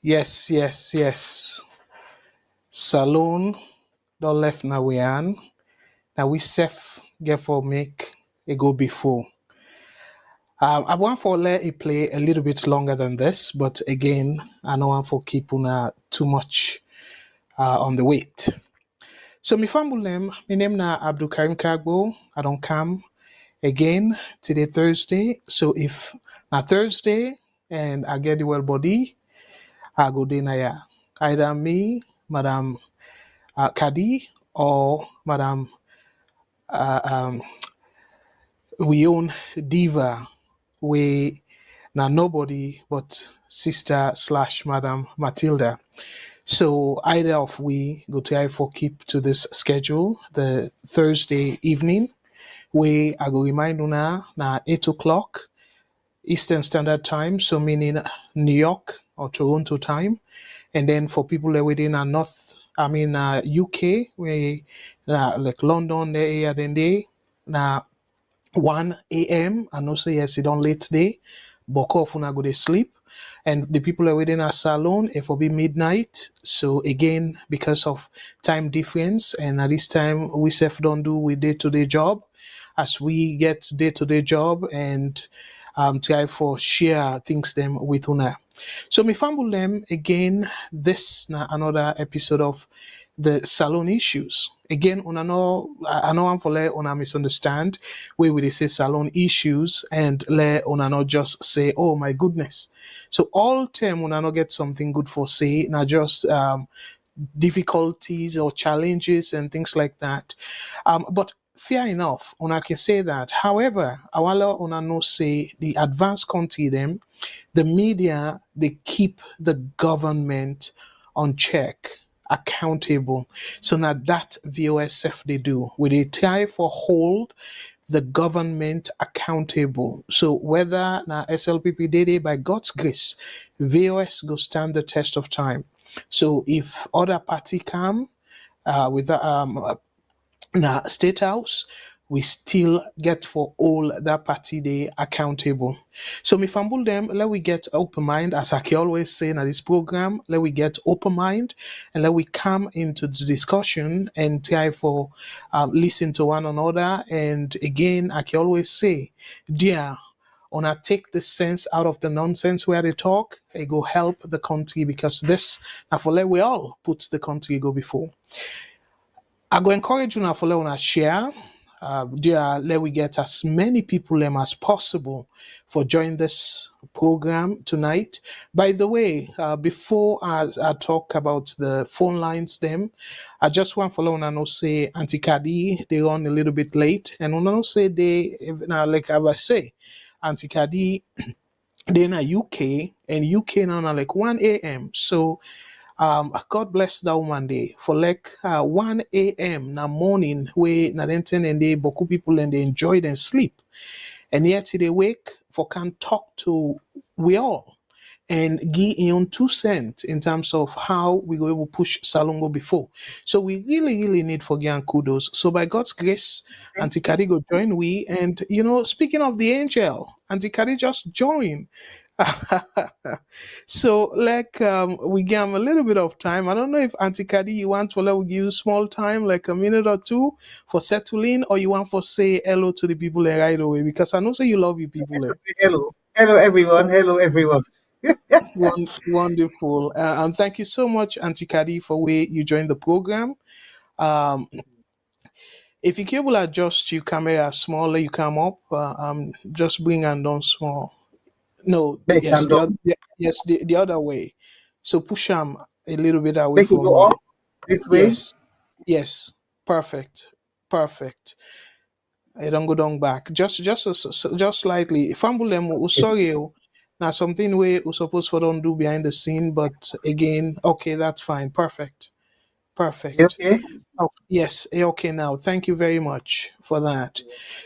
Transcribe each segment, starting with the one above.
Yes, yes, yes. Salon don't left now we an. Now we self get for make a go before. I want for let it play a little bit longer than this, but again, I don't want for keep una too much on the wait. So my family name na Abdul Karim Kagbo. I don't come again today Thursday. So if na Thursday and I get the well body, I go there na ya. Either me, Madam Kadi, or Madam uh, um, we own Diva. We now nobody but sister slash Madam Matilda. So either of we go to I for keep to this schedule the Thursday evening. We I go remind una na 8 o'clock Eastern Standard Time, so meaning New York or Toronto time. And then for people that within UK, we like London, the area then they now 1 a.m. I know say yes, it on late day, but off when I go to sleep. And the people are within our salon, it will be midnight. So again, because of time difference, and at this time we self don't do with day-to-day job, as we get day-to-day job and try for share things them with una. So me fumble them again. This na another episode of the salon issues. Again, on I know I'm for let una misunderstand where we say salon issues and let una not just say, oh my goodness. So all term una not get something good for say, not just difficulties or challenges and things like that. But fair enough, una can say that. However, awala una no say the advanced country them, the media they keep the government on check, accountable. So now that VOSF they do, we they try for hold the government accountable. So whether now SLPP did it by God's grace, VOS go stand the test of time. So if other party come with now state house, we still get for all that party they accountable. So me fumble them, let we get open mind, as I can always say in this program, let we get open mind and let we come into the discussion and try for listen to one another. And again, I can always say, dear, when I take the sense out of the nonsense where they talk, it go help the country because this now for let we all put the country go before. I go encourage you now for let una share. Let we get as many people as possible for join this program tonight. By the way, before I talk about the phone lines, them, I just want for una know say Auntie Kadi they run a little bit late, and una know say they now like I was say Auntie Kadi they in a UK and UK now na like 1 a.m. So God bless that woman day for like 1 a.m. na morning where na then ten and they boku people and they enjoy and sleep. And yet they wake for can talk to we all and give in 2 cents in terms of how we go able push Salongo before. So we really, really need for Gian kudos. So by God's grace, Auntie Kari go join we. And speaking of the angel, Auntie Kari just joined. So like we give him a little bit of time. I don't know if Auntie Kadi you want to let we give you small time, like a minute or two for settling, or you want for say hello to the people there right away because I know say you love you people there. Hello. Hello, everyone. Hello, everyone. Wonderful. And thank you so much, Auntie Kadi, for where you joined the program. Um, if you will adjust your camera smaller, you come up. Just bring and down small. No, Make yes, and down. yes, the other way. So push them a little bit away Make it from go you. up this way. Yes, yes, perfect, perfect. I don't go down back. Just slightly. Fambulem, Okay. sorry. Now something we supposed for don't do behind the scene, but again, okay, that's fine. Perfect. You Perfect. okay? Oh, yes, okay now. Thank you very much for that.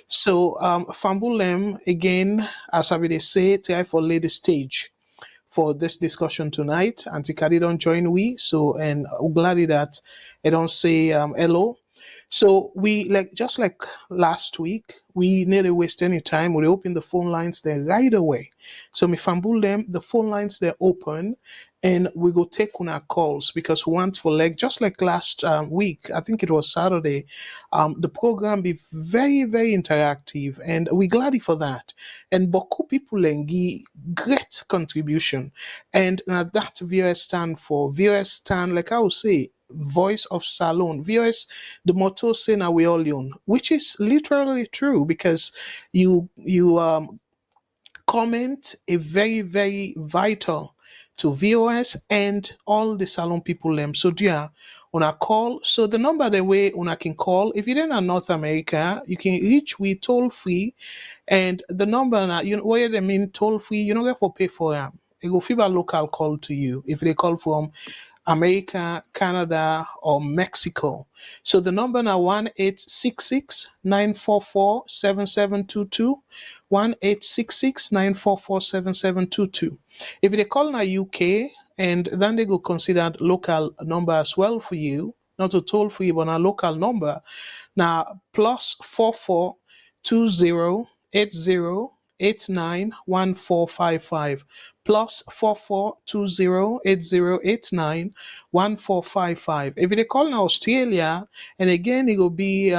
So Fambulem again, as I will say, try for lay the stage for this discussion tonight. Auntie Kadi don't join we, so and I'm glad that I don't say hello. So we like just like last week, we nearly waste any time. We open the phone lines there right away. So me fambul them, the phone lines they're open, and we go take on our calls because we want for like just like last week, I think it was Saturday, the program be very very interactive, and we glad for that. And beaucoup people lengi great contribution, and that VOS stand for VOS stand like I would say voice of salon VOS, the motto say na we all own, which is literally true because you comment a very, very vital to VOS and all the salon people them. So dear, on a call. So the number the way on can call. If you're in North America, you can reach we toll free, and the number now you know where they mean toll free, you don't get for pay for them. It go fever local call to you if they call from America, Canada, or Mexico. So the number now 1-866-944-7722. 1-866-944-7722. If they call now UK, and then they go consider local number as well for you, not a toll free, but a local number. Now +442080891455 +442080891455. If they call in Australia, and again it will be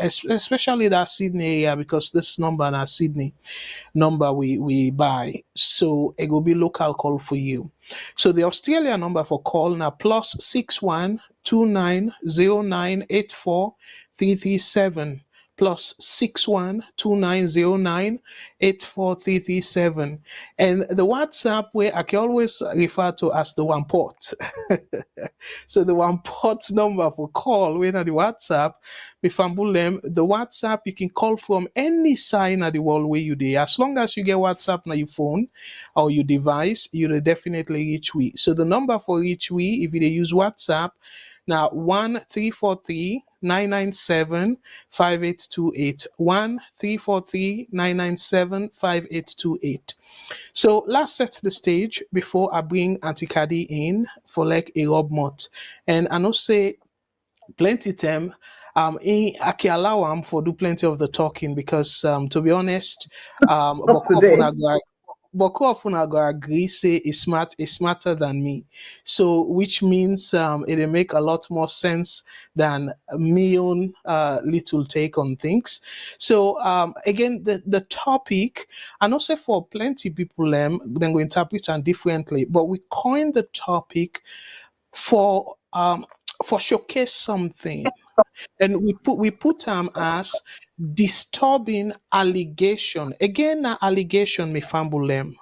especially that Sydney area because this number na Sydney number we buy. So it will be local call for you. So the Australia number for call now +612909843337 +612909843337, and the WhatsApp where I can always refer to as the one port. So the one port number for call when at the WhatsApp, Bifambulem, the WhatsApp you can call from any sign at the world where you there. As long as you get WhatsApp on your phone or your device, you'll definitely reach we. So the number for reach we, if you use WhatsApp, now 1-343-997-5828. 1-343-997-5828. So let's set the stage before I bring Auntie Kadi in for like a rub month. And I know say plenty time I can allow him for do plenty of the talking because to be honest, Not today. Boko of una go agree say is smarter than me. So which means it'll make a lot more sense than me own little take on things. So again the topic, and also for plenty people then go interpret it differently, but we coined the topic for showcase something, and we put as disturbing allegation. Again, na allegation me fambulem.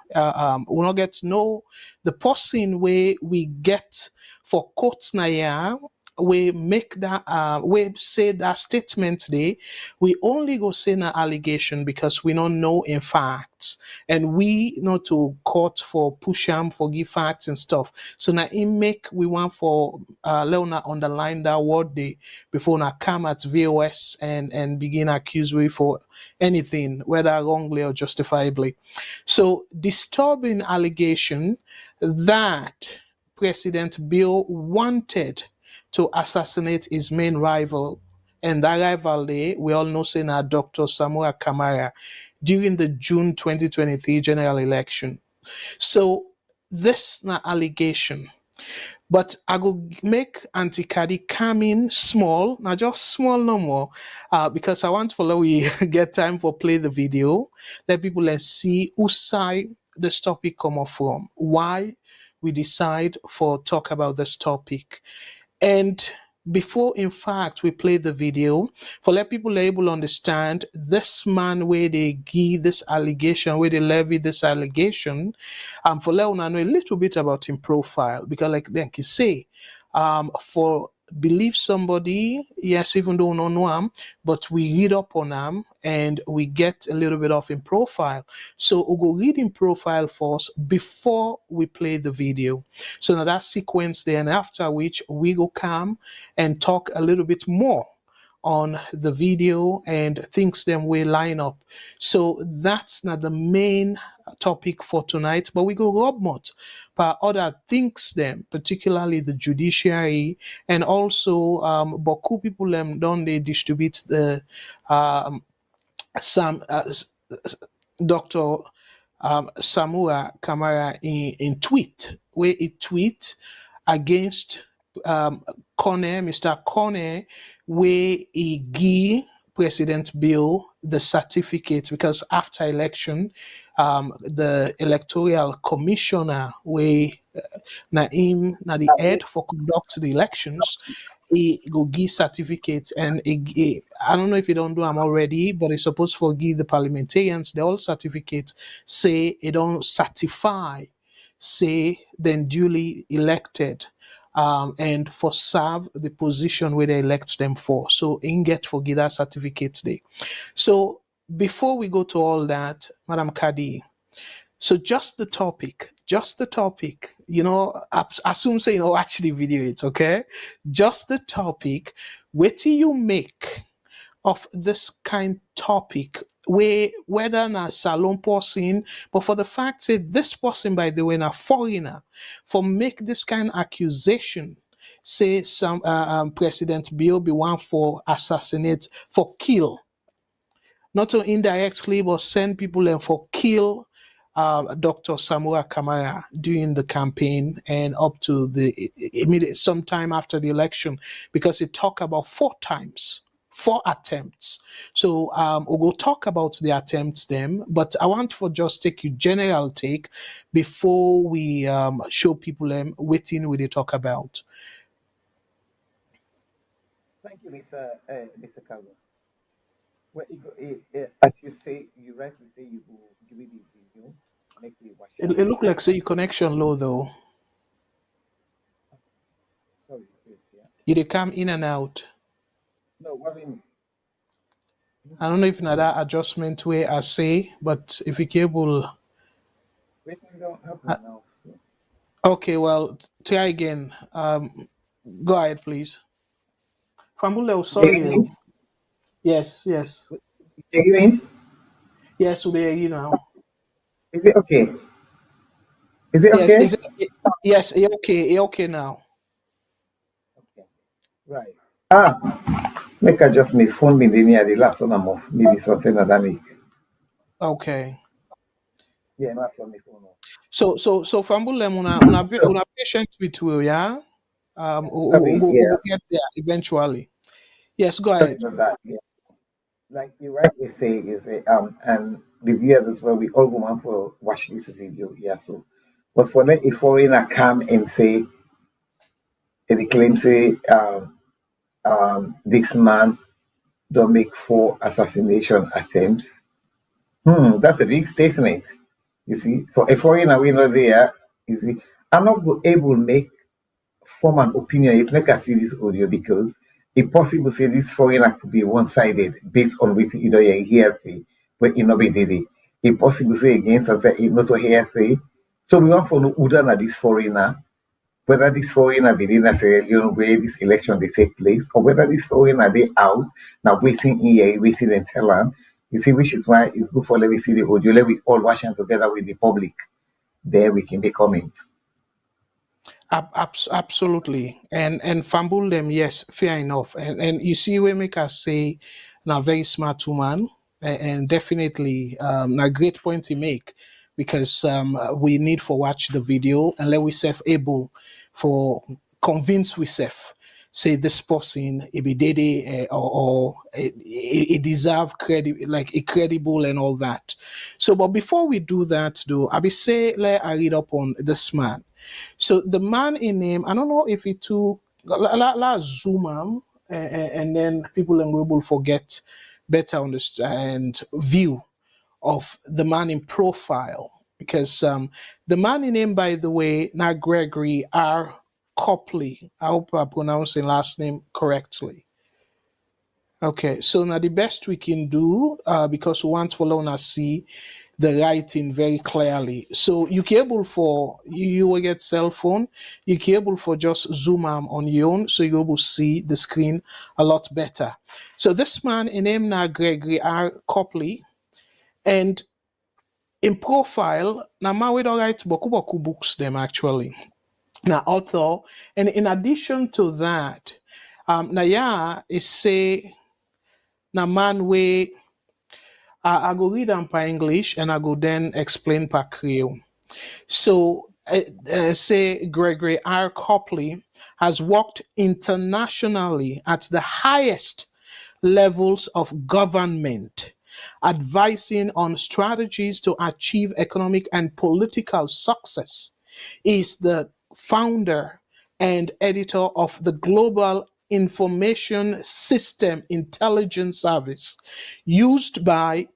We not get to know the person where we get for court na ya. We make that we say that statement there. We only go say na allegation because we don't know in facts, and we not to court for push am for give facts and stuff. So now in make we want for Leona underline that word day before now come at VOS and begin accuse me for anything, whether wrongly or justifiably. So disturbing allegation that President Bill wanted to assassinate his main rival, and that rival day we all know saying Dr. Samura Kamara during the June 2023 general election. So this na allegation, but I go make Auntie Kadi come in small, now just small no more, because I want for we get time for play the video, let people let's see whose side this topic come off from, why we decide for talk about this topic. And before, in fact, we play the video, for let people able understand this man where they give this allegation, where they levy this allegation, for let una know a little bit about him profile. Because like then he say, for believe somebody, yes, even though we don't know him, but we read up on him and we get a little bit of him profile. So we'll go read him profile first before we play the video. So now that sequence there, and after which we go come and talk a little bit more on the video and things them we line up. So that's not the main topic for tonight, but we go rub more per other things them, particularly the judiciary, and also beaucoup people them don't they distribute the some Dr. Samura Kamara in tweet, where he tweet against Mr. Kone, where he give President Bill the certificate because after election, the Electoral Commissioner, where na the head for conduct the elections, he go give certificate and I don't know if you don't do them already, but it's supposed to give the parliamentarians the all certificate say it don't certify, say then duly elected and for serve the position where they elect them for. So in get for give that certificate day. So before we go to all that, Madam Kadi, so just the topic, assume say, watch the video, it's okay. Just the topic, what do you make of this kind topic? Whether na salon person, but for the fact that this person, by the way, na foreigner, for make this kind of accusation, say some President Bill be one for assassinate, for kill, not to indirectly, but send people and for kill Dr. Samura Kamara during the campaign and up to the immediate sometime after the election, because it talked about 4 times, 4 attempts. So we'll talk about the attempts then, but I want for just take you general take before we show people waiting we they talk about. Thank you, Mr. Carver. Well, as you say, you rightly say you will give it the video, make me watch It look like your connection low though. Sorry, wait, yeah. You they come in and out. No, what mean? I don't know if that adjustment way I say, but if you cable, Waiting don't happen uh, now. So. okay, well, try again. Go ahead, please. Fambule, Can you sorry. hear me? Yes, Can you hear me? yes, we hear you now. Is it okay? Is it Yes, okay? is it? Yes, okay now. Okay. Right. Make I just make phone me near the laptop I'm off. Maybe something like that make. Okay. Yeah, laptop me phone off. So Fambule, una patient with you, yeah. We'll Yeah, get there eventually. Yes, go sorry ahead. about that. Yeah. Like you rightly say is and the viewers as well, we all go on for watching this video, yeah. So but for let a foreigner come and say and they claim say this man don't make 4 assassination attempts. That's a big statement. You see, for a foreigner we know there, you see, I'm not able to make form an opinion if make I see this audio because it possible say this foreigner could be one-sided based on what either you hear say, but it not be did it. It possible say against and say it not to hear say. So we want to know who done this foreigner, whether this foreigner be in Sierra Leone where this election they take place, or whether this foreigner they out now waiting here, waiting and tell them. You see, which is why it's good for let me see the audio, let we all watch them together with the public. There we can make comments. Absolutely, and fumble them. Yes, fair enough. And you see, we make us say, now very smart woman, and definitely a great point to make because we need for watch the video and let we self able for convince we self say this person it be dede or it deserve credit like a credible and all that. So, but before we do that, though, I be say let I read up on this man. So the man in him, I don't know if it took la zoom and then people will forget better understand view of the man in profile because the man in him, by the way, not Gregory R. Copley. I hope I pronounced his last name correctly. Okay, so now the best we can do because we want to follow and see the writing very clearly. So you can able for you will get cell phone, you can able for just zoom on your own so you're able to see the screen a lot better. So this man in name now Gregory R. Copley and in profile now man we don't write boku books them actually. Now author and in addition to that, now yeah is say now man we I go read them per English and I go then explain per Creole. So, say Gregory R. Copley has worked internationally at the highest levels of government, advising on strategies to achieve economic and political success. Is the founder and editor of the Global Information System Intelligence Service used by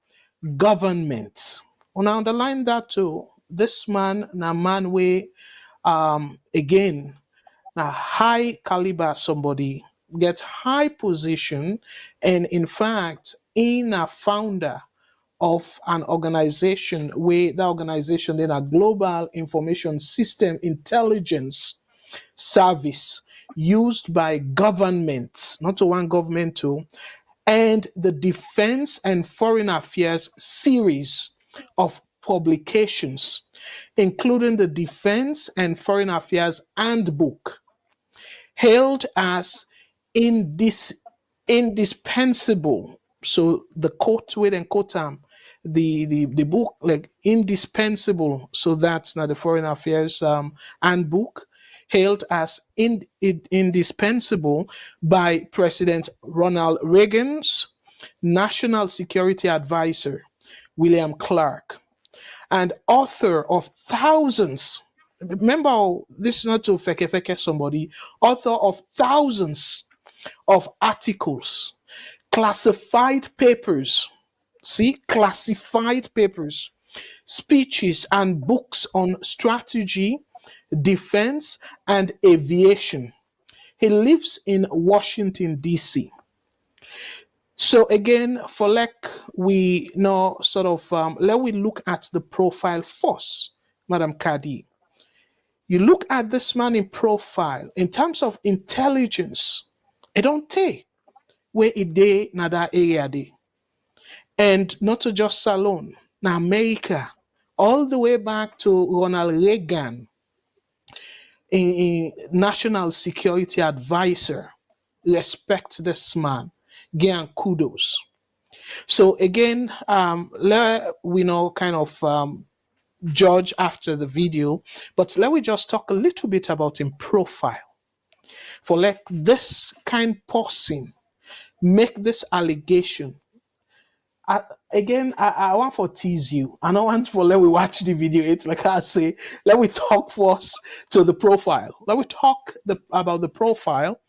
governments. When I underline that too, this man, na man way, again, na high caliber somebody, get high position, and in fact, in a founder of an organization where the organization then a global information system intelligence service used by governments, not to one government too, and the Defense and Foreign Affairs series of publications, including the Defense and Foreign Affairs Handbook, hailed as indis- indispensable. So the quote with and quote the book like indispensable. So that's not the Foreign Affairs Handbook, hailed as indispensable by President Ronald Reagan's National Security Advisor, William Clark, and author of thousands. Remember, this is not to feke somebody, author of thousands of articles, classified papers, see, classified papers, speeches, and books on strategy, defense, and aviation. He lives in Washington, D.C. So again, for like we know, sort of, let we look at the profile first, Madam Kadi. You look at this man in profile in terms of intelligence. It don't take where it day na that area day, and not to just Salon, na America, all the way back to Ronald Reagan, a national security advisor. Respect this man. Give kudos. So again, let we know kind of judge after the video, but let we just talk a little bit about him profile. For like this kind person make this allegation. I, again, I want for tease you. I don't want for let we watch the video. It's like I say, let we talk first to the profile. Let we talk about the profile,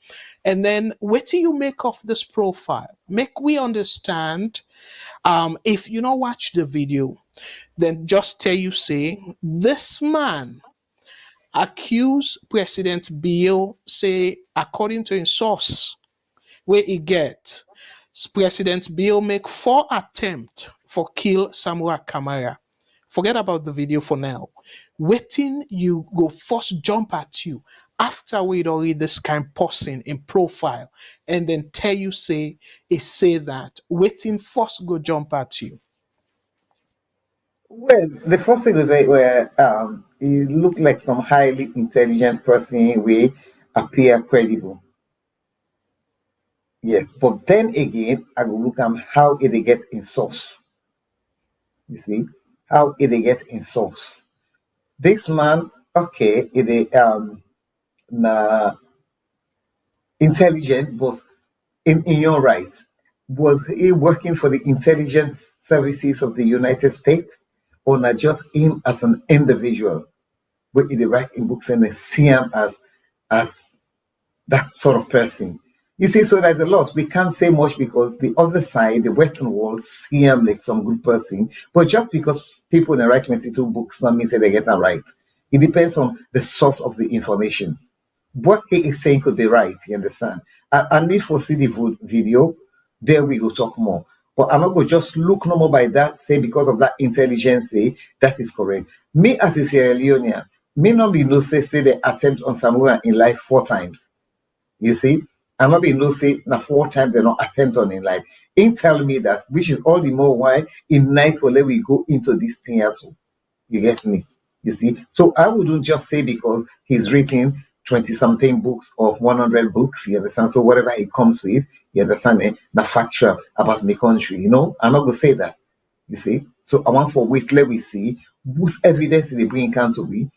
and then what do you make of this profile? Make we understand. If you don't watch the video, then just tell you say this man accuse President Bill say according to his source where he get President Bill make 4 attempts for kill Samura Kamara. Forget about the video for now. Waiting you go first jump at you after we don't read this kind person in profile and then tell you say that waiting first go jump at you. Well, the first thing is that where he looked like some highly intelligent person we appear credible. Yes, but then again, I will look at how it they get in source. You see, how it they get in source. This man, okay, it is na intelligent, but in your right, was he working for the intelligence services of the United States, or not just him as an individual? Where he write in books and they see him as that sort of person. You see, so there's a lot. We can't say much because the other side, the Western world, see him like some good person. But just because people in write 22 books, that means that they get it right. It depends on the source of the information. What he is saying could be right, you understand? I need for see the video, there we go talk more. But I'm not going to just look no more by that, say because of that intelligence, that is correct. Me as a Sierra Leonean, me not be no say the attempt on Samura in life 4 times. You see? I'm not being no say now 4 times they're not attempt on in life. He tell me that, which is all the more why in nights will let we go into this thing also. You get me? You see? So I wouldn't just say because he's written 20 something books or 100 books, you understand? So whatever he comes with, you understand, the factual about the country, I'm not going to say that. you see. So I want for wait, let we see whose evidence they bring count we.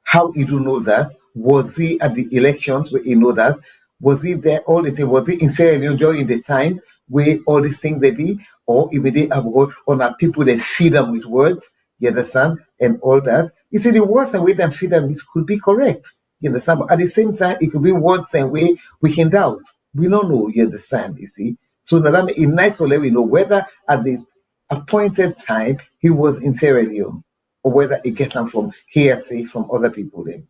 How he do know that? Was he at the elections where he know that? Was he there all the time? Was he in Sierra Leone during the time where all these things they be? Or if they have got on our people that feed them with words, you understand? And all that. You see, the words and way them feed them it could be correct. You understand? But at the same time, it could be words and way we can doubt. We don't know, you understand, you see. So now that in nights will let we know whether at the appointed time he was in Sierra Leone or whether it gets them from hearsay from other people then.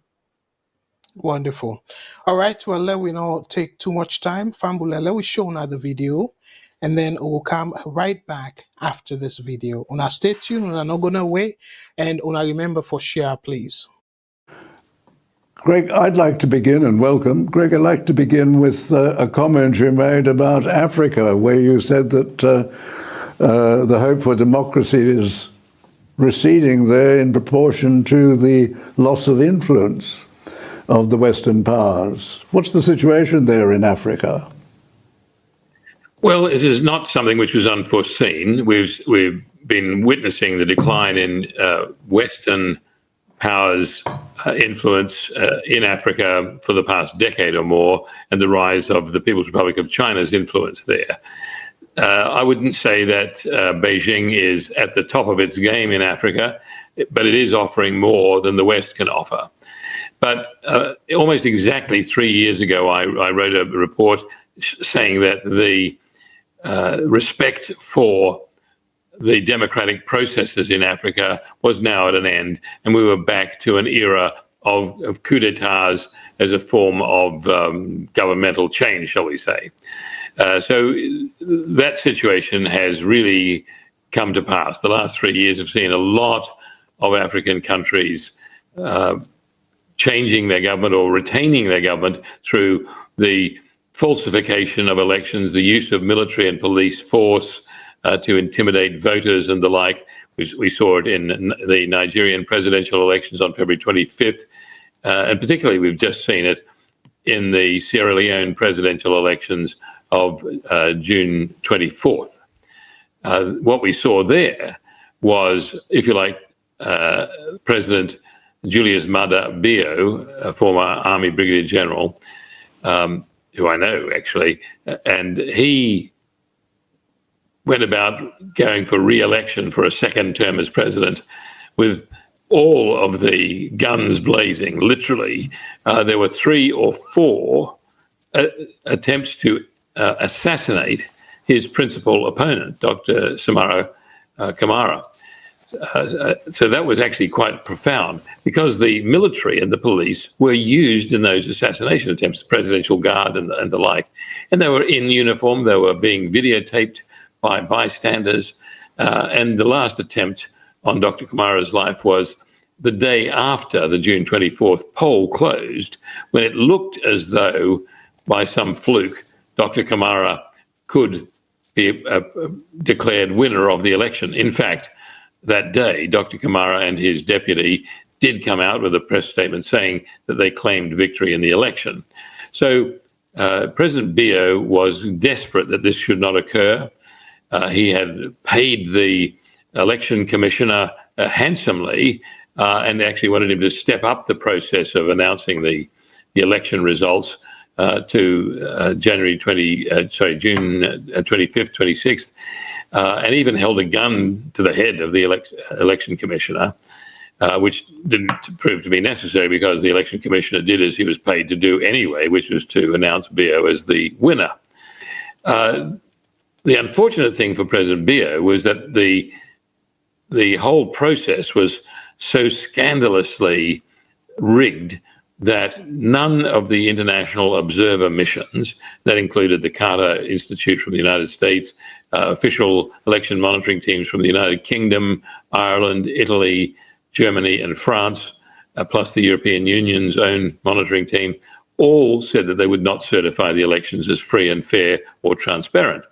Wonderful. All right. Well, let we not take too much time. Fambula, let we show now the video, and then we'll come right back after this video. Una stay tuned. Una not going away, and una remember for share, please. Greg, I'd like to begin, and welcome. Greg, I'd like to begin with a comment you made about Africa, where you said that the hope for democracy is receding there in proportion to the loss of influence of the Western powers. What's the situation there in Africa? Well, it is not something which was unforeseen. We've been witnessing the decline in Western powers' influence in Africa for the past decade or more, and the rise of the People's Republic of China's influence there. I wouldn't say that Beijing is at the top of its game in Africa, but it is offering more than the West can offer. But almost exactly 3 years ago, I wrote a report saying that the respect for the democratic processes in Africa was now at an end, and we were back to an era of coups d'etats as a form of governmental change, shall we say. So that situation has really come to pass. The last 3 years have seen a lot of African countries changing their government or retaining their government through the falsification of elections, the use of military and police force to intimidate voters and the like. We saw it in the Nigerian presidential elections on February 25th, and particularly we've just seen it in the Sierra Leone presidential elections of June 24th. What we saw there was, if you like, President Julius Maada Bio, a former Army Brigadier General, who I know actually, and he went about going for re-election for a second term as president with all of the guns blazing, literally. There were 3 or 4 attempts to assassinate his principal opponent, Dr. Samura Kamara. So that was actually quite profound, because the military and the police were used in those assassination attempts, the Presidential Guard and the like. And they were in uniform, they were being videotaped by bystanders. And the last attempt on Dr. Kamara's life was the day after the June 24th poll closed, when it looked as though, by some fluke, Dr. Kamara could be declared winner of the election. In fact, that day, Dr. Kamara and his deputy did come out with a press statement saying that they claimed victory in the election. So President Bio was desperate that this should not occur. He had paid the election commissioner handsomely and actually wanted him to step up the process of announcing the election results to June 25th, 26th. And even held a gun to the head of the election commissioner, which didn't prove to be necessary, because the election commissioner did as he was paid to do anyway, which was to announce Bio as the winner. The unfortunate thing for President Bio was that the whole process was so scandalously rigged that none of the international observer missions, that included the Carter Institute from the United States, official election monitoring teams from the United Kingdom, Ireland, Italy, Germany, and France, plus the European Union's own monitoring team, all said that they would not certify the elections as free and fair or transparent.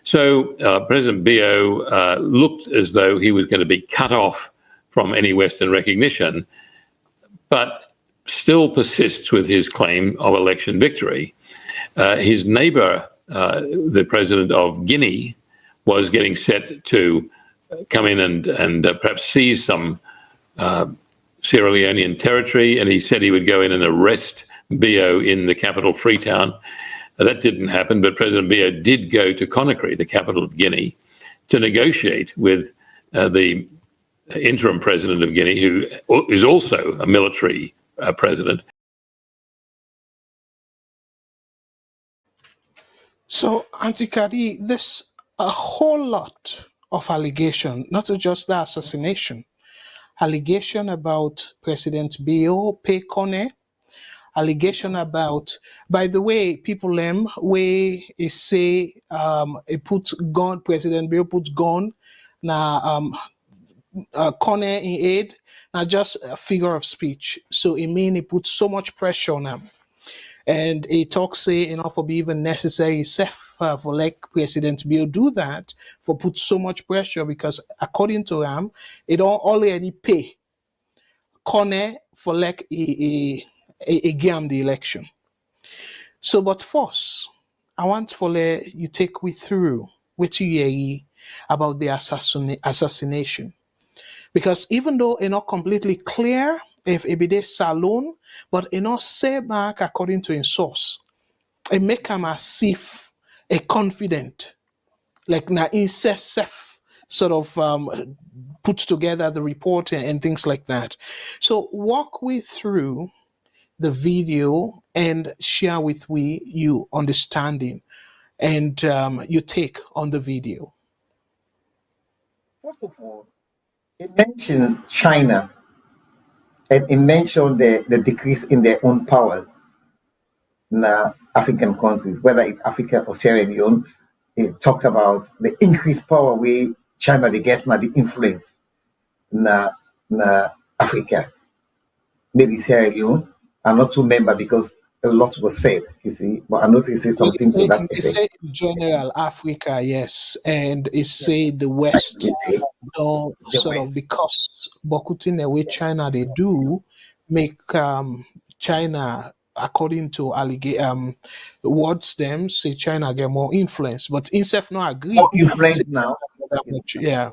So President Bio looked as though he was going to be cut off from any Western recognition, but still persists with his claim of election victory. His neighbor, the president of Guinea, was getting set to come in and perhaps seize some Sierra Leonean territory, and he said he would go in and arrest Bio in the capital, Freetown. That didn't happen, but President Bio did go to Conakry, the capital of Guinea, to negotiate with the interim president of Guinea, who is also a military president. So, Auntie Kadi, there's a whole lot of allegation, not just the assassination, allegation about President Bio Pekone, allegation about, by the way, people where he say he put gun, President Bio put gun, now Kone in aid, now just a figure of speech. So it mean he put so much pressure on him. And he talks say enough for be even necessary self for like President Bill do that for put so much pressure because according to him, it don't already pay Kone for like a game the election. So, but first, I want for you take me through what you hear about the assassination. Because even though it's not completely clear if it be this saloon, but it not say back according to his source, it make him as if a confident, like na incest self sort of put together the report and things like that. So walk we through the video and share with we you understanding and your take on the video. First of all, it mentioned China and it mentioned the decrease in their own power in African countries, whether it's Africa or Sierra Leone. It talked about the increased power where China they get now the influence in Africa. Maybe Sierra Leone. I'm not too member because a lot was said, you see, but I know they say something to that It effect. say in general Africa, yes, and it say the West. You see, No, the sort of West. because Bokutin the way China they do make China according to words them say China get more influence, but INSEF no agree. More Say influence now. that much, yeah.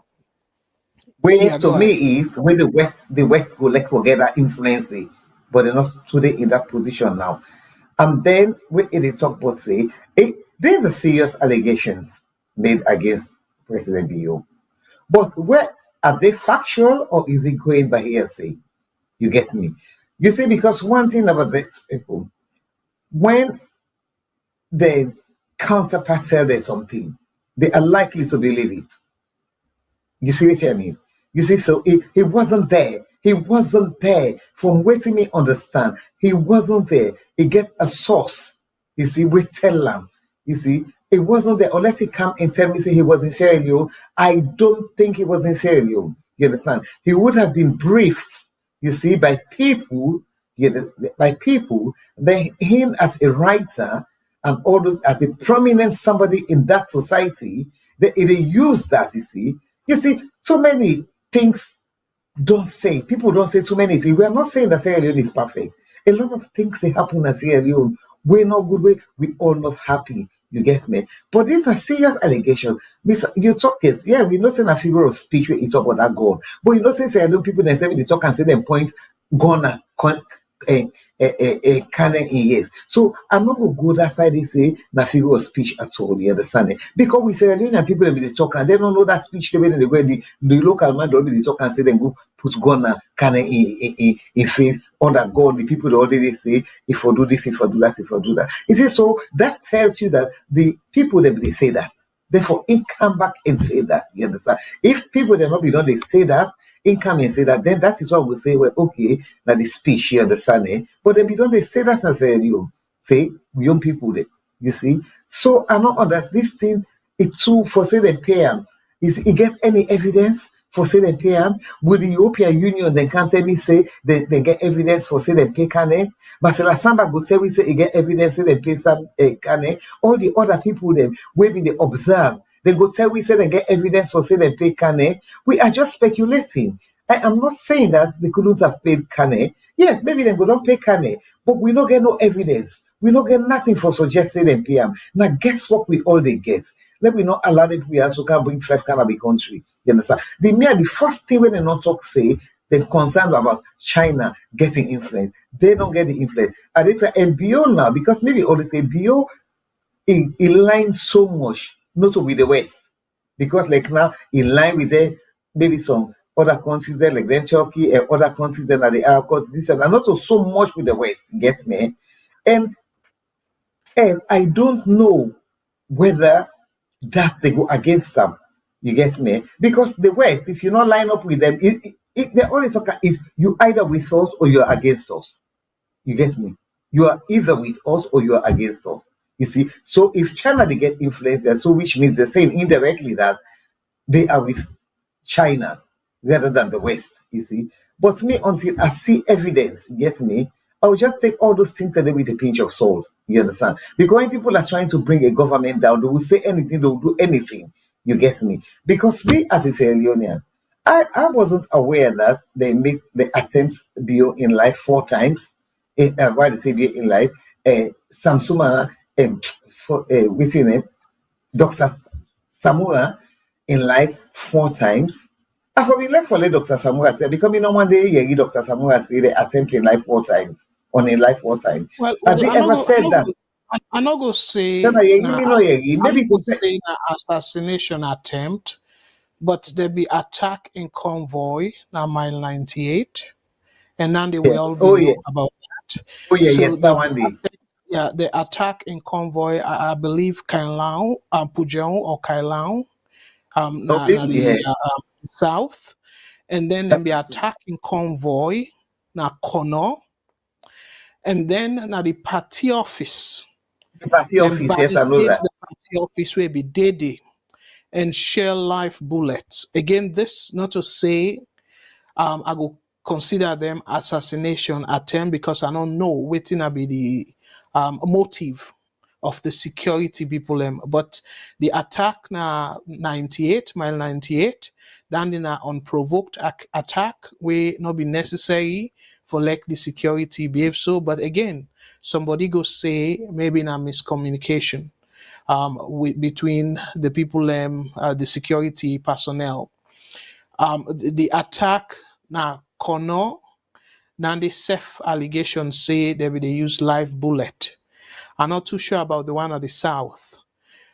Where Yeah, to go me ahead. is where the West go like forget that influence they, but they're not today in that position now. And then when they talk about say there's a serious allegations made against President Bio. But where are they factual or is it going by hearsay? You get me? You see, because one thing about these people, when the counterpart tell them something, they are likely to believe it. You see what I mean? You see, so he wasn't there. He wasn't there. From what me understand, he wasn't there. He get a source. You see, we tell him. You see, he wasn't there. Unless he come and tell me say he was in Sierra Leone, I don't think he was in Sierra Leone. You understand? He would have been briefed, you see, by people, by people, then him as a writer and all those, as a prominent somebody in that society, they use that, you see. You see, so many things don't say. People don't say too many things. We are not saying that Sierra Leone is perfect. A lot of things they happen at Sierra Leone. We're not good way. We all not happy. You get me? But it's a serious allegation. You talk it, yeah, we not saying a figure of speech where you talk about that gun. But you know, say Sierra Leone people they say when they talk and say them point gun kind of in years. So I'm not gonna go that side and say na figure of speech at all. You understand it? Because we say and people they talk and they don't know that speech the way they go the local man don't be talk and say them go put gun kind of in face on that gun. The people already say if I do this, if I do that, if I do that. You see, so that tells you that the people they say that. Therefore, in come back and say that. You understand? If people they not be done, they say that. In come and say that, then that is what we say, well, okay, now the speech, you understand it? But then we don't they say that as a you say young people there, you see. So I know that this thing it's too for say they pay them. Is it get any evidence for say they pay them? With the European Union, they can't tell me say they get evidence for say they pay cane. But la Samba go tell me say they get evidence say they pay some cane. All the other people them maybe they observe. They go tell we say they get evidence for say they pay cane. We are just speculating. I am not saying that they couldn't have paid cane. Yes, maybe they could not pay cane, but we don't get no evidence. We don't get nothing for suggesting them PM. Now guess what we all they get? Let me not allow it we also can bring 5 cannabis country. You understand? The first thing when they not talk say, they're concerned about China getting influence. They don't get the influence. And it's a BO now, because maybe always say BO in line so much, not with the West. Because like now, in line with the maybe some other countries there, like then Turkey and other countries there, the Arab countries, and not so much with the West, get me? And I don't know whether that they go against them. You get me? Because the West, if you not line up with them, they only talk if you either with us or you're against us. You get me? You are either with us or you are against us. You see? So if China they get influence there, so which means they're saying indirectly that they are with China rather than the West, you see. But me, until I see evidence, you get me, I'll just take all those things away with a pinch of salt. You understand? Because when people are trying to bring a government down, they will say anything, they will do anything. You get me? Because me as a Sierra Leonean, I wasn't aware that they make the attempt BO in life 4 times. Why they say BO in life? Samsuma, within it, Dr. Samura in life 4 times. I probably like for Dr. Samura said, because you know one day yeah, Dr. Samura say they attempt in life 4 times. On a life 4 times. Well, Has he ever said that? I'm not going to say, Maybe it's say assassination attempt, but there be attack in convoy, now mile 98, and then they will all be know about that. Oh yeah, So yes, that one day. Yeah, the attack in convoy, I believe Kailao, Pujong or Kailao, south, and then there be attack in convoy, na Kono, and then na the party office. The party office, yes, I know that. The party office will be Dede and share live bullets. Again, this not to say I will consider them assassination attempt because I don't know waiting to be the motive of the security people, but the attack na 98 mile 98 then in an unprovoked attack will not be necessary for like the security behave so. But again, somebody go say maybe in a miscommunication between the people, the security personnel. The attack now Kono, now the self allegations say they will use live bullet. I'm not too sure about the one at the south,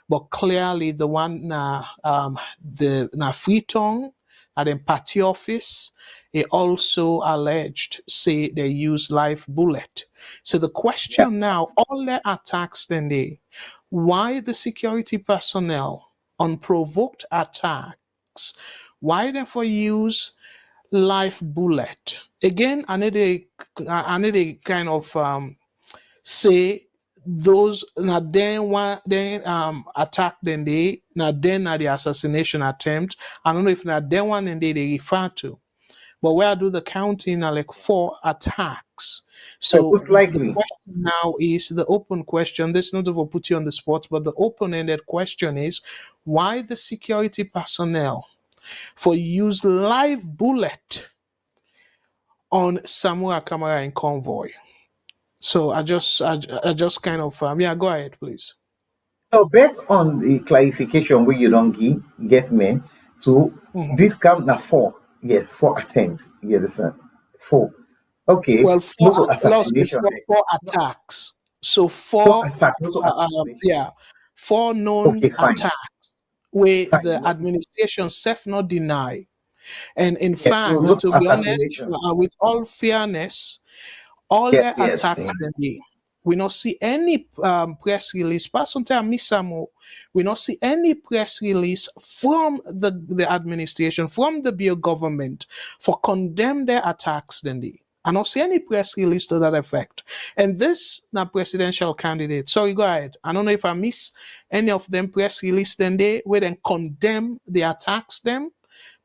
but clearly the one na Freetown at the party office, it also alleged say they use live bullet. So the question now, all the attacks then why the security personnel unprovoked attacks, why therefore use live bullet? Again, I need a kind of say those na then attack then they na then the assassination attempt. I don't know if na then one and they refer to, but where I do the counting are like 4 attacks. So most likely the question now is the open question. This is not to put you on the spot, but the open-ended question is why the security personnel for use live bullet on Samura Kamara in convoy. So I just kind of yeah, go ahead, please. So based on the clarification where you don't get me, so this count na 4. Yes, 4 attempts. You understand? 4. Okay. Well, 4 assassination. 4 attacks. So 4 attacks. 4 known attacks where fine. the administration self not deny. And in fact, to be honest, with all fairness, all the attacks we not see any press release. We not see any press release from the administration, from the BO government for condemn their attacks. I not see any press release to that effect. And this now presidential candidate. Sorry, go ahead. I don't know if I miss any of them press release where then condemn the attacks them.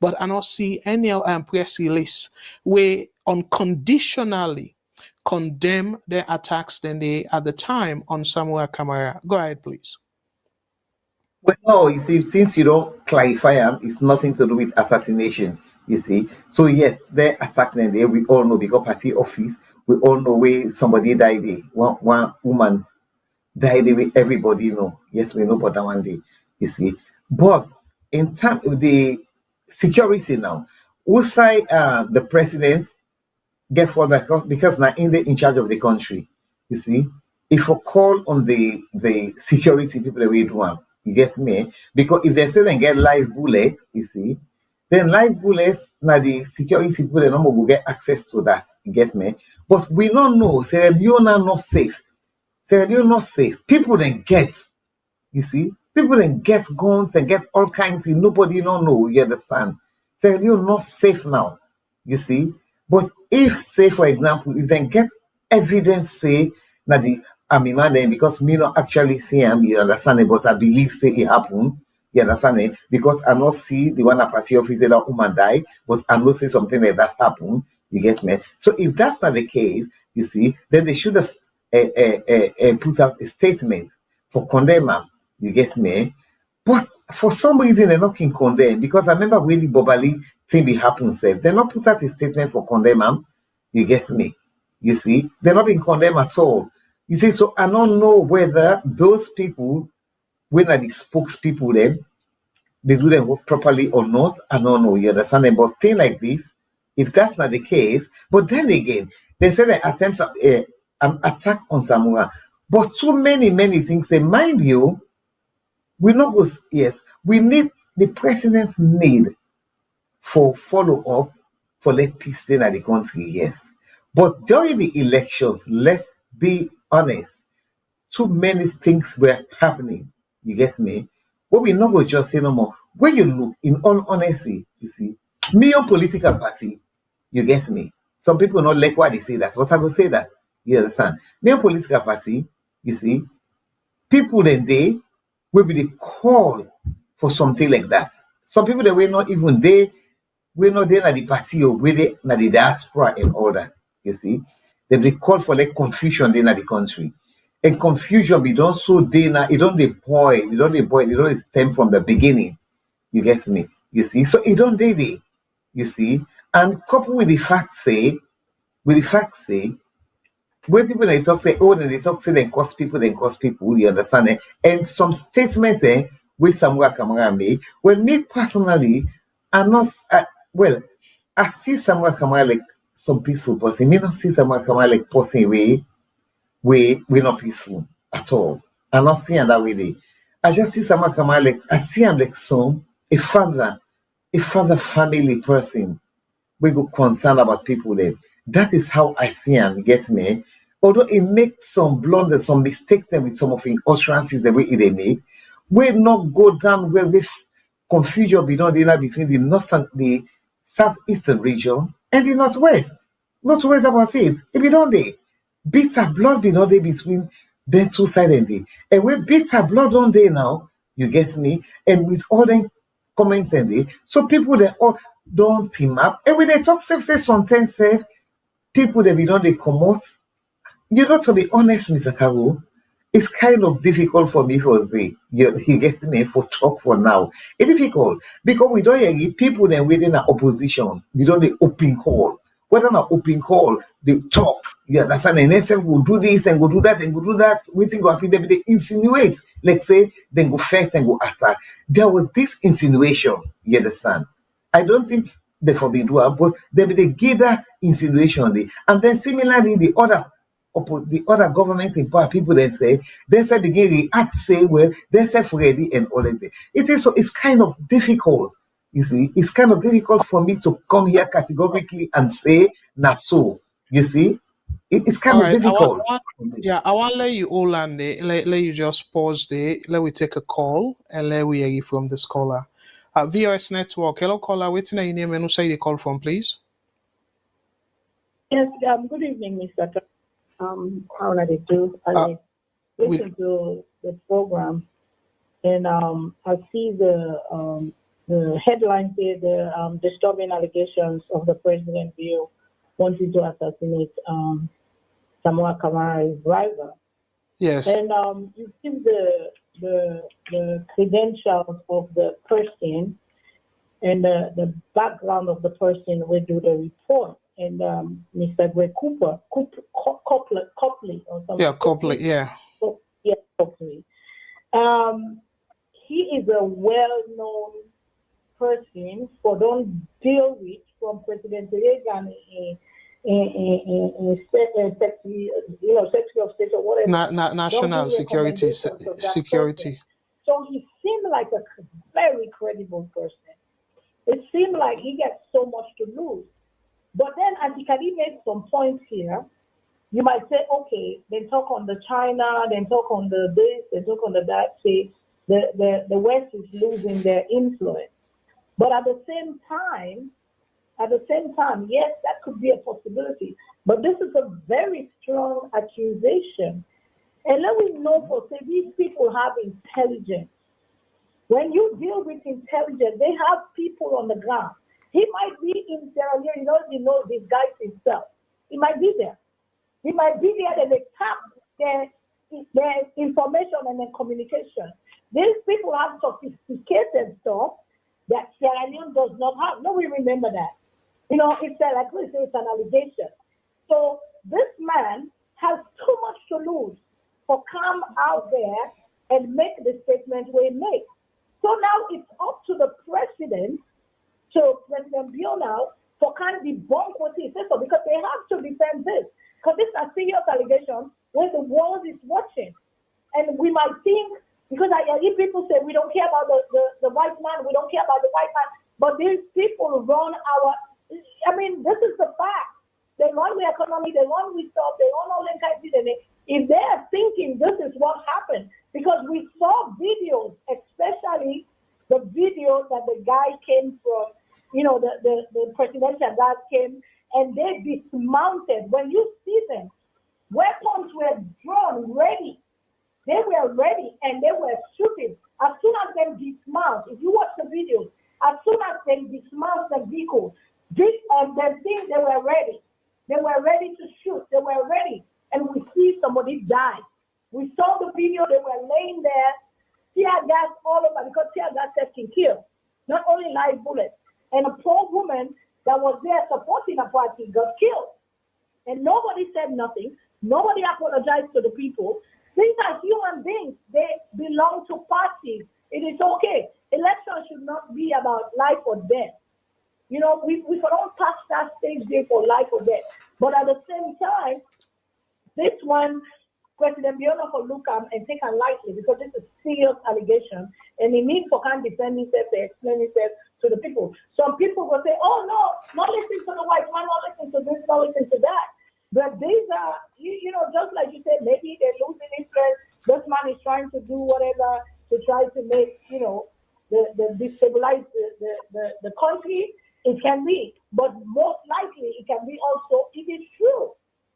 But I don't see any press release where unconditionally condemn their attacks at the time on Samura Kamara. Go ahead, please. Well, no, you see, since you don't clarify them, it's nothing to do with assassination, you see. So yes, they attack them there. We all know because party office, we all know where somebody died there. One woman died there, everybody know. Yes, we know about that one day, you see. But in terms of the security now. Who say the president get for because now in charge of the country. You see, if you call on the security people the way do one, you get me? Because if they say they get live bullets, you see, then live bullets now the security people they no more will get access to that. You get me? But we don't know. Say you're not safe. Say you're not safe. People then get. You see, people then get guns and get all kinds of nobody don't know, you understand? So you're not safe now, you see. But if, say, for example, if they get evidence, say, that the then because me not actually see him, you understand it, but I believe say it happened, you understand it? Because I not see the one party officer that woman die, but I not see something like that happen, you get me? So if that's not the case, you see, then they should have put out a statement for condemn him. You get me? But for some reason, they're not condemn because I remember when the Bobali thing be happened, said they're not put out a statement for condemn them. You get me? You see, they're not being condemned at all. You see, so I don't know whether those people, when are the spokespeople, then they do their work properly or not. I don't know. You understand? But things like this, if that's not the case, but then again, they say they attempts at an attack on Samura, but too many things. They mind you. We not go, yes, we need the president's need for follow-up for let peace stay in the country, yes. But during the elections, let's be honest, too many things were happening. You get me? What we not go just say no more. When you look, in all honesty, you see, me on political party, you get me? Some people not like why they say that, but I go say that. You understand? Me on political party, you see, people then they will be the call for something like that. Some people that were not even there, we're not there at the party or we're there at the diaspora and all that. You see, they call for like confusion there in the country. And confusion be done so day now, it don't it don't stem from the beginning. You get me? You see, so it don't day, you see, and coupled with the fact say, when people they talk say, oh, then they talk say they cost people, you understand? And some statement with Samura Kamara made. Well, me personally, I'm not well, I see Samura Kamara like some peaceful person. Me not see Samura Kamara like person we not peaceful at all. I'm not seeing that way. I just see Samura Kamara like I see him like a father family person. We go concerned about people then. That is how I see him, get me? Although it makes some blunders, some mistakes then with some of the utterances the way they make, we not go down where with confusion between the north and the southeastern region and the northwest. Northwest about it. If you don't they bitter blood be not there between them two sides and they. And we bitter blood on day now, you get me? And with all them comments and they, so people they all don't team up. And when they talk say sometimes say people that we don't they come out. You know, to be honest, Mr. Karu, it's kind of difficult for me for you get me for talk for now. It's difficult because we don't hear people then within an opposition. We don't the open call. Whether an open call, they talk. You understand? And then say we'll do this and go do that and go do that. We think go happen. They insinuate. Let's say then go first and go attack. There was this insinuation. You understand? I don't think they forbid do but they give that insinuation there. And then similarly the other governments in power people then say begin react say well they say ready and all that. It is so it's kind of difficult. You see, it's kind of difficult for me to come here categorically and say not so. You see, it's kind All of right. difficult. I want to let you all land there. Let you just pause there. Let we take a call and let we hear from this caller. VOS Network. Hello, caller. What's your name and who say you call from, please? Yes, good evening, Mr. How are you do? I listen to the program and I see the headline here, the disturbing allegations of the president bill wanting to assassinate Samura Kamara's rival. Yes. And you see the credentials of the person and the background of the person will do the report. And Mr. Greg Copley or something. Yeah, Copley, yeah. Yeah, Copley. He is a well-known person for don't deal with from President Reagan in Secretary of State or whatever. National security. So he seemed like a very credible person. It seemed like he gets so much to lose. But then Antikadi made some points here. You might say, okay, they talk on the China, they talk on the this, they talk on the that, say the West is losing their influence. But at the same time, yes, that could be a possibility. But this is a very strong accusation. And let me know for say these people have intelligence. When you deal with intelligence, they have people on the ground. He might be in Sierra Leone, you know these guys himself. He might be there. He might be there and they tap their information and their communication. These people have sophisticated stuff that Sierra Leone does not have. No, we remember that. It's like we say, it's an allegation. So this man has too much to lose for come out there and make the statement we make. So now it's up to the president, to President Bill now, for kind of debunk what he says, because they have to defend this. Because this is a serious allegation where the world is watching. And we might think, because I hear people say we don't care about the white man, we don't care about the white man, but these people run this is the fact. They run the economy, they run with stuff, they run all that kind of thing. If they are thinking this is what happened, because we saw videos, especially the video that the guy came from, the presidential guard came, and they dismounted. When you see them, weapons were drawn, ready. They were ready, and they were shooting. As soon as they dismount, if you watch the videos, as soon as they dismount the vehicle, they were ready. They were ready to shoot. They were ready. And we see somebody die. We saw the video. They were laying there, tear gas all over, because tear gas can kill, not only live bullets. And a poor woman that was there supporting a party got killed. And nobody said nothing. Nobody apologized to the people. These are human beings. They belong to parties. It is okay. Election should not be about life or death. We cannot pass that stage there for life or death. But at the same time, this one, President Biona for look at and take it lightly, because this is a serious allegation, and he needs to kind of defend himself and explain himself to the people. Some people will say, oh no, not listen to the white man, not listen to this, not listen to that. But these are, just like you said, maybe they're losing interest. This man is trying to do whatever to try to make, the destabilize the country. It can be, but most likely it can be also, it is true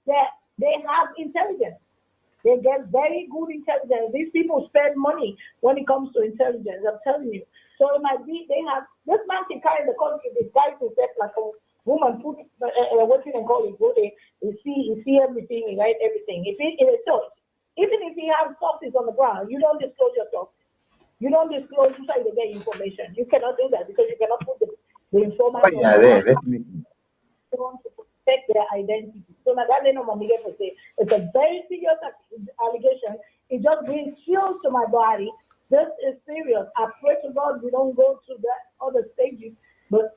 that they have intelligence. They get very good intelligence. These people spend money when it comes to intelligence, I'm telling you. So it might be, this man can carry the country, disguise himself like a woman, put, what you can call it, you see everything, right, everything. Even if he has sources on the ground, you don't disclose your sources. You don't disclose, you try to get information. You cannot do that because you cannot put the informant on the ground. They want to protect their identity. So now that to say it's a very serious allegation. It just brings chills to my body. This is serious. I pray to God we don't go to that other stages. But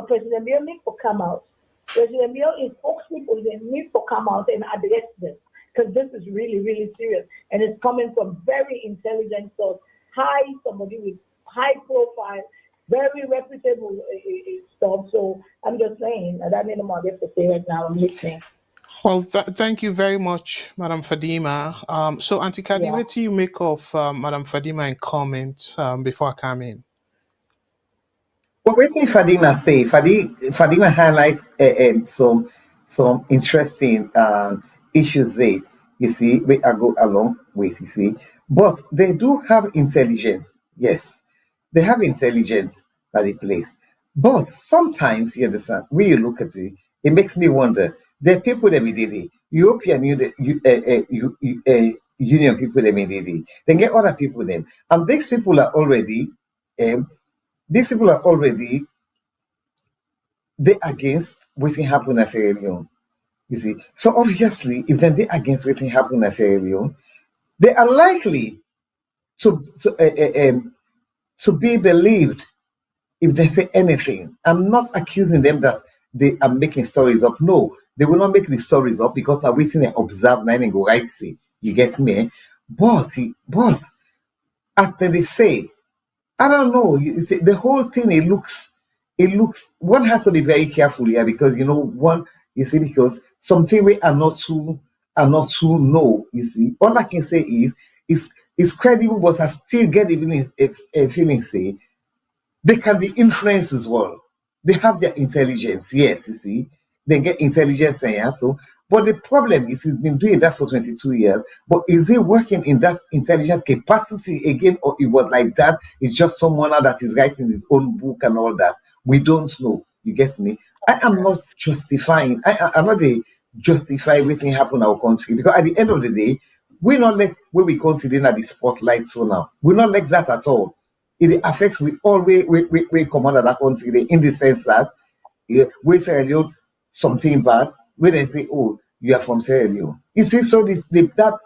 President Bill needs to come out. President Bill is spokespeople. They need to come out and address this, because this is really, really serious, and it's coming from very intelligent source, somebody with high profile, very reputable stuff. So I'm just saying, I don't need more to say right now. I'm listening. Well, thank you very much, Madam Fadima. So, Auntie Kadi, what do you make of Madam Fadima in comment before I come in? Well, what did Fadima say? Fadima highlights some interesting issues there. You see, we I go along with, you see, but they do have intelligence. Yes, they have intelligence at the place. But sometimes, you understand, when you look at it, it makes me wonder. The people that we did it, European Union people that we did it, then get other people them, and these people are already they against what happened in Sierra Leone. You see, so obviously, if they against what happened in Sierra Leone, they are likely to be believed if they say anything, I'm not accusing them that they are making stories up. No, they will not make the stories up because they're waiting and observe and go right say. You get me? But as they say, I don't know. You see, the whole thing, it looks. One has to be very careful here because one. You see, because something we are not too know. You see, all I can say is it's credible, but I still get a feeling say they can be influenced as well. They have their intelligence, yes, you see. They get intelligence and yeah, so but the problem is he's been doing that for 22 years. But is he working in that intelligence capacity again, or it was like that? It's just someone that is writing his own book and all that. We don't know. You get me? I am not justifying. I'm not a justify everything happen in our country because at the end of the day, we not like where we consider at the spotlight so now. We not like that at all. It affects we all we come out of that country in the sense that we Sierra Leone something bad, when they say, oh, you are from Sierra Leone. You see, so that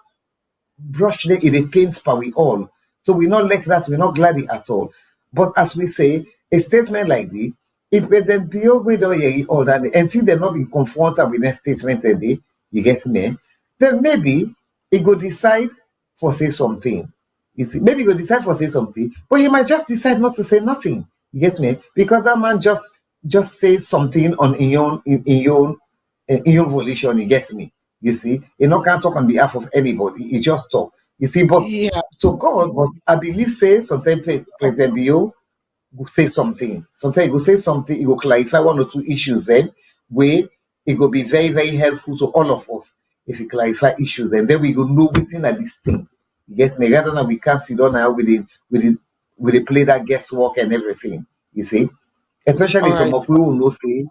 brush there it a pains per we all. So we're not like that, we're not glad at all. But as we say, a statement like this, if President Bio we don't hear it all that and see they're not being confronted with that statement today, you get me, then maybe he go decide for say something. You see, maybe he go decide for say something, but he might just decide not to say nothing. You get me? Because that man just say something on in your volition, you get me. You see, you know can't talk on behalf of anybody, he just talk. You see, but Yeah. so God, but I believe say sometimes President Bio go say something. Sometimes he go say something, he go clarify one or two issues then where it will be very, very helpful to all of us if he clarify issues, and then we go know within at this thing. You get me? Rather than we can't sit down now with it play that guesswork and everything. You see? All Especially some right. of we will know say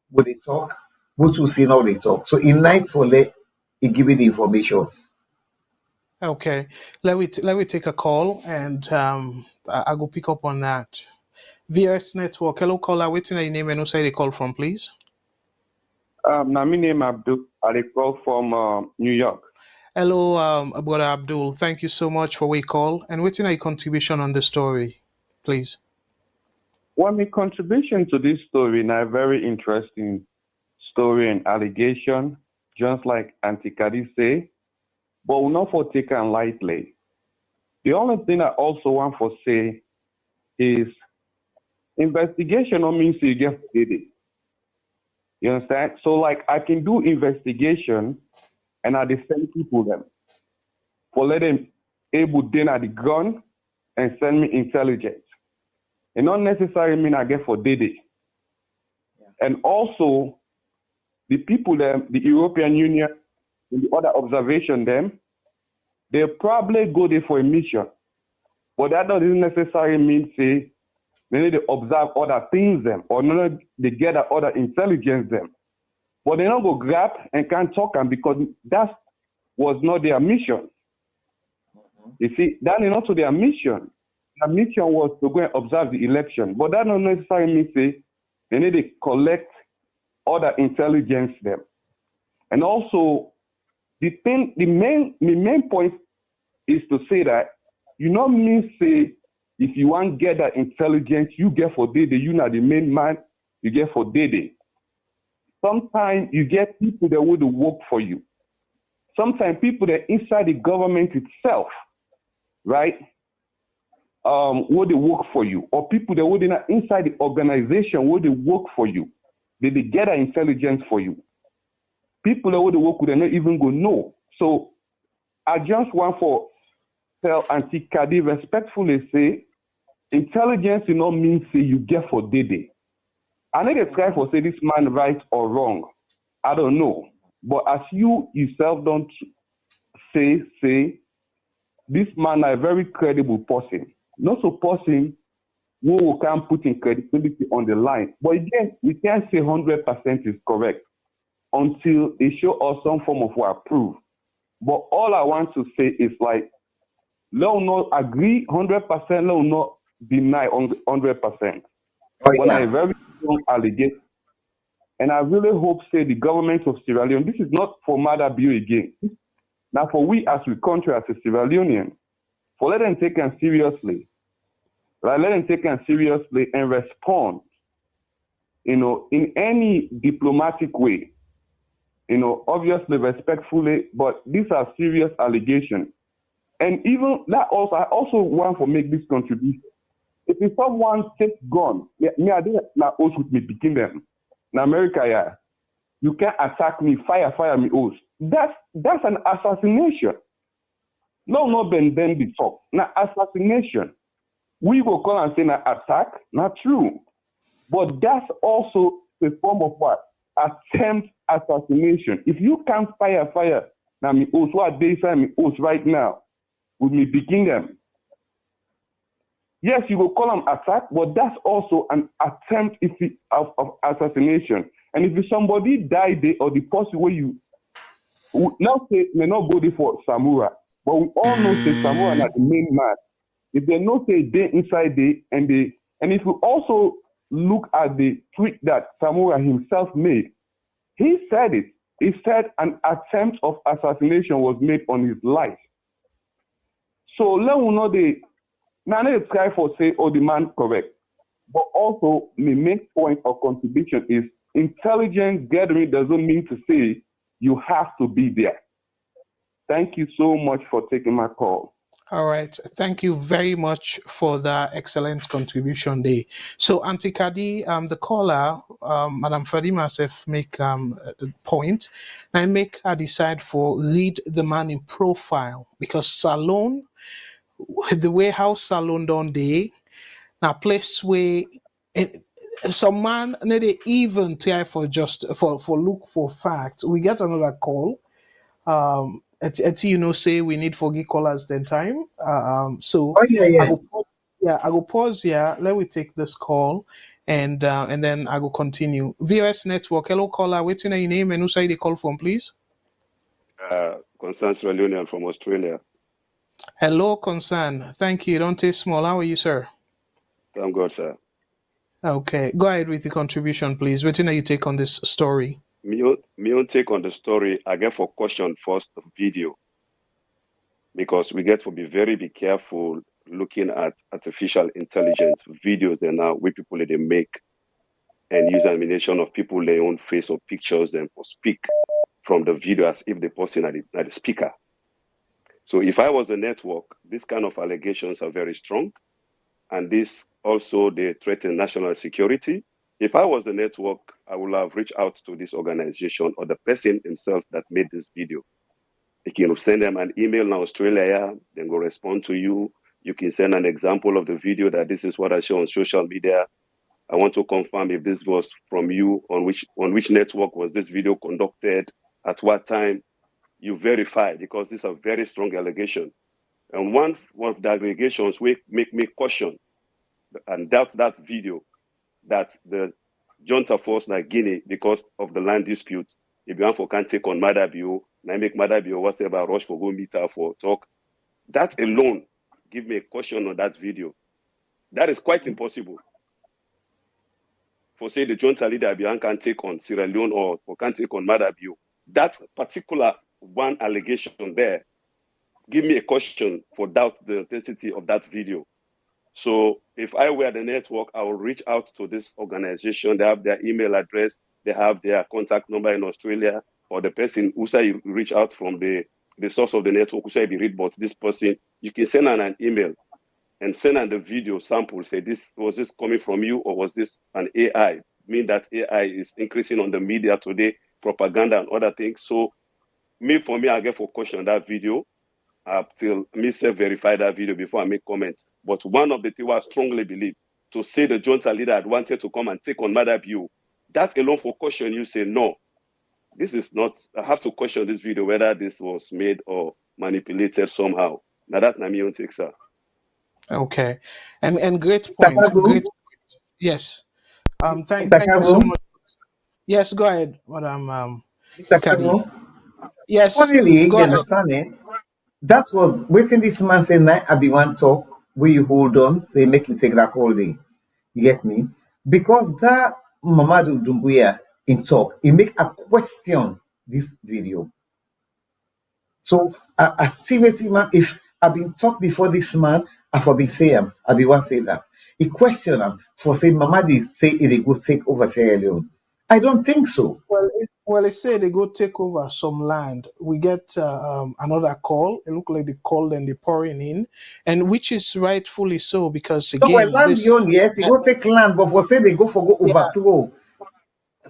what they talk, what you see now they talk. So in nights for let it give you the information. Okay. Let me take a call and I go pick up on that. VS Network. Hello, caller. Waiting your name and who say they call from, please. Now, my name Abdul. I call from New York. Hello, Brother Abdul. Thank you so much for your call and waiting your contribution on the story, please. Well, my contribution to this story now a very interesting story and allegation, just like Auntie Kadi say, but we'll not for take it lightly. The only thing I also want to say is investigation don't mean you get it. You understand? So like I can do investigation and I send people them for let them able then at the gun and send me intelligence. It not necessarily mean I get for Dede. And also the people them, the European Union, and the other observation them, they probably go there for a mission. But that doesn't necessarily mean say they need to observe other things them or not they get other intelligence them. But they don't go grab and can't talk them because that was not their mission. You see, that is not to their mission. Their mission was to go and observe the election. But that don't necessarily mean say they need to collect other intelligence them. And also the main point is to say that you not mean say if you want to get that intelligence, you get for Dede, you not the main man, you get for Dede. Sometimes you get people that would work for you. Sometimes people that inside the government itself, right, would they work for you, or people that would not inside the organization would they work for you. They get that intelligence for you. People that would work with them not even go know. So I just want to tell Auntie Kadi respectfully say, intelligence do not mean say you get for Dede. I need to try for say this man right or wrong. I don't know. But as you yourself don't say this man is a very credible person. Not so person who can put in credibility on the line. But again, we can't say 100% is correct until they show us some form of what proof. But all I want to say is like, let us not agree 100%, let us not deny 100%. Oh, When I yeah. very strong allegation, and I really hope say the government of Sierra Leone, this is not for Mother Bill again. Now for we as we country as a Sierra Leonean, for let them take them seriously, right? Let them take it seriously and respond, in any diplomatic way, obviously respectfully, but these are serious allegations. And even that also, I also want to make this contribution. If someone takes gun, me I didn't like oath with me begin them. In America, yeah, you can't attack me, fire me oath. That's an assassination. No, not been done before. Now assassination. We will call and say na attack, not true. But that's also a form of what? Attempt assassination. If you can't fire, now me oath, what they say me oath right now, with me begin them. Yes, you will call them attack, but that's also an attempt of assassination. And if somebody died there or the person where you now say may not go there for Samura, but we all know say Samura is the main man. If they know say they inside there and if you also look at the tweet that Samura himself made, he said it. He said an attempt of assassination was made on his life. So let me know the now let's try for say the man correct. But also the main point of contribution is intelligence gathering doesn't mean to say you have to be there. Thank you so much for taking my call. All right. Thank you very much for that excellent contribution there. So, Auntie Kadi, the caller, Madam Fadima Sef, make a point. I make her decide for read the man in profile because Salon, the way how Salon done day, now place where some man need even try for just for look for facts. We get another call. Say we need for give callers then time. So yeah. I go pause here. Let me take this call and then I will continue. VOS Network, hello caller, what's your name and who say they call from, please? Concern Sierra Leonean from Australia. Hello, Concern. Thank you. Don't take small. How are you, sir? I'm good, sir. Okay, go ahead with the contribution, please. What you take on this story? Me own take on the story, I get for caution first video. Because we get to be careful looking at artificial intelligence videos and now we people they make and use animation of people their own face or pictures and speak from the video as if the person are the speaker. So if I was a network, this kind of allegations are very strong. And this also they threaten national security. If I was a network, I would have reached out to this organization or the person himself that made this video. You can send them an email in Australia, then go respond to you. You can send an example of the video that this is what I show on social media. I want to confirm if this was from you, on which network was this video conducted, at what time. You verify, because these are very strong allegations. And one of the allegations make me caution and doubt that video, that the junta force like Guinea, because of the land dispute, if you want for can't take on Madabio, and I make Madabio whatever rush for go meet her for talk, that alone give me a caution on that video. That is quite impossible. For say the junta leader can't take on Sierra Leone or can't take on Madabio. That particular one allegation there give me a caution for doubt the authenticity of that video. So if I were the network, I will reach out to this organization. They have their email address, they have their contact number in Australia, or the person who say you reach out from the source of the network, who say be read about this person, you can send an email and send on the video sample, say was this coming from you or was this an AI? Mean that AI is increasing on the media today, propaganda and other things. So for me, I get for caution on that video till me self-verify that video before I make comments. But one of the things I strongly believe, to say the junta leader had wanted to come and take on Madabio, that alone for caution, you say, no, this is not, I have to question this video, whether this was made or manipulated somehow. Now that's my own take, sir. Okay. And great point. Great point. Yes. Thank you so much. Yes, go ahead, Madam Kadi. Yes. Funnily, you understand it? That's what waiting this man say night I be one talk where you hold on, say make you take that all day. You get me? Because that Mamadou Doumbouya in talk, he make a question this video. So I seriously man, if I've been talked before this man I for be say him, I be one say that. He question him for say Mamadi say it go take over Sierra Leone. I don't think so. Well, they say they go take over some land. We get another call. It look like they called and they pouring in, and which is rightfully so because So well, again, land this beyond, yes, he go take land, but for say they go for go yeah, overthrow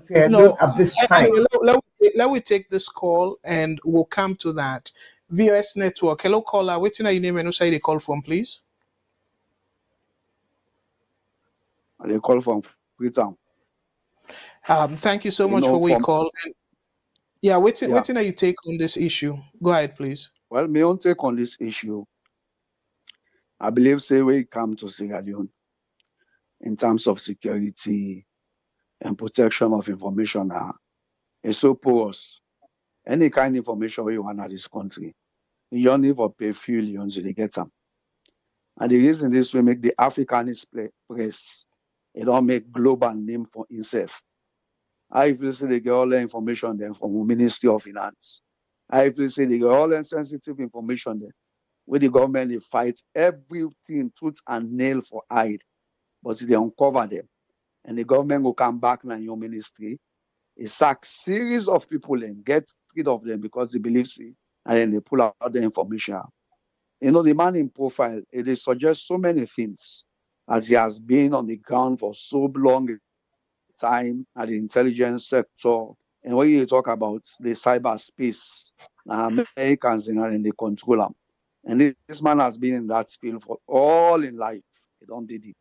Sierra Leone no. at this Anyway, time. let we take this call and we'll come to that. VOS Network. Hello, caller. Waiting your name and who say they call from, please. They call from Freetown. Thank you so much for we call. And yeah, waiting are you take on this issue? Go ahead, please. Well, my own take on this issue, I believe say we come to Sierra Leone in terms of security and protection of information is so porous. Any kind of information we want at this country, you only for pay few millions to get them. And the reason this will make the Africanist press, it don't make global name for itself. I feel say they get all the information then from the Ministry of Finance. I feel say they get all the sensitive information there. Where the government they fight everything tooth and nail for hide, but they uncover them. And the government will come back in your ministry. It sack series of people and get rid of them because they believe see, and then they pull out the information. You know, the man in profile, it suggests so many things as he has been on the ground for so long a time at the intelligence sector. And when you talk about the cyberspace, Americans and they control them. And this man has been in that field for all in life. He don't did it.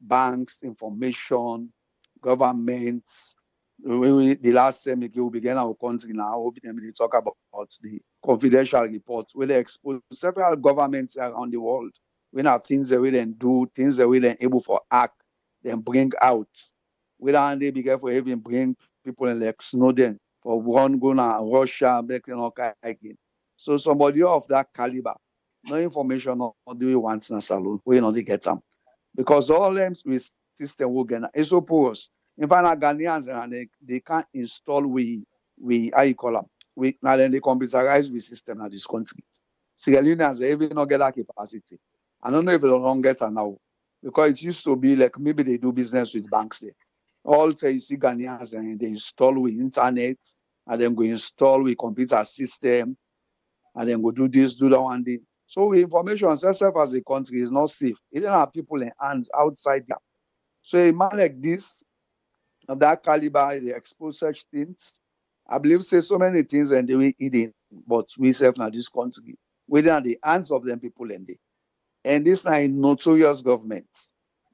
Banks, information, governments. The last time we began our country now, we talk about the confidential reports where they expose several governments around the world. We have things that we then do, things that we then able for act, then bring out. We don't they be careful even bring people in like Snowden for one going to Russia, making all kind again. So somebody of that caliber, no information on do we want in a salon, we not get them. Because all them with system will get it's so porous. In fact, Ghanaians and they can't install we how you call them. We now then they computerize the system in this country. Sierra Leoneans they even not get that capacity. I don't know if they don't get it now. Because it used to be like maybe they do business with banks there. All say you see Ghanaians and they install with internet and then go install with computer system and then go do this, do that one day. So information itself as a country is not safe. It don't have people in hands outside there. So a man like this, of that caliber, they expose such things. I believe say so many things and they will eating, but we serve in this country. Within the hands of them people in there. And this is a notorious government.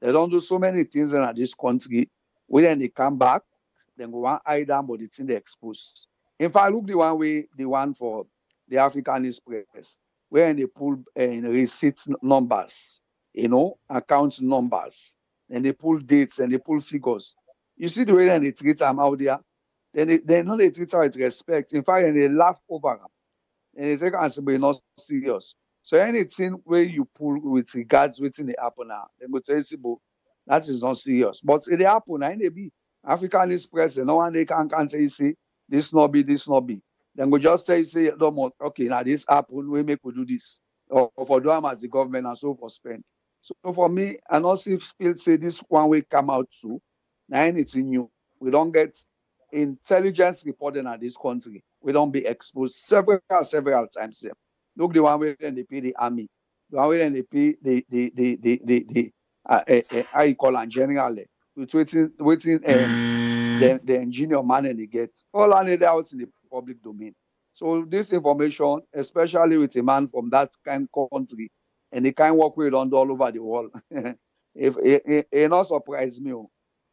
They don't do so many things in this country. When they come back, then go one hide them, but it's in the expose. In fact, look the one for the Africanist press, where they pull receipt numbers, account numbers, and they pull dates and they pull figures. You see the way they treat them out there, they know they treat them with respect. In fact, and they laugh over them. And they say, we're not serious. So anything where you pull with regards within the happen now, they go tell you, that is not serious. But it happen, and they be Africanist press, no one they can't say, see, this not be. Then we just say, okay, now this happen, we make we do this. Or for them as the government and so for spend. So for me, I not see still say this one will come out too. Now anything new. We don't get intelligence reporting at this country. We don't be exposed several times there. Look, the one where they pay the army, the one where they pay the how you call it generally, with waiting the engineer man and they get all handed out in the public domain. So this information, especially with a man from that kind of country and the kind of work we done all over the world, if it not surprise me,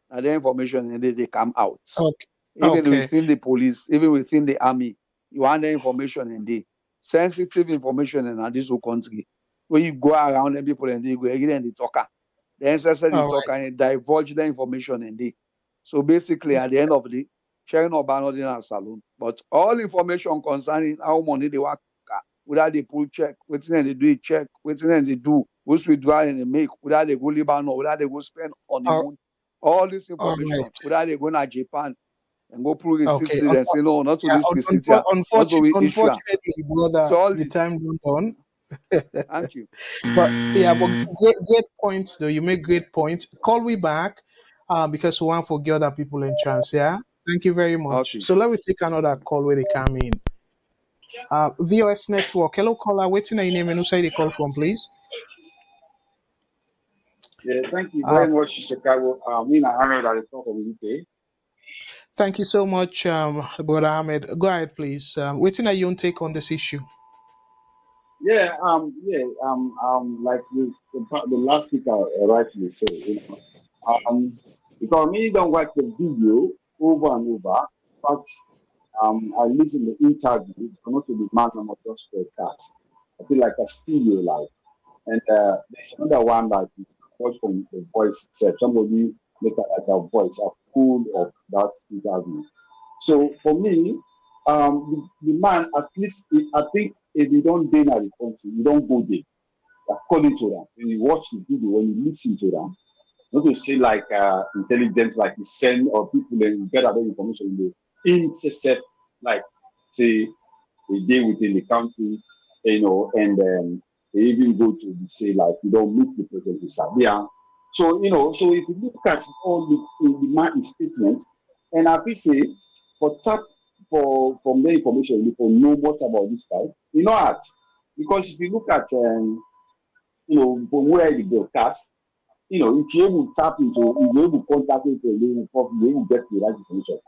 the information and they come out. Okay. Even within the police, even within the army, you want the information and the sensitive information in this whole country. When you go around and people and they go again and they talk, the ancestors they talk and divulge the information and they. So basically, at the end of the day, sharing or banning in a salon. But all information concerning how money they work, whether they pull check, whether they do a check, whether they do, which withdraw and they make, whether they go Lebanon, whether they go spend on the moon. All this information, whether they go to Japan and go pull receipts and say no, not to this receipt. Unfortunately, brother, so the time went on. Thank you. But yeah, but great points though. You make great points. Call me back, because we want to forget other people in chance. Yeah. Thank you very much. Okay. So let me take another call where they come in. VOS Network. Hello, caller. Waiting on your name and who say they call from, please. Yeah, thank you Uh, very much, Chicago. Me and Ahmed are the talk of the UK. Thank you so much, Brother Ahmed. Go ahead, please. Waiting on your take on this issue. Like the last speaker rightly said, because me don't watch the video over and over, but I listen to the interview, not to the man of just podcast. I feel like a stereo live. And there's another one that you watch from the voice itself. Somebody make a voice, a full of that interview. So for me, the man, at least, I think if you don't dare the country, you don't go there. According to them, when you watch the video, when you listen to them, not to say like intelligence, like you send or people and you get other information in the intercept, like say a day within the country, and they even go to say like you don't meet the president in Sabia. So so if you look at all the man's statements, and I feel say for tap from the information, you can know much about this guy. You know at because if you look at from where the broadcast, if you're able to tap into, if you're able to contact into a little public, you will get the right information.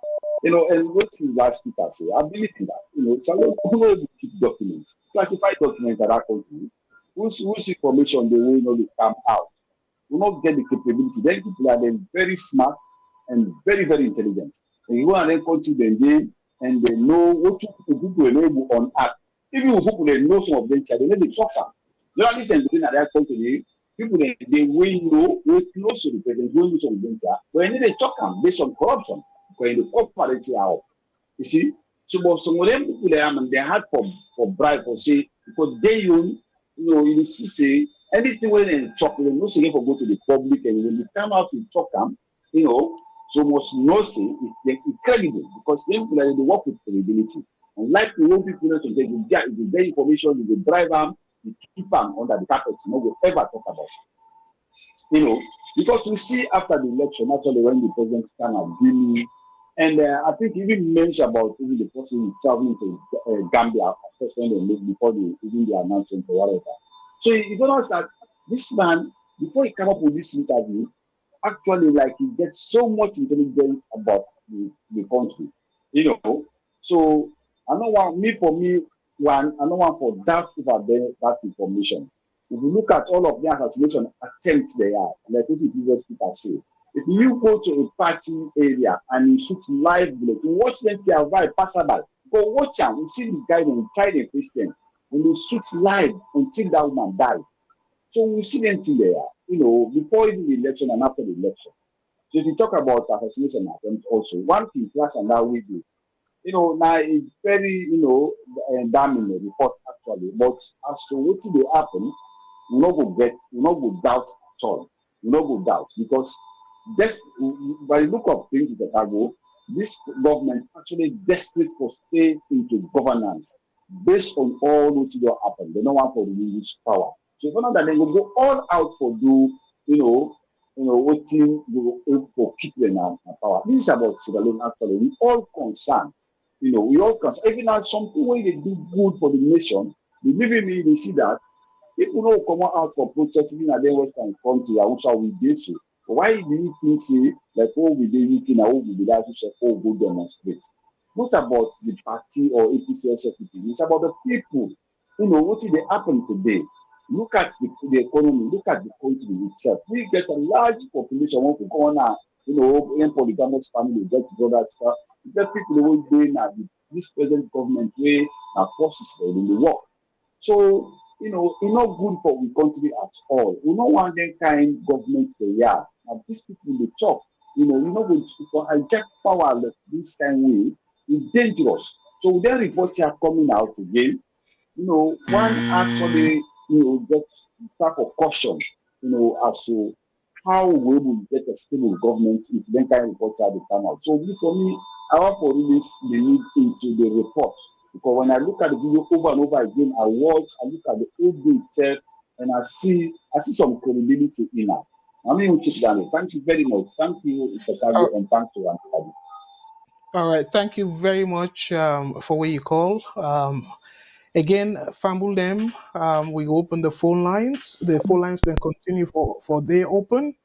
And what the last speaker say, I believe in that. So let's able to keep documents, classified documents at that country. Whose information they will they come out. We not get the capability. Then people are then very smart and very, very intelligent. And you go and then country then and they know what people enable on earth. Even people they know some of them, they know the suffer. Journalists and within that country, people they will know, we're close to the president, we know some of them, but they talk based on corruption, when the popularity out. You see? So but some of them people they had for bribe for say, because they you see say anything when they talk, they no say for go to the public, and when they come out to talk so must know say it's incredible because them people they work with credibility. And like the old people to say you get information, you drive them, you keep them under the carpet, you will ever talk about it. Because we see after the election, actually when the president came out, really, and I think even mentioned about even the person traveling to Gambia, first when they made before even the announcement or whatever. So you don't know that this man, before he came up with this interview, actually like he gets so much intelligence about the country. So I don't want I don't want for that over there that information. If you look at all of the assassination attempts they are, like what the previous speaker say, if you go to a party area and you shoot live bullet, you watch them survive, passerby, go watch them, you see the guy and tie the Christian, and you shoot live until that woman die. So we see them till there, before even the election and after the election. So if you talk about assassination attempts also, one thing class and that we do, now it's very, damning the report actually, but as to what will happen, we not go doubt at all. We not go doubt because by the look of things in Chicago, this government actually desperate for stay into governance based on all what will happen. They don't want to lose power. So if not that they will go all out for do, what team for keep them in power. This is about Sierra Leone actually. We all concerned. We all concerned. Even now something when they do good for the nation, believe me, they see that. People don't come out for protesting in the Western country, how shall we do so? Why do you think say like we do UK now, we do that to say go demonstrate? Not about the party or APC executive, it's about the people. What did they happen today? Look at the economy, look at the country itself. We get a large population want to go on in polygamous family, get together stuff. Get people who are doing this present government way forces in the work. So it's not good for the country at all. We don't want that kind of government they are. And these people they talk, you're not going to hijack power this kind way. It's dangerous. So then reports are coming out again. One actually, gets type of caution, as to how we will get a stable government if then kind of reports are to come out. So for me, I want to release the need into the report, Because when I look at the video over and over again, I look at the audio itself, and I see some credibility in it. I mean, Daniel, thank you very much. Thank you, Mr. Kage, and thank you, Anthony. All right. Thank you very much for where you call. Again, fumble them. We open the phone lines. The phone lines then continue for they open,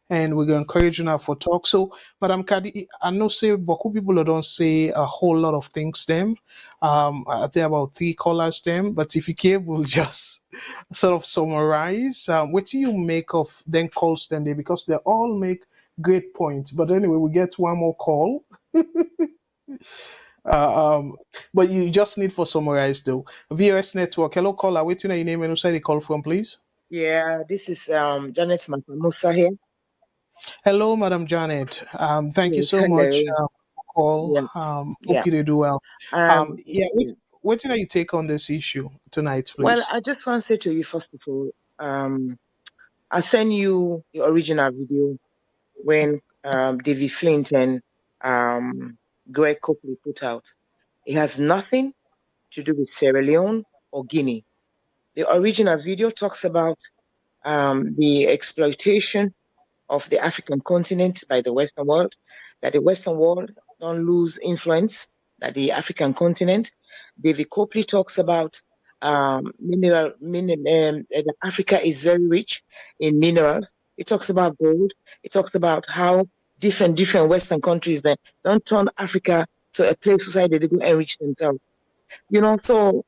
and we're going to encourage you now for talk. So, Madam Kadi, I know say Boku people don't say a whole lot of things them. I think about 3 callers them, but if you can, we'll just sort of summarize. What do you make of then calls then? Because they all make great points. But anyway, we get one more call. But you just need for summarize though. VOS Network. Hello, caller. Waiting on your name and who say the call from, please. Yeah, this is Janet Matamusa here. Hello, Madam Janet. Thank you Yes, so much hello. for call. Yeah, yeah. Hope you do well. Yeah. Yeah. What did you take on this issue tonight, Well, please? I just want to say to you first of all, I sent you the original video when David Flint and Greg Copley put out. It has nothing to do with Sierra Leone or Guinea. The original video talks about the exploitation of the African continent by the Western world, that the Western world don't lose influence, that the African continent. David Copley talks about that Africa is very rich in minerals. It talks about gold. It talks about how different Western countries that don't turn Africa to a place where they go enrich themselves. So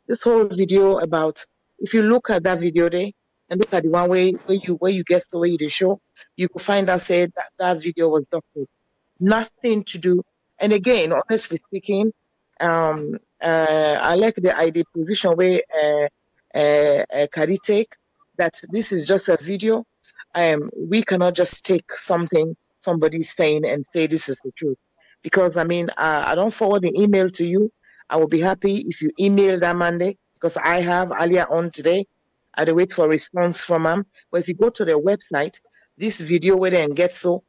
this whole video about, if you look at that video there and look at the one where you guess the way you show, you can find out say that video was doctored. Nothing to do. And again, honestly speaking, I like the position where Kari take that this is just a video. We cannot just take something somebody's saying and say this is the truth. Because I don't forward the email to you. I will be happy if you email that Monday, because I have earlier on today. I had to wait for a response from them. But if you go to their website, this video where they get so,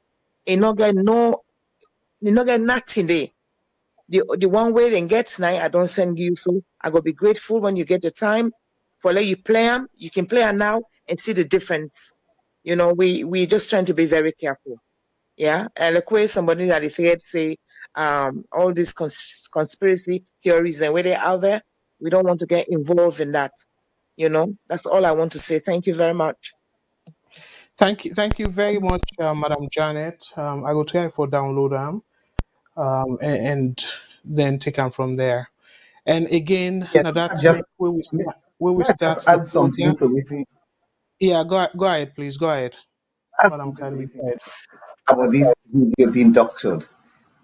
you not get nothing there. The one way they get tonight, I don't send you, so I go be grateful when you get the time for let you play them. You can play them now and see the difference. We just trying to be very careful. Yeah, and like way somebody that is here to say all these conspiracy theories and where they're out there, we don't want to get involved in that. That's all I want to say. Thank you very much. Thank you very much, Madam Janet. I will try for download them, and then take them from there. And again, now that's just where we start the add something program. to it. Yeah, go ahead, please. Go ahead. Madam Kadi, go ahead. About this video being doctored.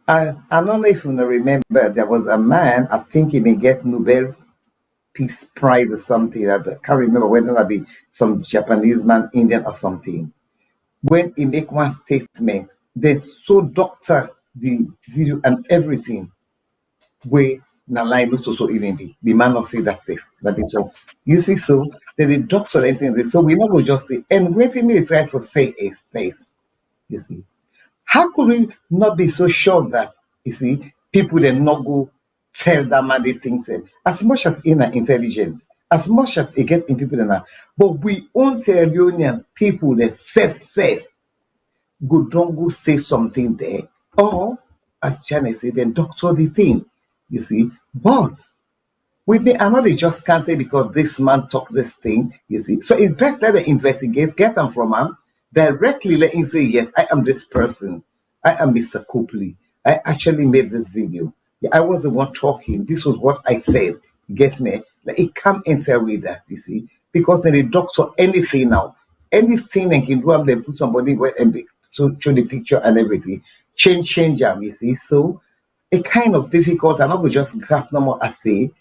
I don't know if you remember, there was a man, I think he may get Nobel Peace Prize or something. I can't remember whether it be some Japanese man, Indian or something. When he make one statement, they so doctor the video and everything. Where na lie looks also even be. The man not say that's safe. That is so. You see, so then the doctor anything. So we not go just say. And when they try to say is this. You see. How could we not be so sure that, you see, people then not go tell that man they think them? As much as inner intelligence, as much as it get in people than that. But we own Sierra Leonean people that safe, don't go say something there. Or, as Janet said, then doctor the thing, you see. But we may, I know they just can't say because this man talk this thing, you see. So it's best let them investigate, get them from him, directly let him say, yes, I am this person. I am Mr. Copley. I actually made this video. Yeah, I was the one talking. This was what I said. Get me? Like, it can't enter with that, you see. Because then they doctor anything now. Anything they can do, and they put somebody where and so show the picture and everything. Change them, you see. So it kind of difficult. I'm not going to just grab no more as say.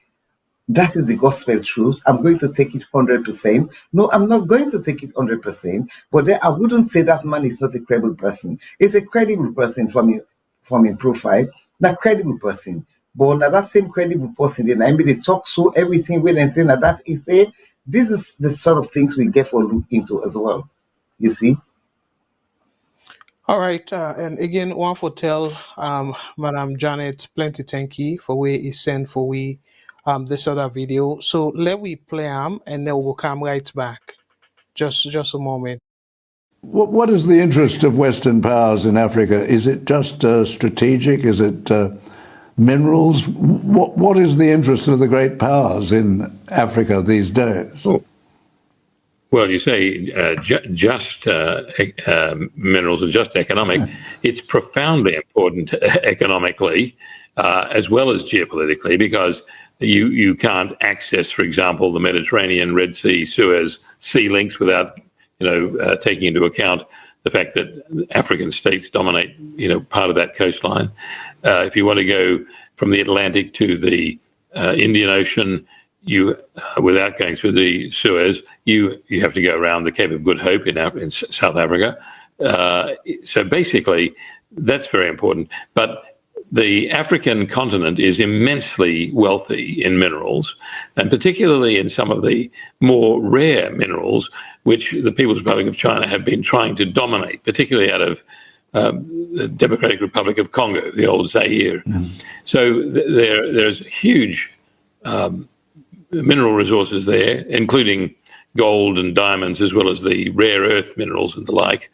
That is the gospel truth. I'm going to take it 100%. No, I'm not going to take it 100%. But then I wouldn't say that man is not a credible person. It's a credible person from his profile. Not credible person. But now that same credible person, then I mean they talk so everything when they say that that is a. This is the sort of things we get for look into as well. You see. All right, and again, one for tell Madam Janet plenty thank you for we is sent for we this other video. So let we play and then we'll come right back. Just a moment. What is the interest of Western powers in Africa? Is it just strategic? Is it minerals? What is the interest of the great powers in Africa these days? Oh. Well, you say just minerals and just economic. It's profoundly important economically as well as geopolitically, because you can't access, for example, the Mediterranean, Red Sea, Suez sea links without taking into account the fact that African states dominate part of that coastline. If you want to go from the Atlantic to the Indian Ocean, without going through the Suez, you have to go around the Cape of Good Hope in South Africa. So basically, that's very important. But the African continent is immensely wealthy in minerals, and particularly in some of the more rare minerals, which the People's Republic of China have been trying to dominate, particularly out of the Democratic Republic of Congo, the old Zaire. So there's huge mineral resources there, including gold and diamonds, as well as the rare earth minerals and the like.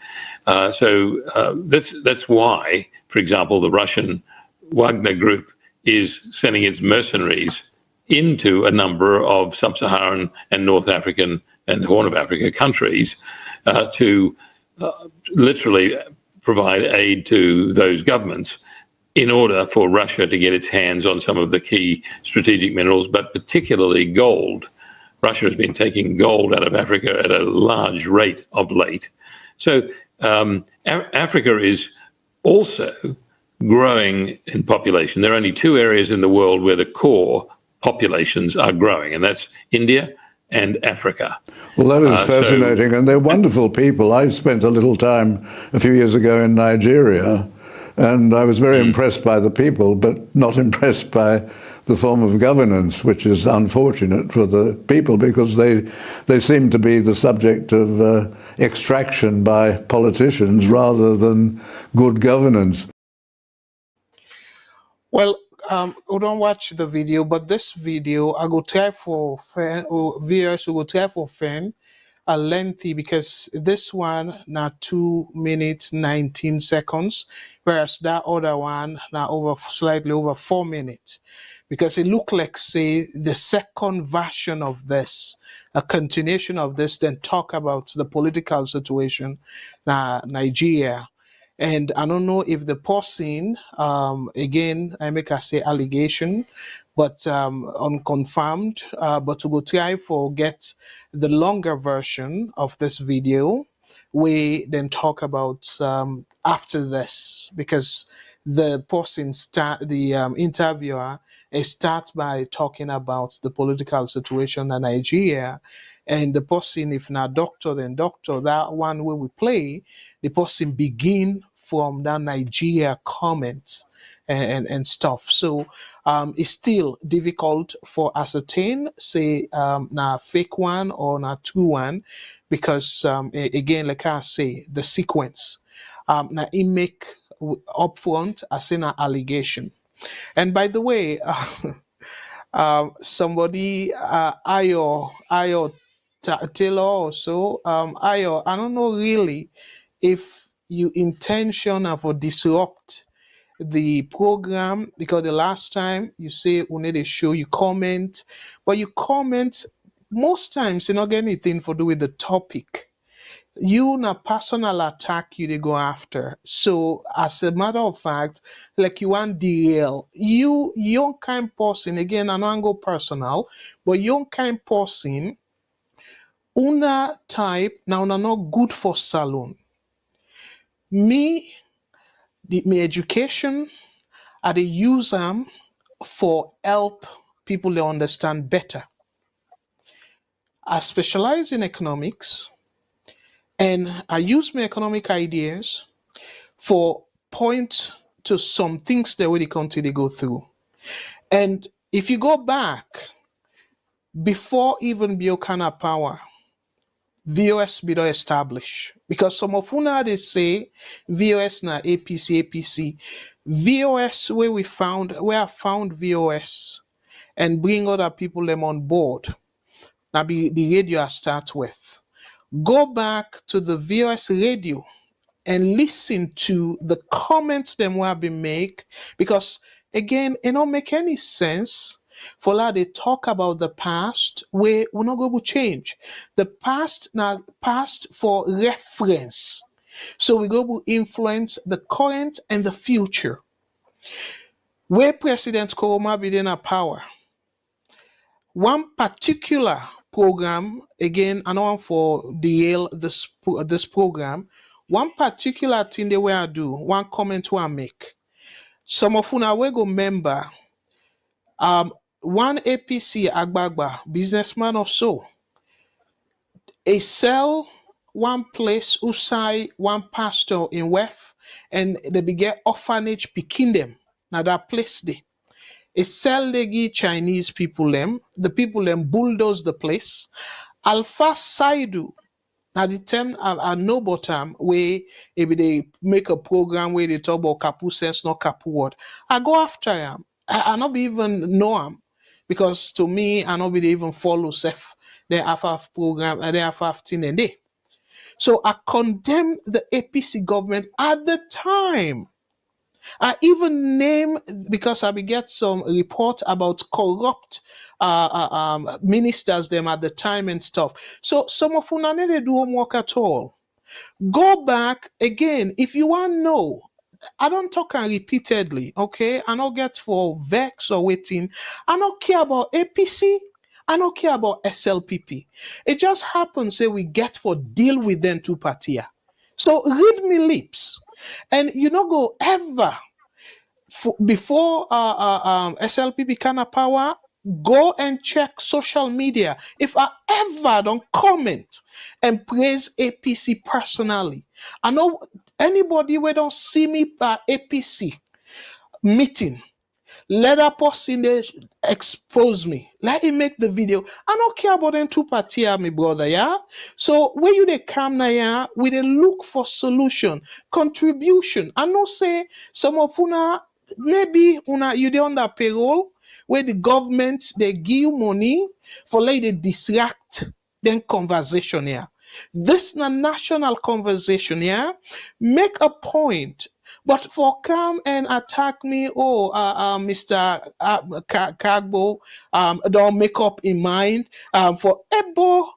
So that's why, for example, the Russian Wagner Group is sending its mercenaries into a number of sub-Saharan and North African and Horn of Africa countries to literally provide aid to those governments in order for Russia to get its hands on some of the key strategic minerals, but particularly gold. Russia has been taking gold out of Africa at a large rate of late. So Africa is also growing in population. There are only two areas in the world where the core populations are growing, and that's India and Africa. Well, that is fascinating, and they're wonderful people. I spent a little time a few years ago in Nigeria, and I was very impressed by the people, but not impressed by the form of governance, which is unfortunate for the people because they seem to be the subject of extraction by politicians rather than good governance. Well, we don't watch the video, but this video I go try for fan or viewers who go try for fan a lengthy, because this one now 2 minutes 19 seconds, whereas that other one now slightly over 4 minutes, because it looked like say the second version of this, a continuation of this, then talk about the political situation Nigeria. And I don't know if the person, again, I make I say allegation, but unconfirmed, but to go try for get the longer version of this video, we then talk about after this, because the person the interviewer starts by talking about the political situation in Nigeria, and the person, if not doctor, then doctor, that one where we play, the person begin from that Nigeria comments and stuff. So it's still difficult for ascertain, say, na fake one or na true one, because again, like I say, the sequence, na it make upfront as in an allegation. And by the way, somebody, Ayo Taylor also, Ayo, I don't know really if you intention for disrupt the program, because the last time you say we need a show, you comment, but you comment most times you not get anything for do with the topic. You na personal attack you they go after. So as a matter of fact, like you want derail. You young kind person, again, I don't go personal, but young kind person, una type now una not good for salon. Me, my education, I dey use them for help people to understand better. I specialize in economics, and I use my economic ideas for point to some things that the country they go through. And if you go back before even Biokana power, VOS be established. Because some of una they say VOS na APC. VOS where I found VOS and bring other people them on board. Now be the radio I start with. Go back to the VOS radio and listen to the comments them will be make, because again it don't make any sense for that they talk about the past where we're not going to change the past now past for reference, so we go to influence the current and the future. Where President Koroma be in a power, one particular program, again, I know for DL this program, one particular thing they will do, one comment will make. Some of una will go member, one APC Agbagba businessman or so, a sell one place usai one pastor in West, and they began orphanage picking them. Now that place they. A sell they give Chinese people them, the people them bulldoze the place. Alpha Saidu, now the term I know bottom where if they make a program where they talk about Kapu sense, not Kapu word. I go after him. I not be even know him, because to me I not be even follow self the FF program and the FF thing and day. So I condemn the APC government at the time. I even name, because I be get some report about corrupt ministers them at the time and stuff. So some of you they do homework at all. Go back again if you want to know. I don't talk repeatedly, okay? I don't get for vex or waiting. I don't care about APC. I don't care about SLPP. It just happens say we get for deal with them two parties. So read me lips. And you not go ever before SLPP kind of power, go and check social media. If I ever don't comment and praise APC personally, I know anybody who don't see me at APC meeting, let that person they expose me. Let him make the video. I don't care about them two parties, my brother, yeah? So when you they come now, yeah, we they look for solution, contribution. I know say some of una, maybe una you they under payroll where the government they give you money for like they distract then conversation here. This na national conversation, yeah? Make a point. But for come and attack me, Mr. Kagbo, don't make up in mind for Ebo,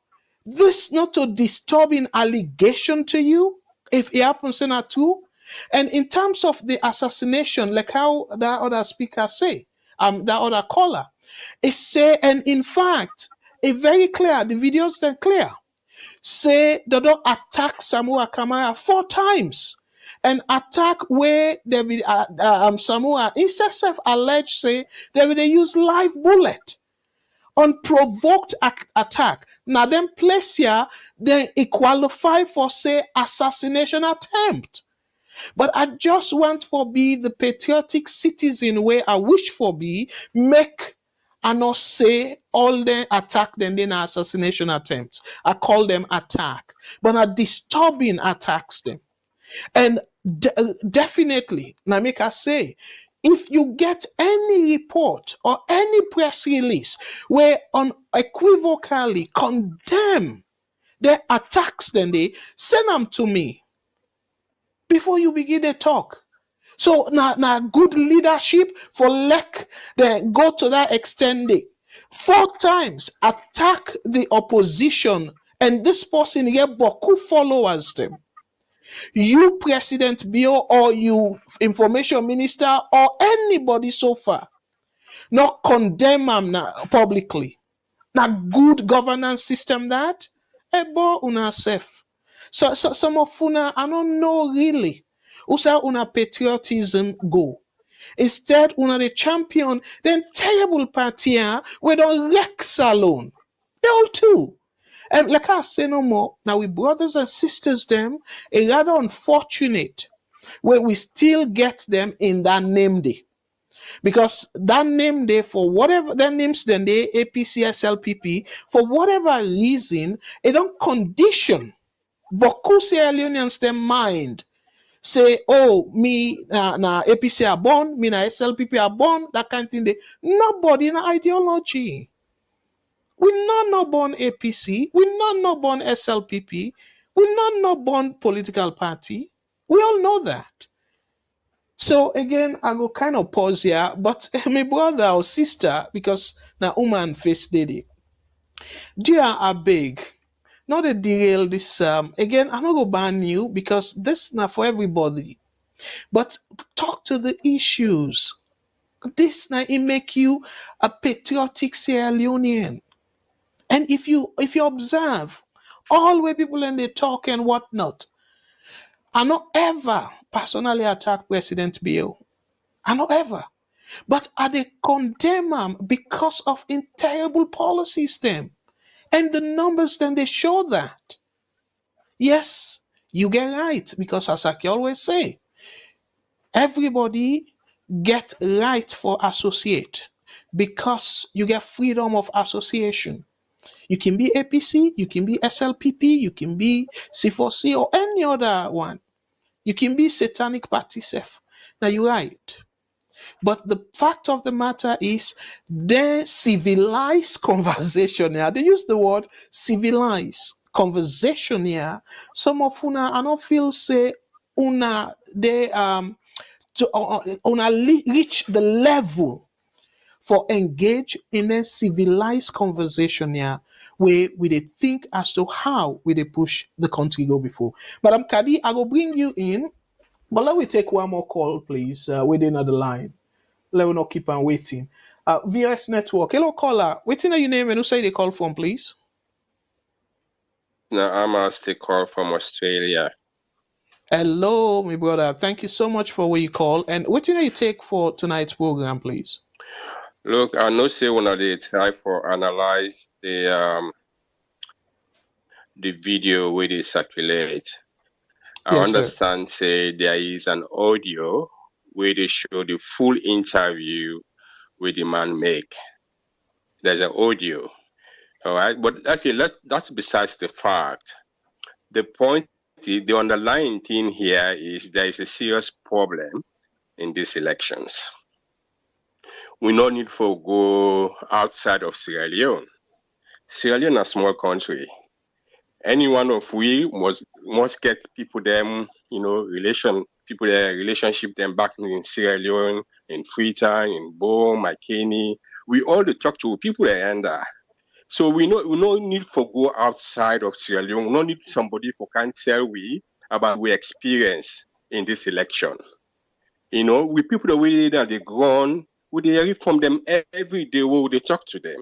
this not a disturbing allegation to you, if it happens in a two. And in terms of the assassination, like how that other speaker say, that other caller, it say, and in fact, it's very clear, the videos then clear, say they don't attack Samura Kamara 4 times. An attack where they be Samura himself alleged say they will use live bullet. Unprovoked attack. Now then place here, then it qualify for say assassination attempt. But I just want for be the patriotic citizen where I wish for be, make and not say all the attack then assassination attempts. I call them attack. But a disturbing attacks them. And definitely, now make us say, if you get any report or any press release where unequivocally condemn the attacks, then they send them to me before you begin to talk. So now good leadership for then go to that extent. 4 times attack the opposition, and this person here, Boku followers them. You President Bio or you information minister or anybody so far, not condemn them now publicly. Now good governance system that ebo una safe. So some of una I don't know really. Usa una patriotism go. Instead, una the champion, then terrible party we don't Rex alone. They all too. And like I say no more, now we brothers and sisters them, it's rather unfortunate where we still get them in that name day. Because that name there, for whatever that names then they APC SLPP, for whatever reason, it don't condition Boku Sierra Leoneans their mind. Say, oh, me na APC are born, me na SLPP are born, that kind of thing. They nobody in ideology. We not born APC, we not born SLPP, we not born political party. We all know that. So again, I go kind of pause here, but my brother or sister, because now woman face lady, dear are big. Not a derail this again, I'm not gonna ban you because this not for everybody. But talk to the issues. This now it make you a patriotic Sierra Leonean. And if you observe all where people and they talk and whatnot, I not ever personally attack President Bill. I not ever. But are they condemn them because of in terrible policy stem? And the numbers then they show that. Yes, you get right, because as I always say, everybody get right for associate because you get freedom of association. You can be APC, you can be SLPP, you can be C4C or any other one. You can be Satanic Party self. Now you're right. But the fact of the matter is, their civilized conversation here, they use the word civilized conversation here. Some of una, I don't feel say, una, they, reach the level for engage in a civilized conversation here, where we they think as to how we they push the country go before. Madam Kadi, I will bring you in, but let me take one more call, please, within the line. Let me not keep on waiting. VS Network. Hello, caller. Waiting, are your name and who say they call from, please? No, I'm a still call from Australia. Hello, my brother. Thank you so much for where you call. And what do you take for tonight's program, please? Look, I know say when they try for analyze the video where they circulate. I understand say there is an audio where they show the full interview where the man make. There's an audio. All right, but actually that's besides the fact. The point, the underlying thing here is there is a serious problem in these elections. We no need to go outside of Sierra Leone. Sierra Leone is a small country. Any one of we must get people them, people their relationship them back in Sierra Leone, in Freetown, in Bome, McKinney. We all talk to people there and so we no need to go outside of Sierra Leone. We no need somebody for can tell we about we experience in this election. We people that we that they gone, we they hear from them every day when they talk to them.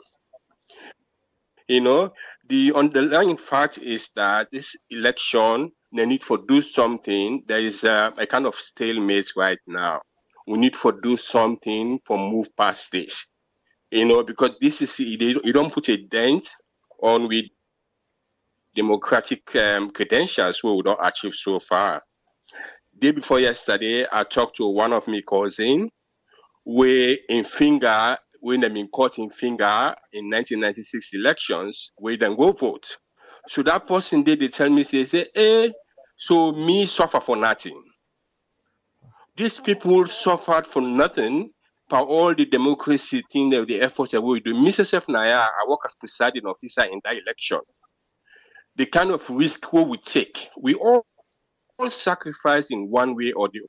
The underlying fact is that this election, they need to do something. There is a kind of stalemate right now. We need to do something to move past this. Because this is, you don't put a dent on with democratic credentials we don't achieve so far. Day before yesterday, I talked to one of my cousins where in Finger, when they've been caught in Finger in 1996 elections, where they go vote. So that person did, they tell me, say, hey, so me suffer for nothing. These people suffered for nothing for all the democracy thing, the efforts that we do. Mrs. Naya, I work as presiding officer in that election. The kind of risk we take, we all sacrifice in one way or the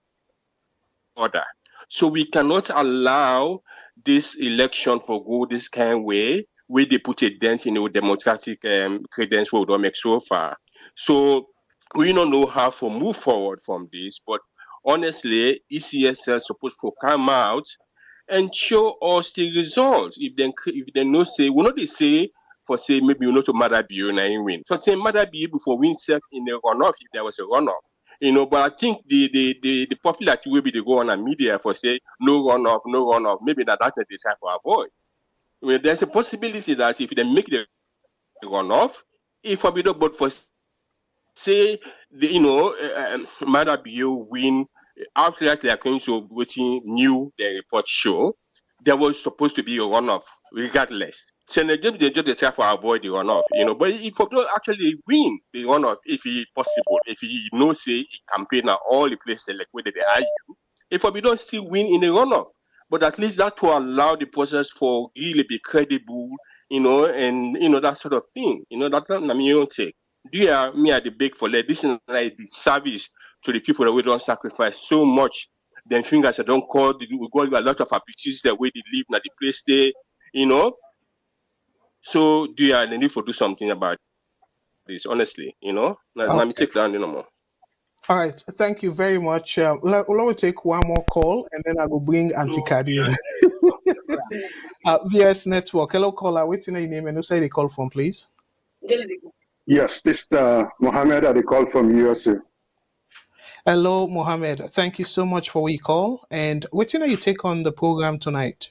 other. So we cannot allow this election for go this kind of way, where they put a dent in the democratic credentials we don't make so far. So we don't know how to move forward from this, but honestly, ECSL is supposed to come out and show us the results. If they no say, we know they say for say maybe you know to Mother Bio and win. So say Mother Bio before win self in the runoff if there was a runoff. But I think the popularity will be to go on a media for say no runoff. Maybe that's the time for avoid. There's a possibility that if they make the runoff, if but for say Mother Bio win outrightly according to what new the report show, there was supposed to be a runoff regardless. So they just try to avoid the runoff, But if you don't actually win the runoff, if it's possible, if you say a campaign at all the places like where they argue, if we don't still win in the runoff, but at least that will allow the process for really be credible, and that sort of thing. That's not my own take. Do you me at the big for this is like the service to the people that we don't sacrifice so much. Then fingers I don't call we got a lot of opportunities the way they live, not the place they, So do you need to do something about this, honestly, Let me take down more. All right, thank you very much. Let me take one more call, and then I will bring Auntie Kadi. VS Network. Hello, caller. What's your name and who say they call from, please? Yes, this is Mohammed at the call from USA. Hello, Mohammed. Thank you so much for your call. And what's you take on the program tonight?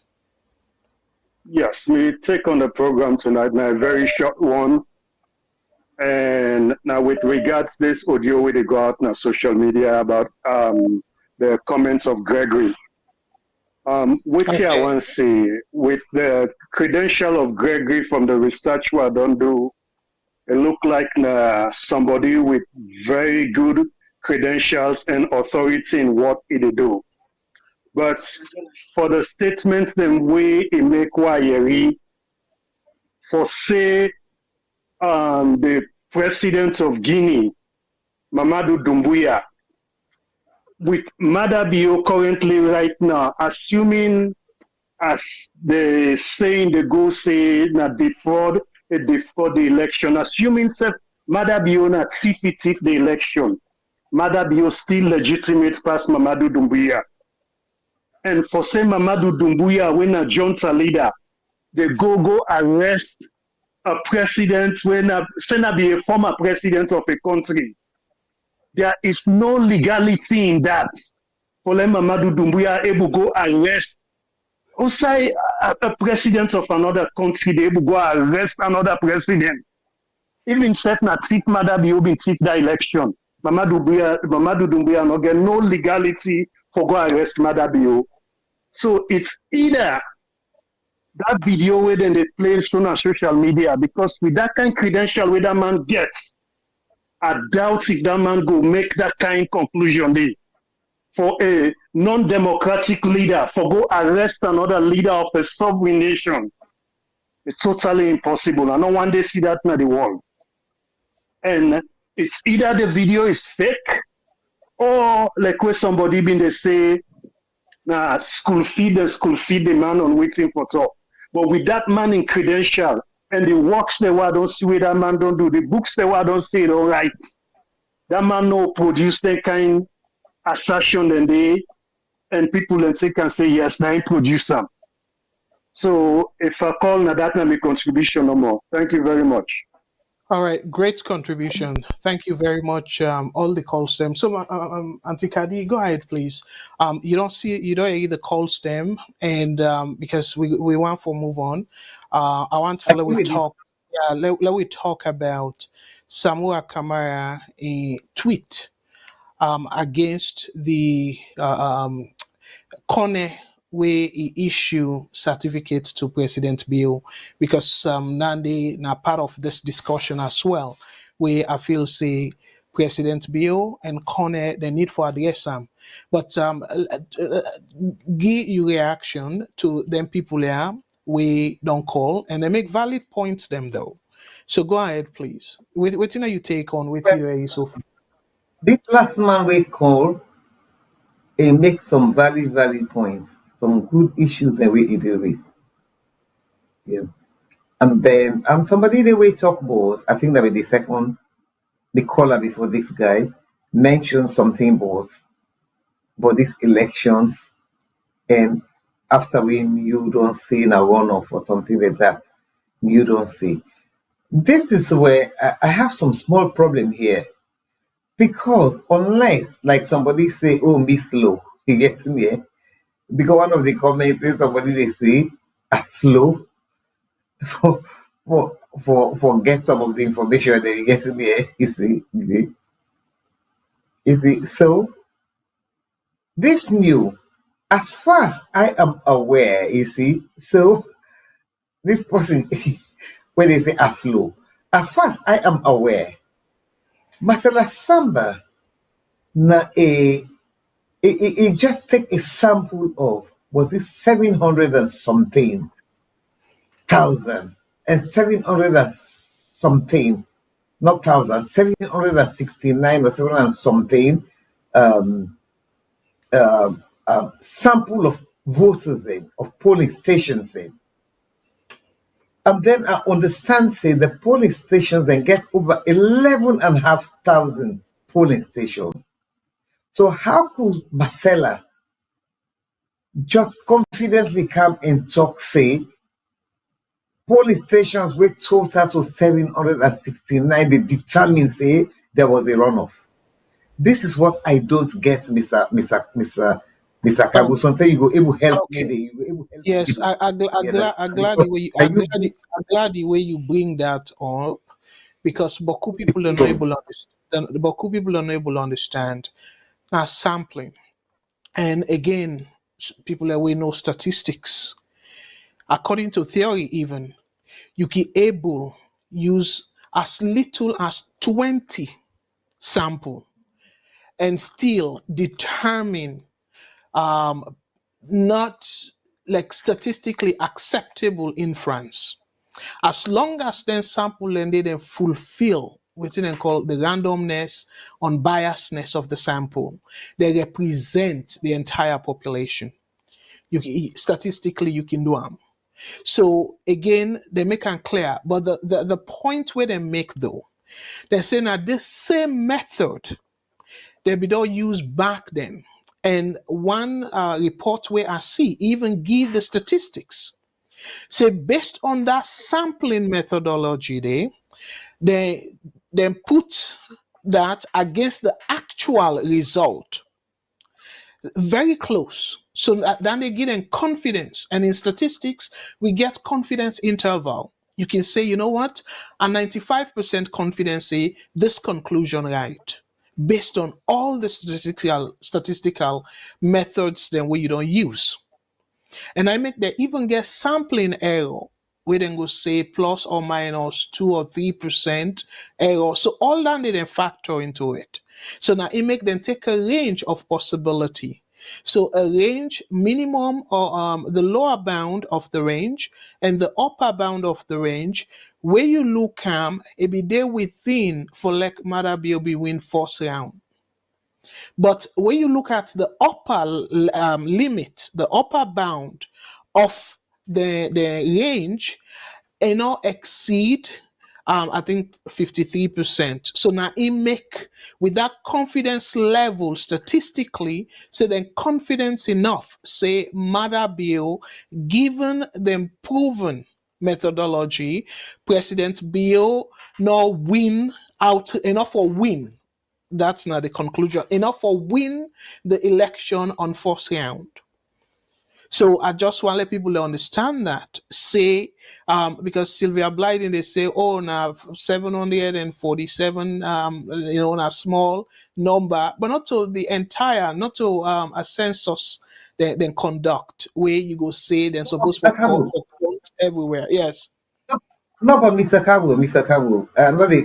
Yes, we take on the program tonight, now a very short one. And now with regards to this audio we got out on social media about the comments of Gregory. Which I want to say, with the credential of Gregory from the research we don't do, it look like somebody with very good credentials and authority in what he do. But for the statements them way he make for say the president of Guinea, Mamadou Doumbouya, with Madabio currently right now, assuming as they saying they go say that before the election, assuming that Madabio not defeated the election, Madabio still legitimate past Mamadou Doumbouya. And for say Mamadou Doumbouya when a junta leader, they go arrest a president when be a former president of a country. There is no legality in that. For Mamadou Doumbouya able to go arrest also a president of another country, they able to go arrest another president. Even set na treat Madabio be treat the election. Mamadou Doumbouya no get no legality for go arrest Madabio. So it's either that video where then they play on social media, because with that kind of credential where that man gets, I doubt if that man go make that kind of conclusion there. For a non-democratic leader, for go arrest another leader of a sovereign nation, it's totally impossible. I don't want to see that in the world. And it's either the video is fake, or like where somebody been they say, nah, school feed the man on waiting for talk. But with that man in credential and the works they were don't see what that man don't do, the books they were don't say it all right. That man no produce that kind assertion and people and say can say yes, now he produce them. So if I call na that na my contribution no more. Thank you very much. All right, great contribution. Thank you very much. All the calls them. So, Auntie Kadi, go ahead, please. You don't hear the call stem, and because we want to move on. I want to let we talk. Yeah, let we talk about Samura Kamara a tweet against the Kone where he issue certificates to President Bill, because Nandi na part of this discussion as well, where I feel say President Bill and Kone the need for address them. But give your reaction to them people there we don't call and they make valid points them though. So go ahead, please. What you take on what you hear so far? This last man we call and make some valid points, some good issues that we deal with. Yeah. And then somebody the way talk about, I think that was the caller before this guy mentioned something about these elections, and after when you don't see in a runoff or something like that, you don't see. This is where I have some small problem here. Because unless like somebody say, oh, me slow, he gets me, eh? Because one of the comments is somebody they say are slow for get some of the information that you get me, eh? You see. So This new, as far as I am aware, you see, so this person, when they say as low, as far as I am aware, Masala Samba, na it just take a sample of, was it 700 and something thousand, and 700 and something, not thousand, 769 or 700 and something um, sample of voters in, of polling stations in. And then I understand, say, the polling stations then get over 11,500 polling stations. So how could Marcella just confidently come and talk, say, polling stations with total to 769, they determined, say, there was a runoff. This is what I don't get, Mr. Kabu. Sometimes you go able help me. Okay. You go able help Yes, me. I'm glad the way you, Are you I'm glad the way you bring that up, because Boku people are not able to understand. Boku people are not able to understand. Now sampling, and again, people that we know statistics. According to theory, even you can able use as little as 20 sample and still determine not like statistically acceptable inference, as long as then sample and they then fulfill what they call the randomness, unbiasedness of the sample, they represent the entire population. Statistically you can do them. So again, they make it clear, but the point where they make though, they're saying that this same method they be don't use back then. And one report where I see even give the statistics. Say based on that sampling methodology, they then put that against the actual result. Very close. So then they give them confidence. And in statistics, we get confidence interval. You can say, you know what, a 95% confidence say this conclusion right, based on all the statistical methods then where you don't use. And I make they even get sampling error, where then go say plus or minus 2 or 3% error. So all that they then factor into it. So now it make them take a range of possibility. So a range minimum or the lower bound of the range and the upper bound of the range, where you look it be there within for like matter be win first round. But when you look at the upper limit, the upper bound of the range, not exceed, I think 53%. So now it make with that confidence level statistically, so then confidence enough, say Mother Bill, given the proven methodology, President Bill now win out enough for win. That's not the conclusion. Enough for win the election on first round. So I just want to let people understand that. Say, because Sylvia Blyden, they say, oh, now 747, a small number, but not to the entire, not to a census then conduct where you go say then supposed for everywhere. Yes. No, but Mr. Kabu,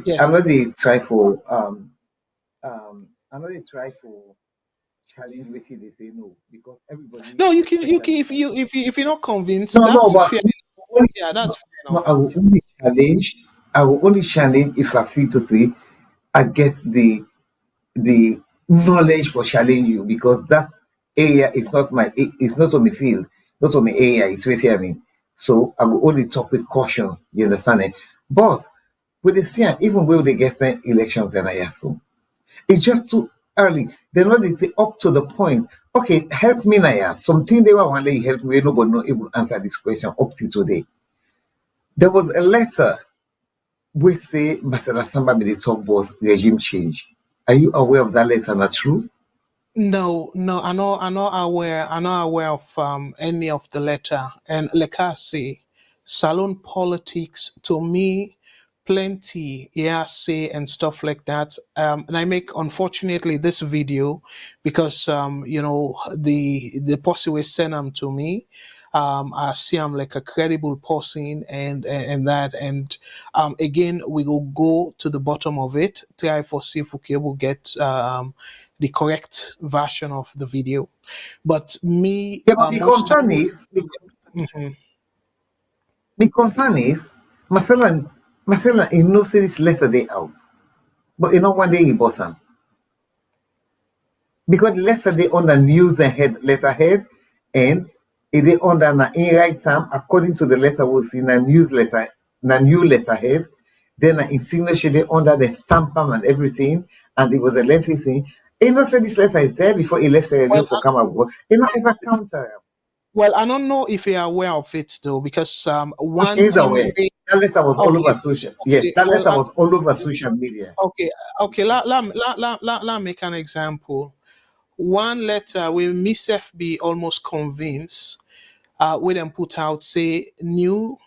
Yes. I'm not the try for I'm not the try for challenge which they say no, because everybody No, you can especially if you're not convinced, no, that's but fair. only, Yeah, that's fair no, enough. I will only challenge if I feel to say I get the knowledge for challenge you, because that area is not it's not on my field, not on my area, it's right here. I mean, so I will only talk with caution, you understand it? But with the see, even when they get elections and I so it's just too early. They're not up to the point. Okay, help me now. Something they want to help me, nobody not able to answer this question up to today. There was a letter which say Masala Samba made the talk was regime change. Are you aware of that letter? Not true? No, no, I'm not aware of any of the letter. And like I say, salon politics to me plenty say and stuff like that. And I make, unfortunately, this video because the person will send them to me. I see I'm like a credible person and that, and again we will go to the bottom of it, try for see if we can able get the correct version of the video. But me, Yeah, but the most concern time. is, Mhm. the concern is, Marcella, he knows this letter day out, but you know one day he bought them. Because the letter they on the news ahead, letterhead, and it they under an in-right term according to the letter was in a newsletter, in a new letterhead. Then in signature they under the stamp and everything, and it was a lengthy thing. You know, so this letter is there before he left Sierra Well, Leone for Kamara. You know, ever counter. Well, I don't know if you're aware of it though, because one Okay, either thing way, that letter was all over okay, social. Yes, okay, that well, letter was all over social media. okay, okay. Let make an example. One letter where Miss FB almost convinced, we then put out say new,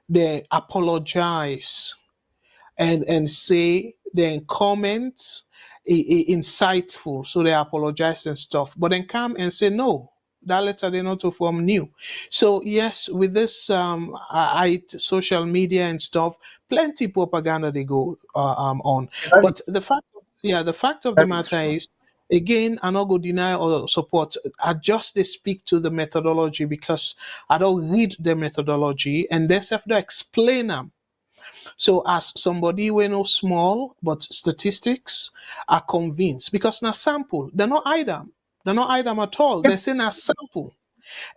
they apologize and say then comment insightful, so they apologize and stuff, but then come and say no, that letter they not from new. So yes, with this social media and stuff, plenty propaganda they go on. That is, But the fact of the that is matter true. is, again, I not go deny or support. I just they speak to the methodology, because I don't read the methodology and they have to explain them. So as somebody we know small, but statistics are convinced, because na sample, they're not item. They're not item at all. They're saying a sample.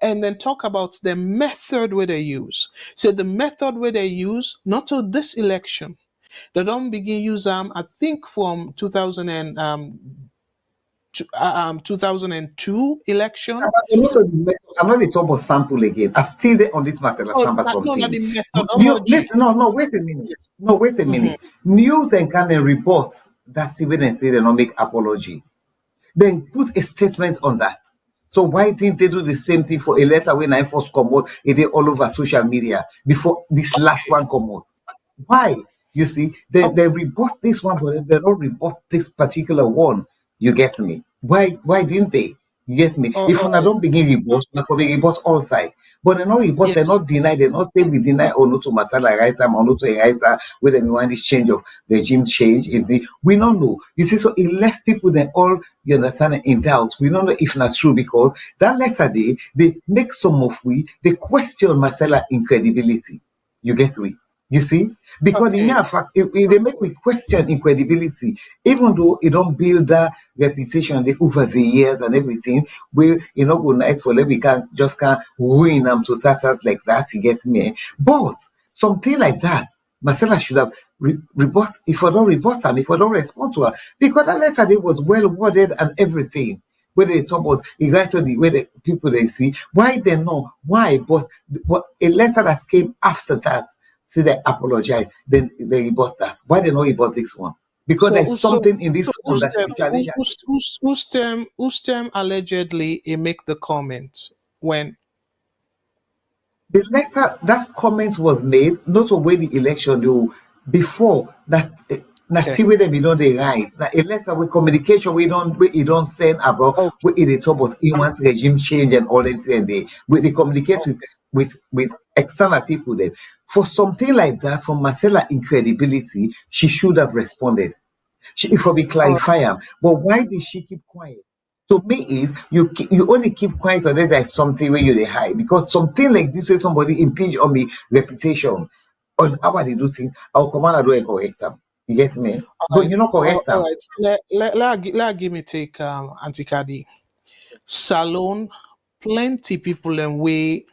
And then talk about the method where they use. So the method where they use, not to this election. They don't begin use I think from 2002 election. I'm not the top of sample again. I still there on this matter of No, sample not something. the New, methodology. listen, no, wait a minute. No, wait a Mhm. minute. News and can report that Steven and say they don't make apology. Then put a statement on that. So why didn't they do the same thing for a letter when I first come out, it is all over social media before this last one come out? Why? You see, they report this one, but they don't report this particular one. You get me? Why didn't they? You get me? Oh, If all I right. don't begin report, I for be report all side. But they not report, they Yes. not deny, they not say we deny or not to matter like right time or not to right time whether we want this change of regime change. We don't know. You see, so it left people then all you understand in doubt. We don't know if not true because that letter they make some of they question Marcella incredibility. You get me? You see? Because in Okay. mere fact, they make me question in credibility, even though it don't build that reputation over the years and everything, where you know go nice for let we can't ruin them to tatters like that, you get me? But something like that, Marcella should have report if I don't report her, if I don't respond to her. Because that letter they was well worded and everything. Where they talk about it right to the way the people they see, why they know, why, but a letter that came after that. See, they apologize. Then they bought that. Why they not bought this one? Because So, there's something in this so one that is challenging. whose term allegedly he make the comment when? The letter that comment was made not away the election though before that. That Okay. see where them you know they write. That a letter with communication we you don't send about Okay. we it talk about he wants regime change and all that and they communicate Okay. with external people then. For something like that, for Marcella incredibility, she should have responded. She if we All right. clarify am. But why did she keep quiet? To me, if you only keep quiet unless there's something where you they hide, because something like this, when somebody impinge on me reputation, on how they do things, our commander do correct them. You get me? All But right. you not correct All them. right. Let give me take anti-cardi. Salon, plenty people and we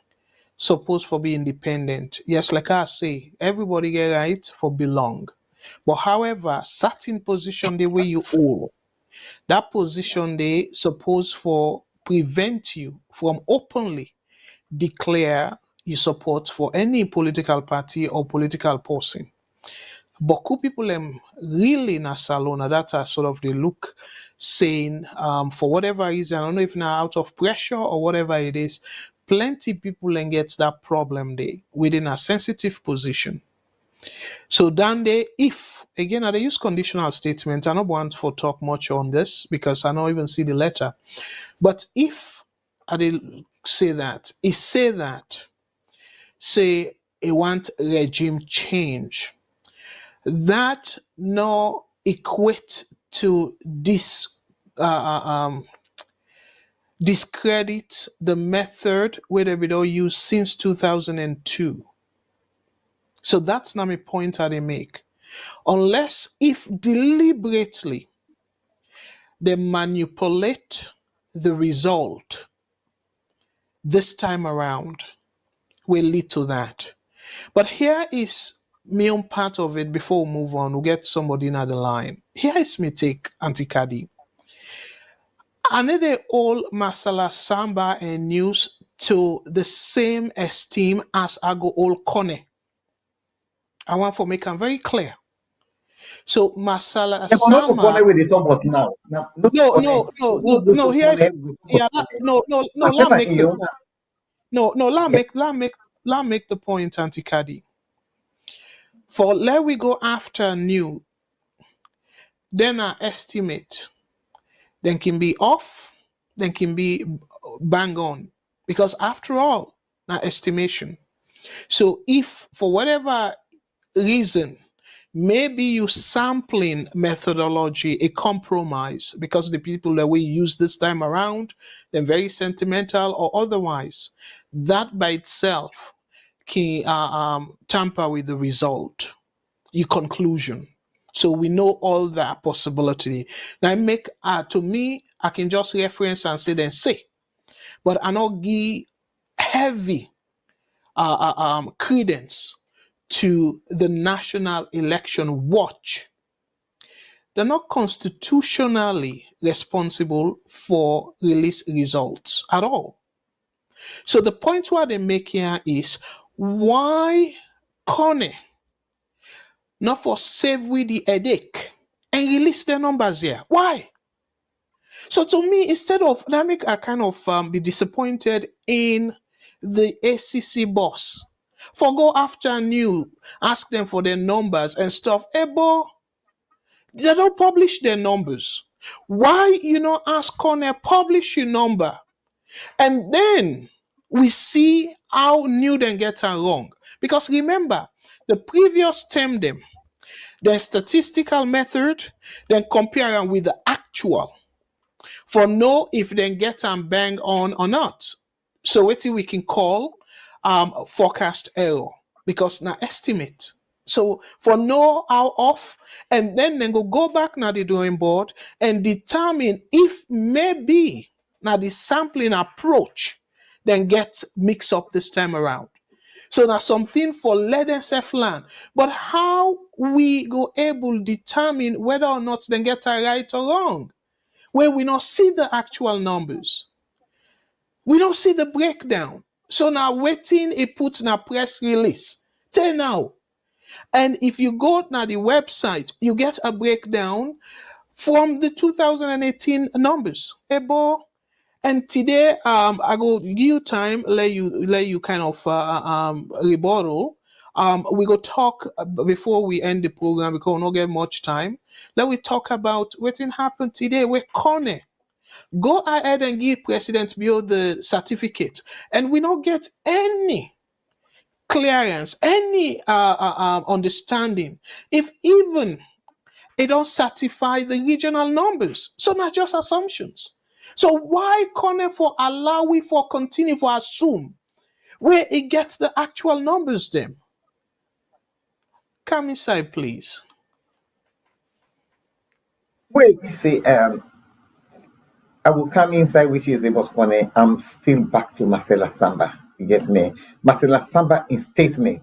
supposed for be independent. Yes, like I say, everybody get right for belong. But however, certain position the way you hold, that position they suppose for prevent you from openly declare you support for any political party or political person. Beaucoup people really na salona that are sort of they look saying for whatever reason, I don't know if now out of pressure or whatever it is, plenty people get that problem there within a sensitive position. So Dande, if again I dey use conditional statement, I don't want to talk much on this because I don't even see the letter. But if I dey say that, it say that, say it want regime change, that no equate to this discredit the method where they don't use since 2002. So that's not my point I they make. Unless if deliberately they manipulate the result this time around will lead to that. But here is my own part of it before we move on. We'll get somebody in the line. Here is me take Antikadi. Another all Masala Samba and news to the same esteem as Ago all Kone. I want to make them very clear. So Masala Yeah, but not to Samba. connect with the top but now. Now, not No, connect. no. Here's yeah. Let me make the let make the point, Antikadi. For let we go after new, then our estimate, then can be off, then can be bang on, because after all, now estimation. So if for whatever reason, maybe you sampling methodology a compromise because the people that we use this time around, they're very sentimental or otherwise, that by itself can tamper with the result, your conclusion. So we know all that possibility. Now I make to me, I can just reference and say then say, but I not give heavy credence to the National Election Watch. They're not constitutionally responsible for release results at all. So the point what they make here is why Connie not for save with the headache and release the numbers here? Why? So to me, instead of that make I kind of be disappointed in the ACC boss for go after new, ask them for their numbers and stuff. But they don't publish their numbers. Why you not ask Cornell publish your number? And then we see how new then get her wrong. Because remember, the previous term them, the statistical method, then compare them with the actual for know if they get them bang on or not. So what we can call forecast error because now estimate. So for know how off, and then go back now the drawing board and determine if maybe now the sampling approach then get mixed up this time around. So that's something for let themselves learn. But how we go able determine whether or not they get it right or wrong? Where we not see the actual numbers. We don't see the breakdown. So now waiting it puts in a press release. Till now. And if you go now the website, you get a breakdown from the 2018 numbers. And today, I go give you time, let you kind of rebuttal. We go talk before we end the program because we don't get much time. Let we talk about what happened today with Connie. Go ahead and give President Bio the certificate, and we don't get any clearance, any understanding. If even it don't certify the regional numbers, so not just assumptions. So why Connie for allow we for continue for assume where it gets the actual numbers then? Come inside, please. Wait, you see, I will come inside, which is able to connect. I'm still back to Marcela Samba. You get me? Marcela Samba in statement,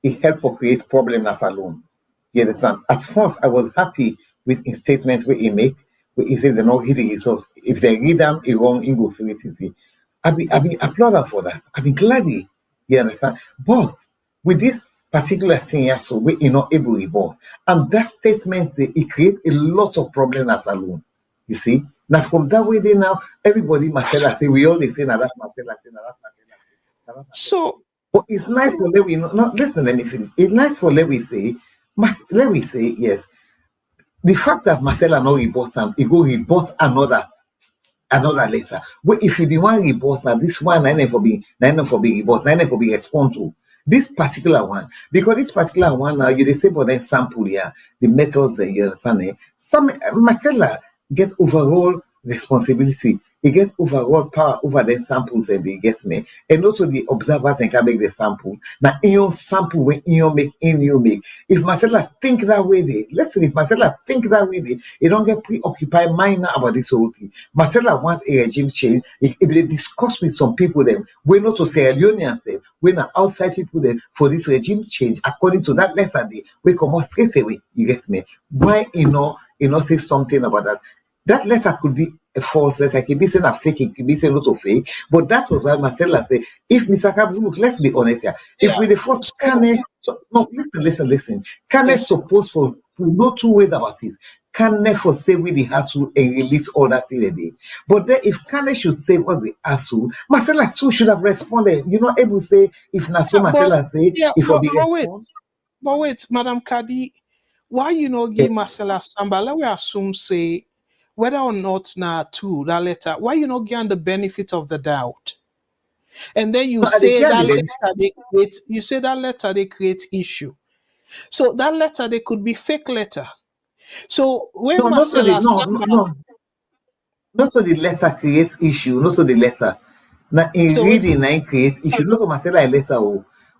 it helped for create problem as alone. You understand? At first, I was happy with his statement where he make, where he said they're not hitting it. So if they read them, it wrong, it goes to it. I be applauding for that. I be glad. You understand? But with this particular thing here, so we're not able to report. And that statement, it create a lot of problem as alone. You see? Now from that way, now everybody Marcella say we all say now that Marcella say now that Marcella. So But it's nice for let we know. No, listen, let me finish. It's nice for let we say, yes. The fact that Marcella no report him, he go report another letter. Well, if you be one report now, this one nine for be report, nine for be respond to this particular one, because this particular one now you dey say but then sample here, the methods that you understand. Some Marcella get overall responsibility. He gets overall power over the samples and they get me. And also the observers and can make the sample. Now in your sample when you make. If Marcella think that way, listen, if Marcella think that way, you don't get preoccupied mind now about this whole thing. Marcella wants a regime change. If they discuss with some people then, we're not to Sierra Leoneans them, we're not outside people then for this regime change, according to that letter day, we come out straight away. You get me? Why say something about that? That letter could be a false letter. It could be saying a fake. It could be saying a lot of fake. But that's what Marcella said. If Mr. Kablu, look, let's be honest here. If we the first Kane, no, listen. Kane supposed for no two ways about it. Kane for say with the hassle and release all that in a day. But then if Kane should say all the hassle, Marcella too should have responded. You're not able to say if Naso Marcella say if but wait, Madam Kadi, why you not give Marcella Samba? Let we assume say whether or not now to that letter, why you not give the benefit of the doubt? And then you say that letter they create issue. So that letter they could be fake letter. So when Marcella Samba, not so the letter creates issue, not so the letter. Now in reading I create issue, not so Marcella a letter.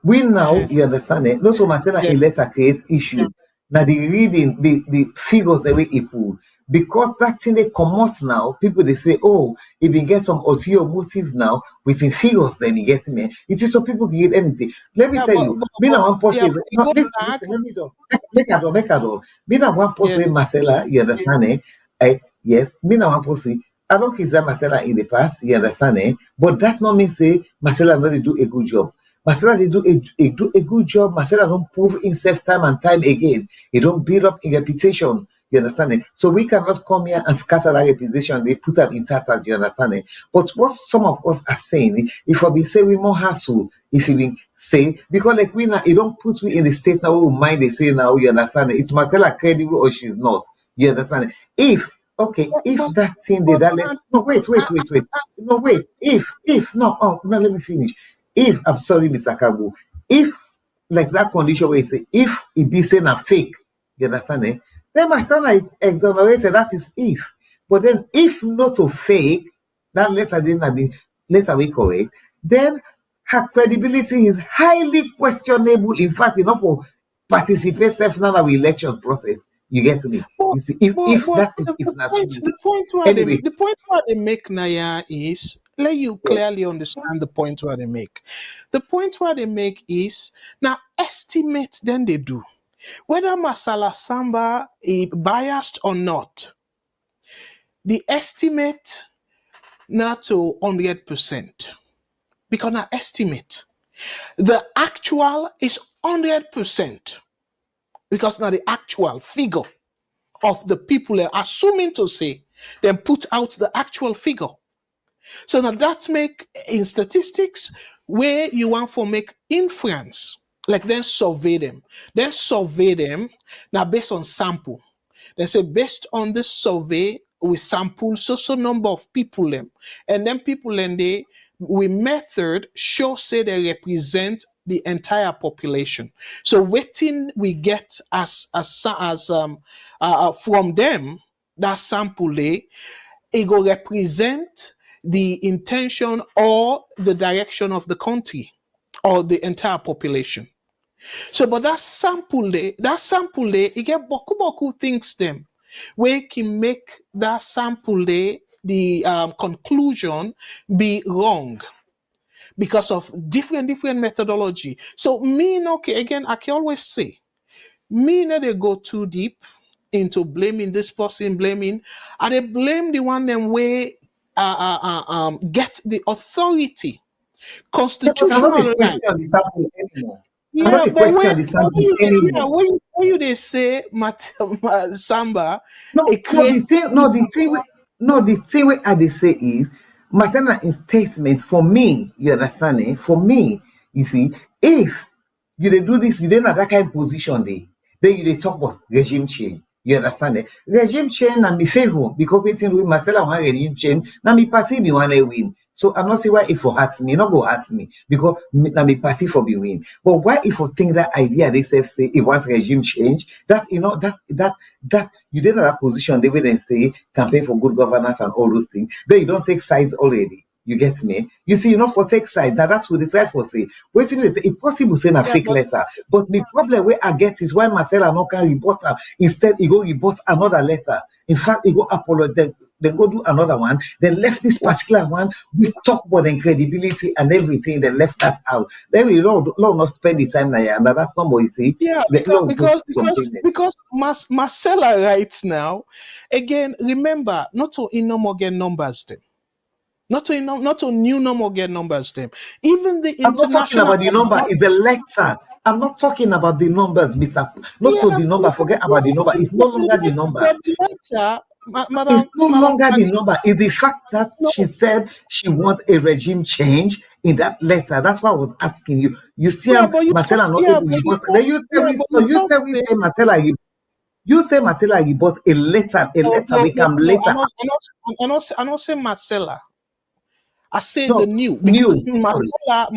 We now you understand it, not so Marcella a letter creates issue. Now the reading, the figures the way he pull. Because that thing they come out now, people they say, oh, if you get some ulterior motive now within figures, then you get me. It is so people can get anything. Let me tell you, being a one person, listen, let me do. Make a door. Being a one person, Marcella, you understand it? Yes, being a one person. I don't consider Marcella in the past, you understand it? But that not mean say Marcella not do a good job. Marcella they do a good job. Marcella don't prove himself time and time again. He don't build up a reputation. You understand it? So we cannot come here and scatter that reputation. They put them in tatters. You understand it? But what some of us are saying, if we say we more hassle, if we say because like we now, it don't put me in the state now. We mind they say now. You understand it? It's Marcella credible or she's not. You understand it? If that thing did that, no wait. No wait. If no let me finish. If I'm sorry, Mr. Kabu, if like that condition where you say if it be saying a fake, you understand it? Then my son is exonerated. That is if. But then if not to fake, that letter didn't be letter we correct, then her credibility is highly questionable. In fact, enough for participate self now in election process. You get me? You see, the point where they make Naya is let you clearly understand the point where they make. The point where they make is now estimate then they do. Whether Masala Samba is biased or not, the estimate not to 100%. Because now estimate. The actual is 100%. Because now the actual figure of the people are assuming to say, then put out the actual figure. So now that make in statistics where you want to make inference, like then survey them. Then survey them now based on sample. They say based on this survey, we sample so number of people them. And then people then we method show say they represent the entire population. So waiting we get as from them, that sample it go represent the intention or the direction of the country or the entire population. So, but that sample, it get boku things them where can make that sample, the conclusion be wrong because of different methodology. So, again, I can always say, not they go too deep into blaming this person, and they blame the one them way get the authority, constitutional right. Yeah, but when you they say Samba, the thing what I they say is Marcella in statement for me, you understand it? For me, You see, if you dey do this, you dey na that kind of position then you dey talk about regime change. You understand it? Regime change na me favor because wetin wey Marcella wan regime change na me party be wan win. So I'm not saying why it for hurt me, not go hurt me because na me party for be win. But why if you think that idea they say it wants regime change, that you know that you did that position they will then say campaign for good governance and all those things. Then you don't take sides already. You get me? You see, you know, for take side, now that's what they try for say. Waiting is impossible saying a fake letter. But the problem where I get is why Marcella no can report her. Instead, he go report another letter. In fact, he go apologize. Then go do another one. Then left this particular one. We talk about the credibility and everything. Then left that out. Then we don't not spend the time now. But that's not what you see. Yeah, because Marcella right now, again, remember not to get numbers then. Not to new number get numbers them. Even the I'm not talking international about the number, it's the letter. I'm not talking about the numbers, Mr. Not to the number, forget about the number. It's no longer the number. It's no longer the number. It's the fact that she said she wants a regime change in that letter. That's why I was asking you. You see, Marcella not able to report. Then you tell me, say Marcella, you say Marcella, you bought a letter we come later. I not say Marcella. I say the new because Marcella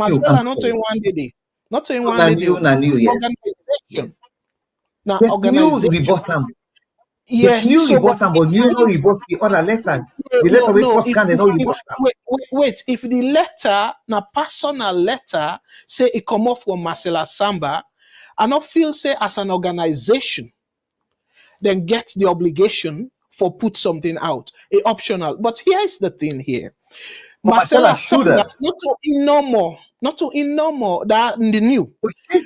not in one day. Not in one day. Organization. Now organization. New bottom. Yes, new so bottom, but new no report the other letter. The letter we first scan no report. Wait, if the letter, na personal letter, say it come off from Marcella Samba, I not feel say as an organization, then get the obligation for put something out, a optional. But here's the thing here. Marcella Samba, not to in no more that in the new.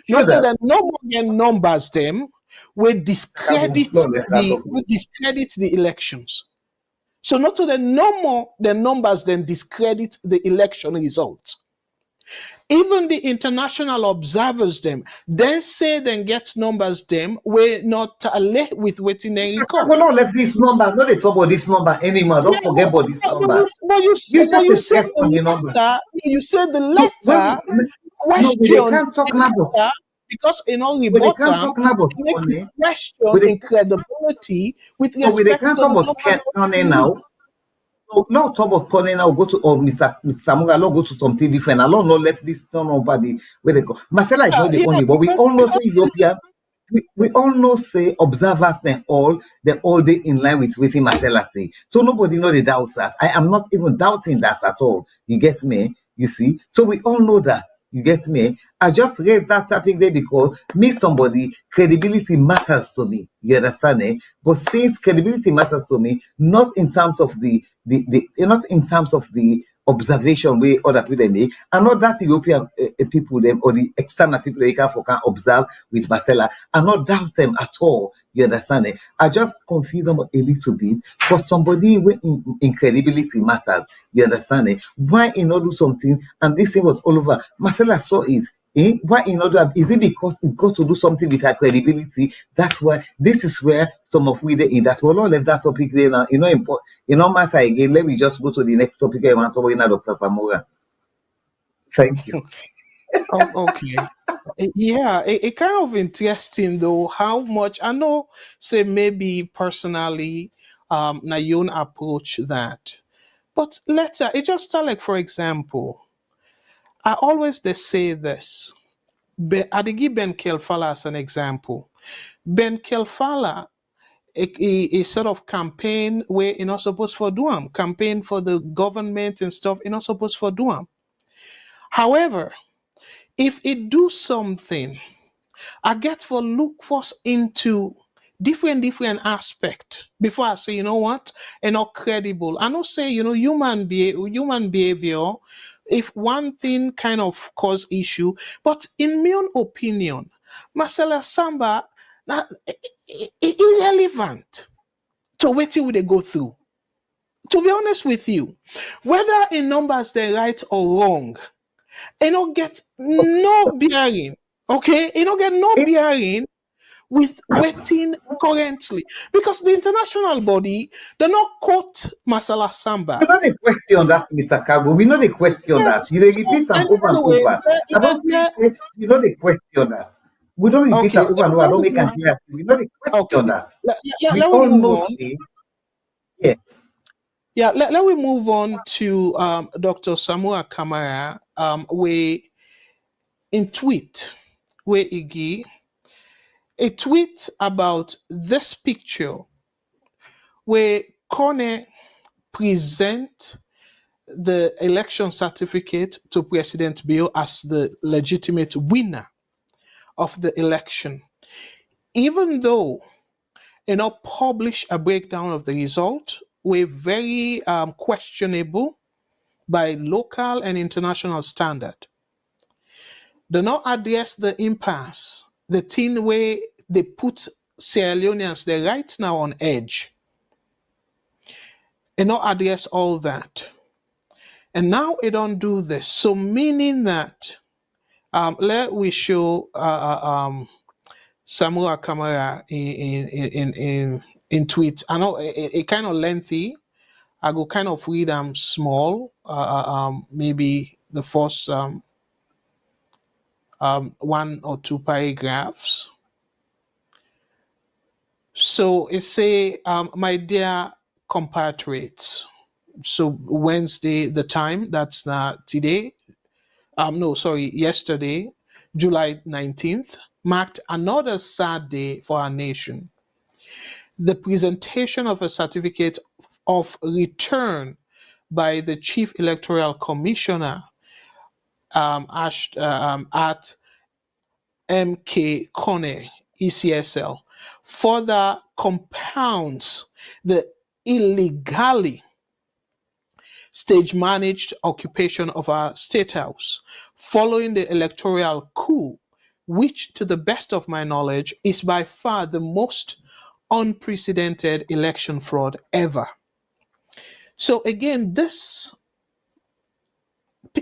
Not to the no more get numbers them will discredit the elections. So not to the no more the numbers then discredit the election results. Even the international observers them then say then get numbers them were not with waiting they record. We don't left this number. No, they talk about this number anymore. Don't forget about this number. But you said the letter question. They can't talk about because in only bottom make question in credibility with respect to the numbers now. No, talk about turning now. Go to Mr. Samura. Go to something different. I don't know. Left this nobody where they go. Marcella is not the only, but we all know say European. We all know say observers they're all day in line with what Marcella say. So nobody know the doubts that. I am not even doubting that at all. You get me? You see? So we all know that. You get me? I just raised that topic there because credibility matters to me. You understand me? But since credibility matters to me, not in terms of the observation way other people make, and not that European people them or the external people they can observe with Marcella, and not doubt them at all. You understand it? I just confuse them a little bit for somebody where in credibility matters. You understand it? Why in order do something and this thing was all over? Marcella saw it. Why in order? Is it because it got to do something with her credibility? That's why this is where some of we in that we'll not left that topic there now. Matter again. Let me just go to the next topic. I want to talk about Dr. Samura. Thank you. Okay. Yeah, it kind of interesting though how much I know. Say maybe personally, na your own approach that, but later it just start like for example. I always they say this. I give Ben Kelfala as an example. Ben Kelfala, a sort of campaign where you're not supposed for do campaign for the government and stuff, you're not supposed for do. However, if it do something, I get for look first into different aspect before I say, you know what, and not credible. I don't say, human behavior. If one thing kind of cause issue, but in my own opinion, Marcella Samba irrelevant to what they go through. To be honest with you, whether in numbers they're right or wrong, it don't get no bearing. Okay, it don't get no bearing with waiting currently, because the international body, they not quote Masala Samba. We know the question that, Mr. Kago. We know the question that. Yes. You dey repeat am over and Anyway, over. I don't think say you know the question that. We don't repeat okay, am over and over. I don't make am clear. We know the okay. question that. We Let me all move know on. say, yeah. Yeah, let me move on to Dr. Samura Kamara, where in tweet, where Iggy, a tweet about this picture where Kone present the election certificate to President Bill as the legitimate winner of the election, even though publish a breakdown of the result were very questionable by local and international standard. They not address the impasse, the thing where they put Sierra Leoneans they right now on edge, and not address all that. And now it don't do this. So meaning that let we show Samura Kamara in tweet. I know it kind of lengthy. I go kind of read them small. Maybe the first one or two paragraphs. So it say, my dear compatriots. So Wednesday, the time that's today. No, sorry, yesterday, July 19th, marked another sad day for our nation. The presentation of a certificate of return by the Chief Electoral Commissioner at MK Kone, ECSL, further compounds the illegally stage-managed occupation of our state house following the electoral coup, which, to the best of my knowledge, is by far the most unprecedented election fraud ever. So again, this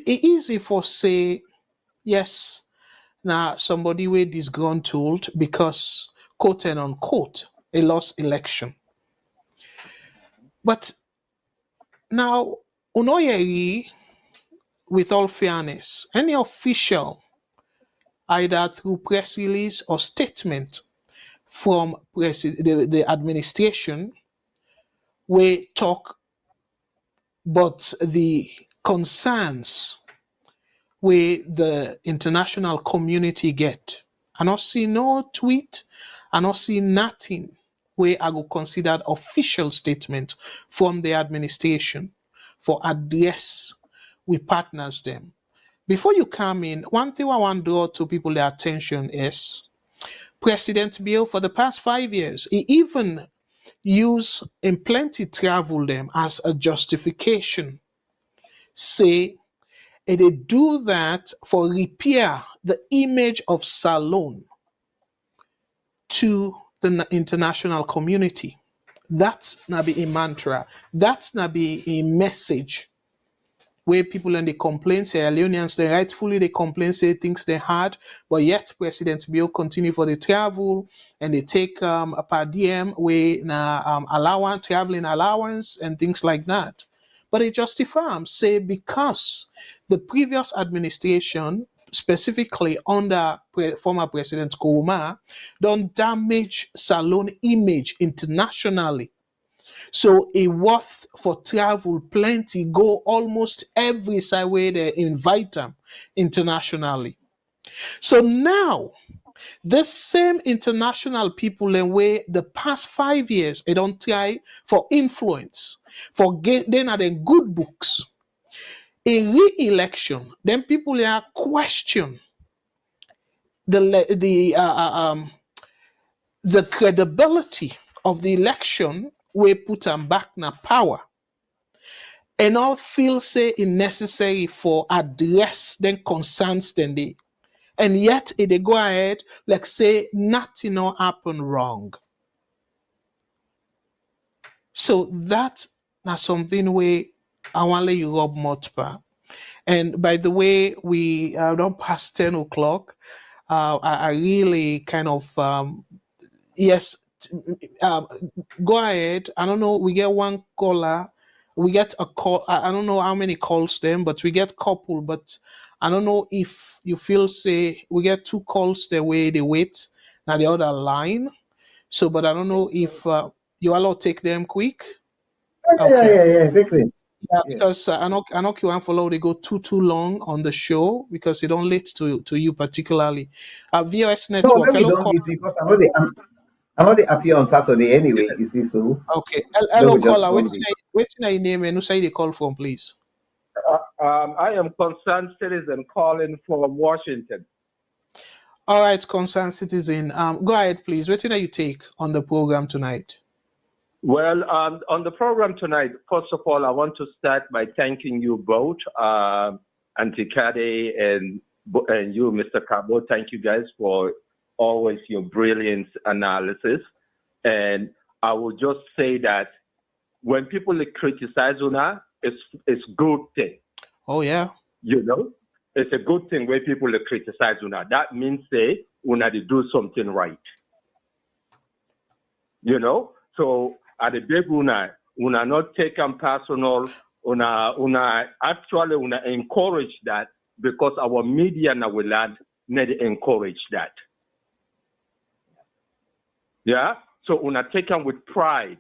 easy for say, yes, now somebody were disgruntled because, quote and unquote, a lost election. But now, Unoyeri, with all fairness, any official, either through press release or statement from the administration, we talk but the concerns where the international community get. I not see no tweet, I not see nothing where I go consider official statement from the administration for address we partners them. Before you come in, one thing I want to draw to people their attention is President Bill for the past 5 years, he even used in plenty travel them as a justification. Say and they do that for repair the image of Salon to the international community. That's not be a mantra. That's not be a message where people and they complain, Sierra Leoneans, they rightfully they complain, say things they had, but yet President Bill continue for the travel and they take a per diem where allowance, traveling allowance and things like that. But they justify them, say because the previous administration, specifically under former President Kouma, don't damage Salon image internationally. So it worth for travel plenty, go almost every side where they invite them internationally. So now, the same international people and where the past 5 years they don't try for influence, for getting at the good books. In re-election, then people are question the credibility of the election we put them back na power. And all feel say it necessary for address then concerns then they. And yet if they go ahead, like say nothing no happen wrong. So that's not something where I want to let you rub multiple. And by the way, we don't pass 10 o'clock. I really kind of Yes, go ahead. I don't know. We get one caller. We get a call. I don't know how many calls them, but we get couple. But I don't know if you feel say we get two calls the way they wait now the other line. So, but I don't know if you allow take them quick. Okay. Yeah, exactly. Yeah, Yeah. because I know you want follow they go too long on the show because it don't lead to you particularly. VOS No, network. then we Hello, don't call. need because I'm not appear on Saturday anyway, you see, so Okay. then Hello, we just caller. don't be. Waiting I name and who say they call from, please. I am concerned citizen calling from Washington. All right, concerned citizen. Go ahead, please. What did you take on the program tonight? Well, on the program tonight, first of all, I want to start by thanking you both, Auntie Kade and you, Mr. Cabo. Thank you guys for always your brilliant analysis. And I will just say that when people criticize Una, it's good thing. Oh yeah. You know, it's a good thing when people criticize Una. That means say Una to do something right. You know, so at the big Una not take them personal. Una actually encourage that because our media now will need to encourage that. Yeah. So Una take them with pride.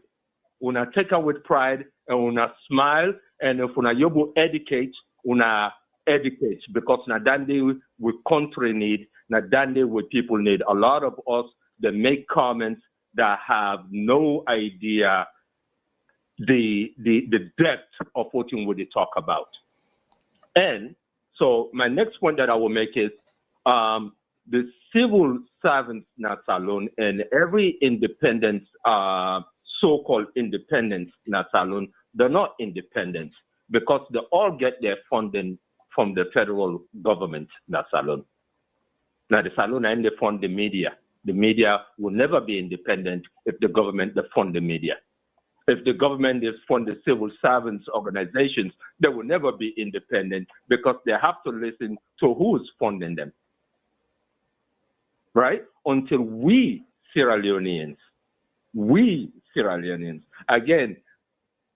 Una take them with pride and Una smile. And if Una yobu educate, Una educate because na dande we country need, na dande we people need. A lot of us that make comments that have no idea the depth of what we talk about. And so my next point that I will make is the civil servants not alone and every independent so-called independent not alone, they're not independent because they all get their funding from the federal government not alone. Now the salon and they fund the media. The media will never be independent if the government they fund the media. If the government is fund the civil servants organizations, they will never be independent because they have to listen to who's funding them. Right? Until we Sierra Leoneans, again,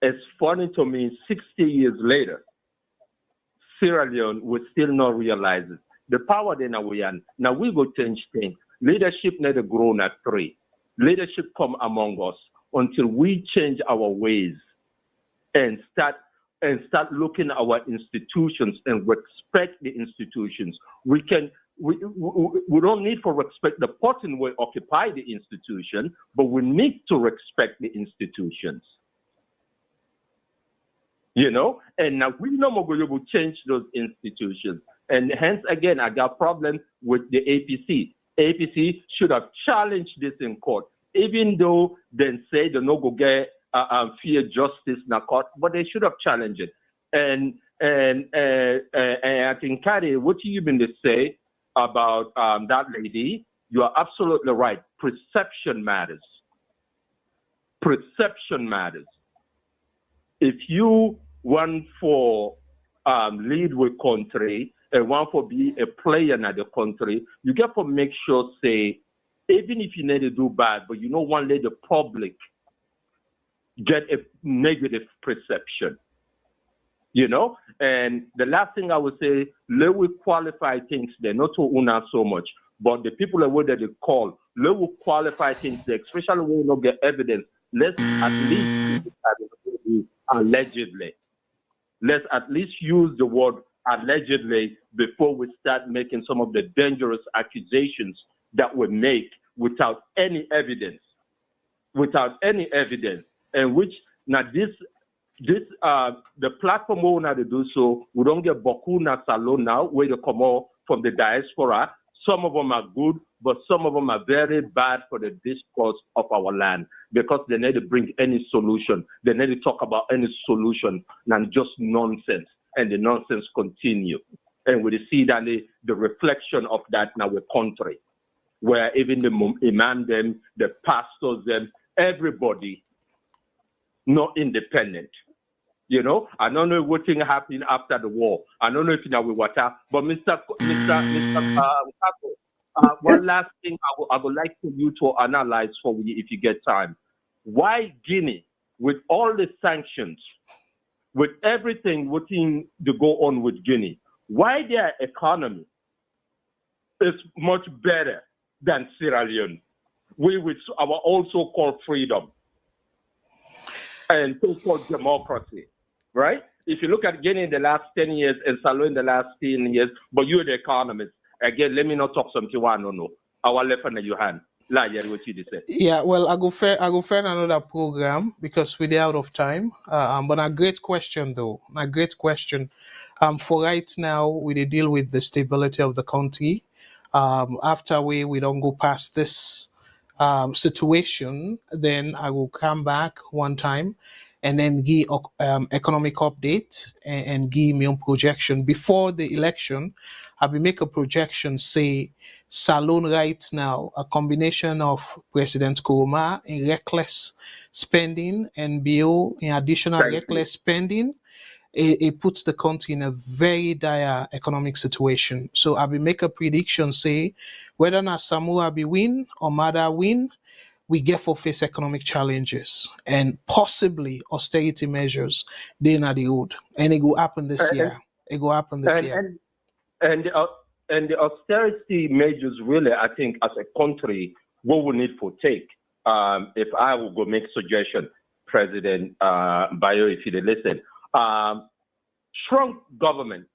it's funny to me 60 years later, Sierra Leone will still not realize it. The power then we are. Now we go change things. Leadership never grown at 3. Leadership come among us until we change our ways and start looking at our institutions and respect the institutions. We don't need to respect the person who occupy the institution, but we need to respect the institutions. You know, and now we no more going to change those institutions. And hence, again, I got problems with the APC. APC should have challenged this in court, even though they say they no go get fair justice in court, but they should have challenged it. And I think, Kari, what you been to say about that lady, you are absolutely right. Perception matters. Perception matters. If you want for lead with country and want for be a player in the country, you get to make sure, say, even if you need to do bad, but you don't want to let the public get a negative perception. You know? And the last thing I would say, let we qualify things there, not to Una so much, but the people that they call, let we qualify things there, especially when we don't get evidence. Let's at least allegedly. Let's at least use the word allegedly before we start making some of the dangerous accusations that we make without any evidence. Without any evidence. And which now the platform we want to do so, we don't get Bokuna Salon now, where they come out from the diaspora. Some of them are good, but some of them are very bad for the discourse of our land because they need to bring any solution. They need to talk about any solution and just nonsense. And the nonsense continue. And we see that the reflection of that in our country, where even the imam them, the pastors them, everybody not independent. You know, I don't know what thing happened after the war. I don't know if you know with water, but Mr. Kako, One last thing I would like for you to analyze for me if you get time. Why Guinea, with all the sanctions, with everything waiting to go on with Guinea, why their economy is much better than Sierra Leone, with our also called freedom and so-called democracy, right? If you look at Guinea in the last 10 years and Salo in the last 10 years, but you're the economist. Again, let me not talk something one no. Our left hand in your hand. Yeah, well, I go fair another program because we're out of time. But a great question though, a great question. For right now, we deal with the stability of the country. After we don't go past this situation, then I will come back one time and then give economic update and give me own projection before the election. I will make a projection, say Salon right now, a combination of President Kuruma in reckless spending and Bill in additional reckless spending. It puts the country in a very dire economic situation. So I will make a prediction, say whether not Samura be win or Mada win, we get for face economic challenges and possibly austerity measures. They not the road, and it will happen this year. It will happen this year. And the austerity measures, really, I think, as a country, what we need to take. If I will go make suggestion, President Bayo, if you listen, shrunk government.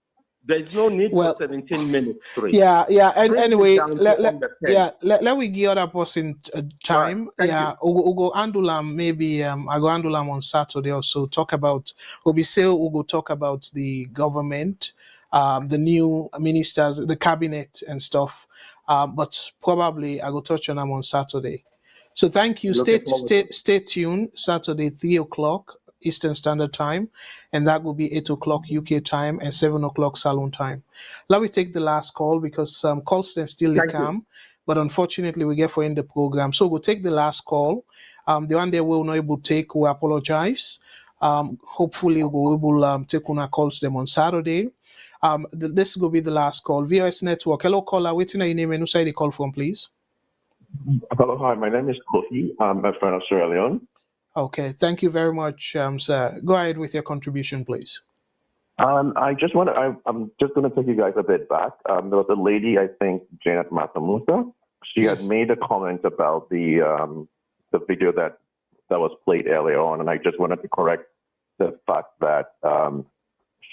There's no need for 17 minutes. Yeah. And anyway, let we give other person time. Right, we'll go Andulam. Maybe I go Andulam on Saturday or so. Talk about. We'll go talk about the government, the new ministers, the cabinet and stuff. But probably I will touch on them on Saturday. So thank you. Stay tuned. Saturday 3:00 Eastern Standard Time, and that will be 8:00 UK time and 7:00 Salon time. Let me take the last call because calls then still come, but unfortunately we get for in the program. So we'll take the last call. The one that we're not able to take, we apologize. Hopefully we'll be able to take on our calls them on Saturday. This will be the last call. VOS Network. Hello, caller. Waiting your name and who side the call from, please? Hello, hi. My name is Copley. I'm a friend of Sierra Leone. Okay, thank you very much, sir. Go ahead with your contribution, please. I'm just going to take you guys a bit back. There was a lady, I think, Janet Matamusa. She had made a comment about the video that was played earlier on, and I just wanted to correct the fact that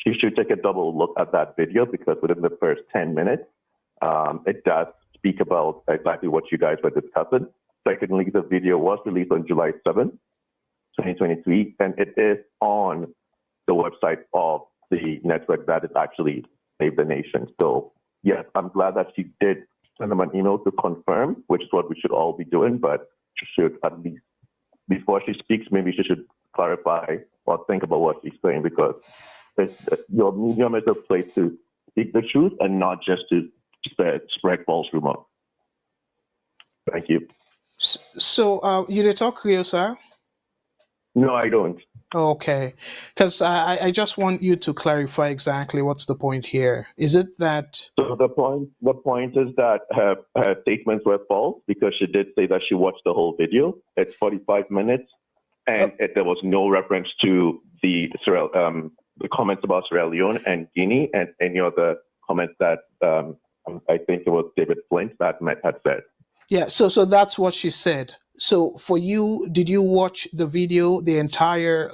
she should take a double look at that video because within the first 10 minutes, it does speak about exactly what you guys were discussing. Secondly, the video was released on July 7th. 2023, and it is on the website of the network that is actually Save the Nation. So, yes, I'm glad that she did send them an email to confirm, which is what we should all be doing, but she should at least, before she speaks, maybe she should clarify or think about what she's saying because your medium is a place to speak the truth and not just to spread false rumor. Thank you. So, you did talk Creole, sir? No, I don't. Okay, because I just want you to clarify exactly what's the point here. Is it that? So the point is that her statements were false because she did say that she watched the whole video. It's 45 minutes, and there was no reference to the comments about Sierra Leone and Guinea and any other comments that I think it was David Flint that Matt had said. Yeah, so that's what she said. So for you, did you watch the video, the entire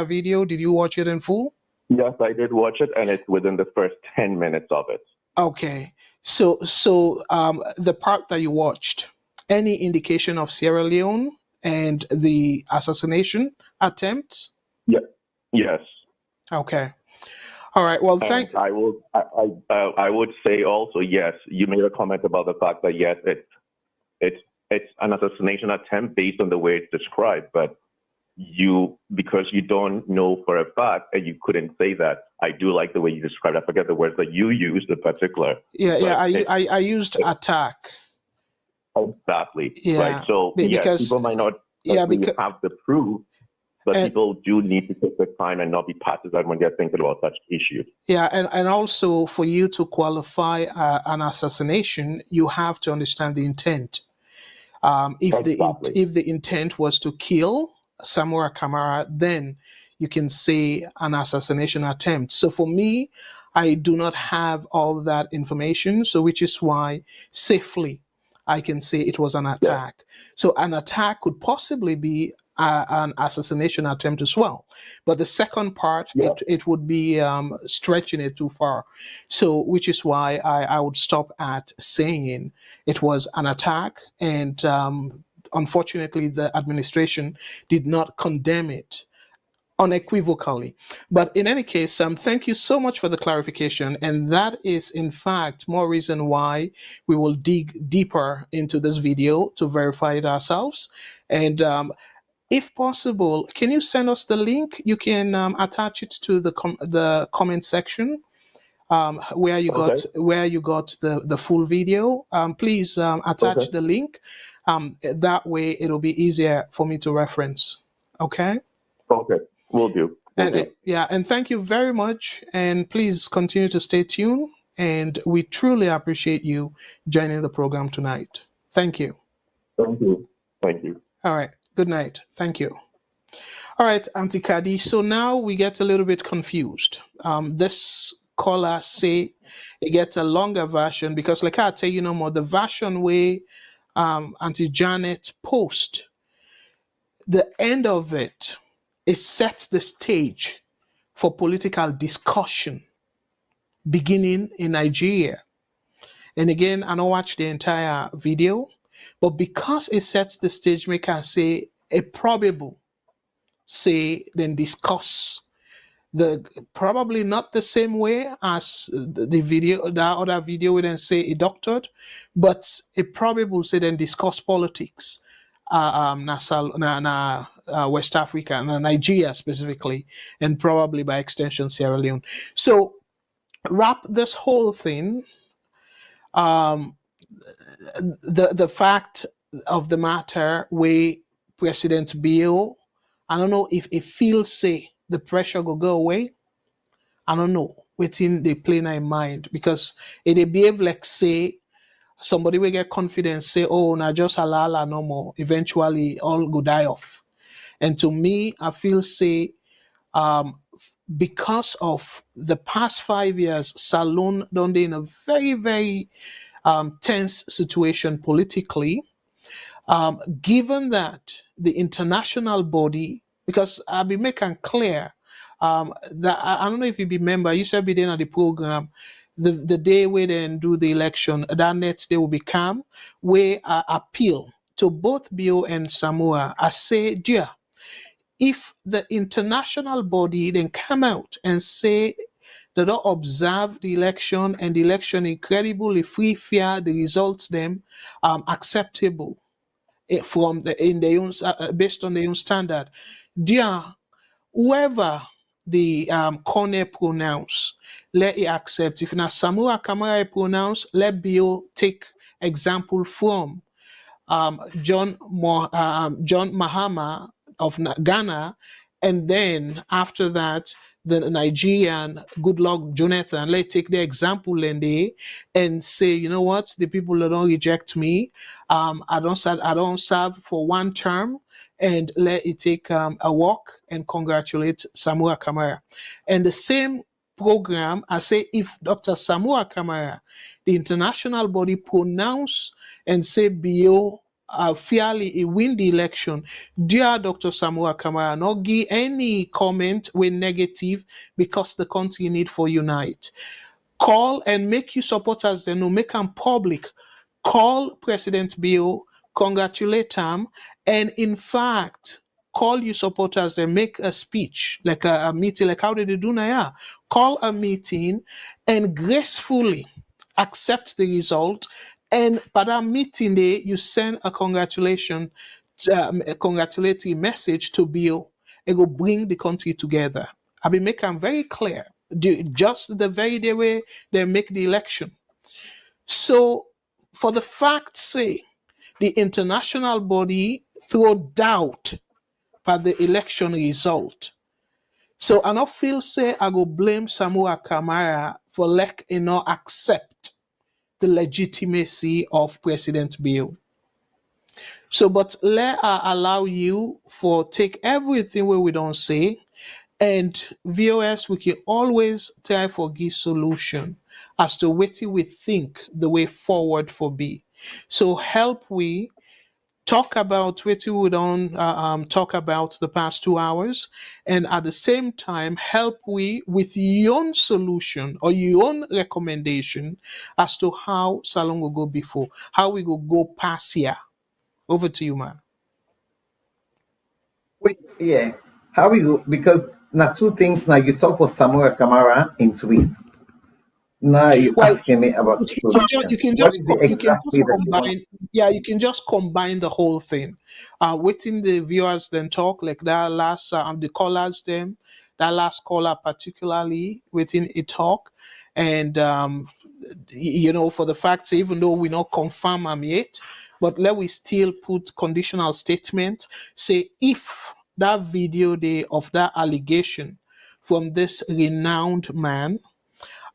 video? Did you watch it in full? Yes, I did watch it, and it's within the first 10 minutes of it. Okay. So the part that you watched, any indication of Sierra Leone and the assassination attempt? Yeah. Yes. Okay. All right. Well, I would say also yes. You made a comment about the fact that yes, it's an assassination attempt based on the way it's described, but because you don't know for a fact and you couldn't say that. I do like the way you described it. I forget the words that you used in particular. I used attack. Exactly. Yeah. Right. So because people might not have the proof, But And people do need to take the time and not be partisan when they're thinking about such issues. yeah, and also for you to qualify an assassination, you have to understand the intent. Exactly. If the intent was to kill Samura Kamara, then you can say an assassination attempt. So for me, I do not have all that information, so which is why safely I can say it was an attack. So an attack could possibly be an assassination attempt as well. But the second part, it would be stretching it too far. So which is why I would stop at saying it was an attack, and unfortunately, the administration did not condemn it unequivocally. But in any case, thank you so much for the clarification. And that is, in fact, more reason why we will dig deeper into this video to verify it ourselves. And if possible, can you send us the link? You can attach it to the comment section. Where you got the full video. Please attach the link. That way it'll be easier for me to reference. Okay. Okay, will do. And thank you very much. And please continue to stay tuned. And we truly appreciate you joining the program tonight. Thank you. Thank you. Thank you. All right. Good night. Thank you. All right, Auntie Kadi. So now we get a little bit confused. This caller say it gets a longer version because, like I tell you no more, the version way Auntie Janet post, the end of it sets the stage for political discussion beginning in Nigeria. And again, I don't watch the entire video, but because it sets the stage, make I say a probable say then discuss the probably not the same way as the video, the other video we then say a doctored, but a probable say then discuss politics West Africa and Nigeria specifically, and probably by extension Sierra Leone. So wrap this whole thing, the fact of the matter where President Bill, I don't know if it feels say the pressure will go away. I don't know within the play in mind because it behave like say somebody will get confidence say, oh, now just alala no more. Eventually all go die off. And to me, I feel say because of the past 5 years, Salon done in a very, very tense situation politically. Given that the international body, because I'll be making clear that I don't know if you remember, you said be there at the program, the day we then do the election, that next day will be calm, we appeal to both Bio and Samura. I say, dear, if the international body then come out and say they don't observe the election and the election incredibly free, fair, the results them acceptable from based on their own standard. Dear, whoever the corner pronounce, let it accept. If not Samura Kamara pronounce, let Bio take example from John Mahama of Ghana, and then after that the Nigerian Goodluck Jonathan, let's take the example and say, you know what, the people that don't reject me, I don't serve for one term, and let it take a walk and congratulate Samura Kamara. And the same program, I say, if Dr. Samura Kamara, the international body, pronounce and say Bio fairly win the election, dear Dr. Samura Kamara, not give any comment with negative because the country need for unite. Call and make you supporters then know, make them public. Call President Bio, congratulate him, and in fact, call you supporters and make a speech, like a meeting, like how did they do now? Yeah. Call a meeting and gracefully accept the result. And by that meeting day, you send a congratulatory message to Bill. It will bring the country together. I'll be making very clear. Just the very day where they make the election. So, for the fact's sake, the international body throw doubt by the election result. So I not feel say I go blame Samura Kamara for like not accept the legitimacy of President Bill. So, but let I allow you for take everything where we don't say, and VOS we can always try for give solution as to what we think the way forward for be. So help we talk about what we don't talk about the past 2 hours, and at the same time help we with your own solution or your own recommendation as to how Salon will go before, how we go past here. Over to you, man. Wait, yeah. How we go? Because now two things. Now you talk about Samuel Kamara into it. Now you Well, asking me about the you solution. can What just is the you can exact just way that you want? combine. Yeah, you can just combine the whole thing. Waiting the viewers then talk like that last the callers them that last caller particularly waiting a talk, and for the facts even though we not confirm them yet, but let we still put conditional statement. Say if that video day of that allegation from this renowned man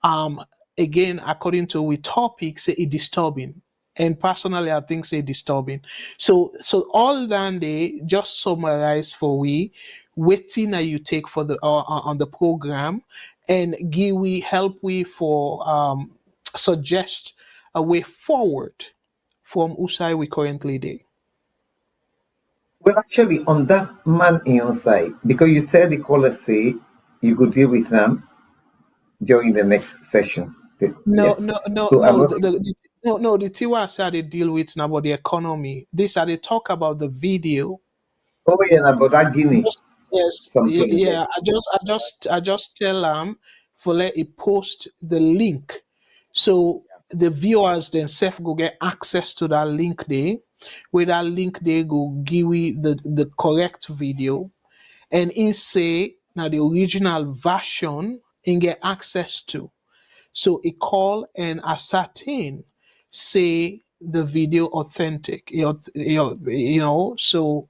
um again according to we topic say it disturbing, and personally I think say disturbing. So all that they just summarize for we waiting that you take for the on the program, and give we help we for suggest a way forward from usai we currently do. Well, actually, on that man in your side, because you tell the caller say you could deal with them during the next session. No, Yes. no, no, So I'm no. not. The Tiwa I say they deal with now about the economy. This are they talk about the video. Oh yeah, about that Guinea Yes, something. Yes. yeah. I just tell them for let it post the link, so the viewers themselves go get access to that link there. With that link they go give we the correct video, and in say now the original version and get access to. So it call and ascertain, say the video authentic. So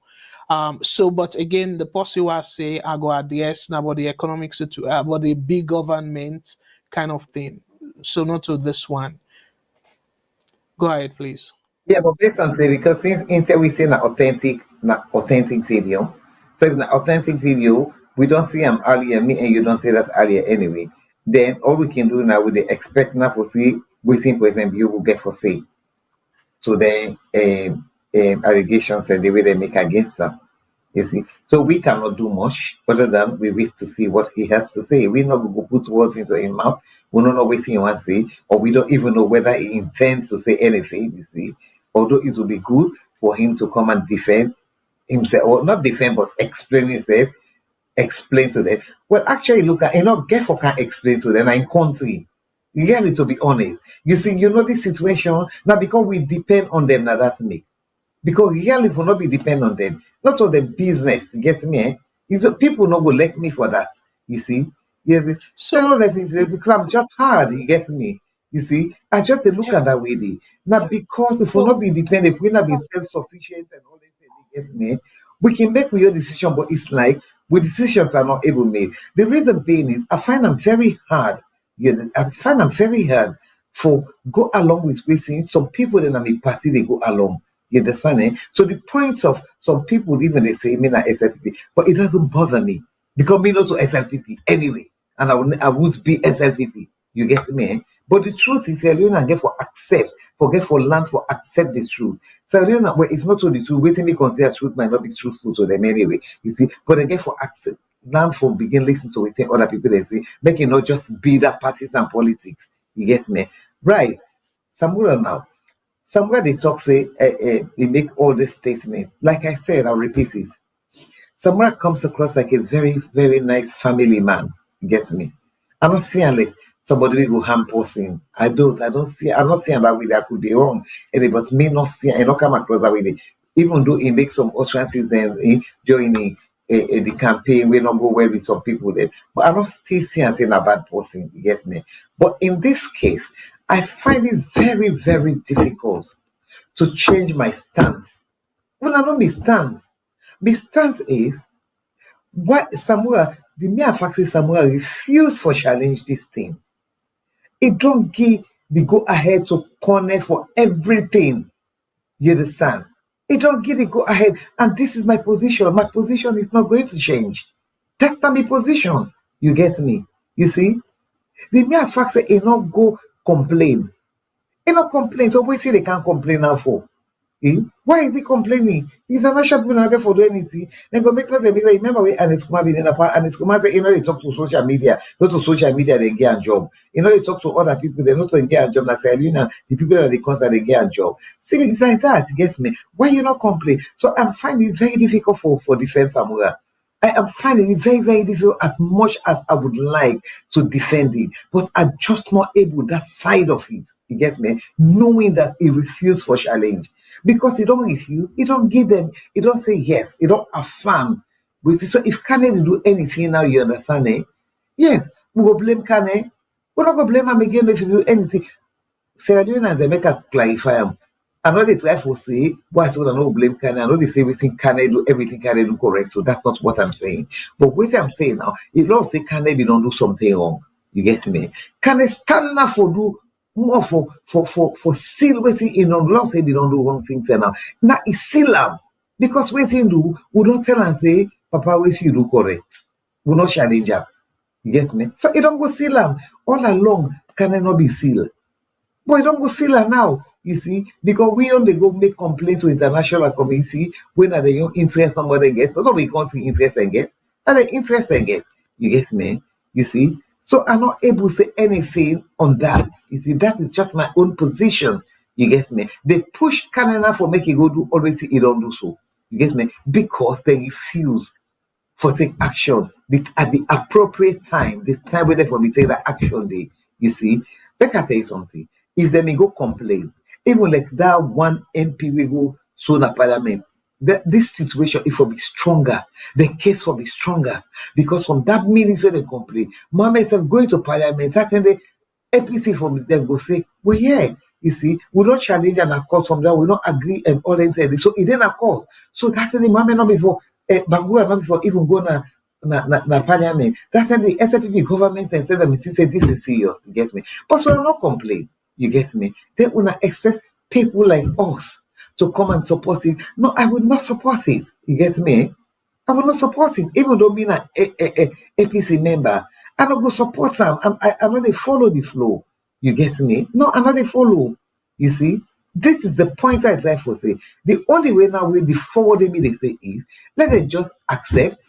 but again the person will say I go address now about the economic situation about the big government kind of thing. So not to this one. Go ahead, please. Yeah, but based on say because since instead we see an authentic video. So if an authentic video, we don't see them earlier, me and you don't see that earlier anyway. Then all we can do now we dey expect now for see within President you will get for say. So then allegations and the way they make against them. You see, so we cannot do much other than we wait to see what he has to say. We not going to put words into his mouth. We don't know what he wants to say, or we don't even know whether he intends to say anything. You see, although it would be good for him to come and defend himself, or not defend, but explain himself, explain to them. Well, actually, look at get for can explain to them in country. You get it to be honest. You see, this situation now because we depend on them. Now that's me. Because really for not be depend on them, not on the business, you get me? People not go let me for that, you see. You see? Tell them it become just hard, you get me? You see, I just dey look at that way. Now because if we not be dependent, if we not be self-sufficient and all that, you get me? We can make your decision, but it's like we decisions are not able made. The reason being is I find them very hard. I find them very hard for go along with waiting. Some people in a party they go along. You understand? So the points of some people even they say me not SLPP, but it doesn't bother me because me not to SLPP anyway, and I would be SLPP. You get me? But the truth is, you not get for accept, forget for learn for accept the truth. So you know, well, if not to the truth, waiting me consider truth might not be truthful to them anyway. You see, but again for accept, learn for begin listen to what other people they say, make it not just be that parties and politics. You get me? Right? Samura now. Somewhere they talk say they make all these statements. Like I said, I'll repeat it. Somewhere comes across like a very, very nice family man. Get me? I'm not saying like somebody will harm person. I'm not saying that way that could be wrong. But me not see I not come across that way. Even though he makes some utterances during the campaign, we not go well with some people there. But I'm not still saying a bad person, you get me? But in this case, I find it very, very difficult to change my stance. Well, I know my stance. My stance is What Samura, the mere fact is Samura refused for challenge this thing. It don't give the go ahead to corner for everything. You understand? It don't give the go ahead. And this is my position. My position is not going to change. That's not my position. You get me? You see? The mere fact that he not go complain. He not complain. So we see they can't complain now for. Why is he complaining? He's a national people not for do anything. Then go make them remember we and it's Kuma been in a part and it's Kuma say, they talk to social media. Not to social media, they get a job. They talk to other people, they not to get a job. I say, the people that they contact, they get a job. See, it's like that, you get me? Why you not complain? So I'm finding it very difficult for defense Samura. I am finding it very, very difficult as much as I would like to defend it, but I'm just not able that side of it. You get me? Knowing that he refused for challenge. Because he don't refuse, he don't give them, he don't say yes, he don't affirm. So if Kane do anything now, you understand, eh? Yes, we go blame Kane. We're not going to blame him again if he do anything. Sarah Leone and Zemeka clarify him. I know they try to say, why so I don't blame Kane. I know they say everything Kane do correct. So that's not what I'm saying. But what I'm saying now, if Lord say Kane be don't do something wrong, you get me? Kane stand now for do more for seal waiting in on Lord say they don't do wrong things now. Now it's seal them. Because waiting do, we don't tell and say, Papa, we see you do correct. We not challenge him. You get me? So it don't go seal them. All along, Kane not be sealed. But don't go seal her now, you see, because we only go make complaints to international community when are the interest somebody get. Not we can't see interest and get, and the interest and get. You get me? You see? So I'm not able to say anything on that. You see, that is just my own position. You get me? They push Canada for making go do already he don't do so. You get me? Because they refuse for take action at the appropriate time, the time where they for me take that action day. You see? Let me tell you something. If they may go complain, even like that one MP will go soon at parliament, this situation it will be stronger. The case will be stronger because from that meeting where they complain, Mama is going to parliament. That's when the APC from them go say, well, yeah, you see, we don't challenge and accord from that, we don't agree and all that. So it didn't accord. So that's when the Mama not before, Bangu not before even go na parliament. That's when the SFP government and said that say this is serious. You get me? But so not complain. You get me? Then when I expect people like us to come and support it, no, I would not support it. You get me? I will not support it, even though being an APC member. I don't go support them. I know they follow the flow. You get me? No, I know they follow. You see? This is the point I try to say. The only way now with the forwarding me they say is let them just accept.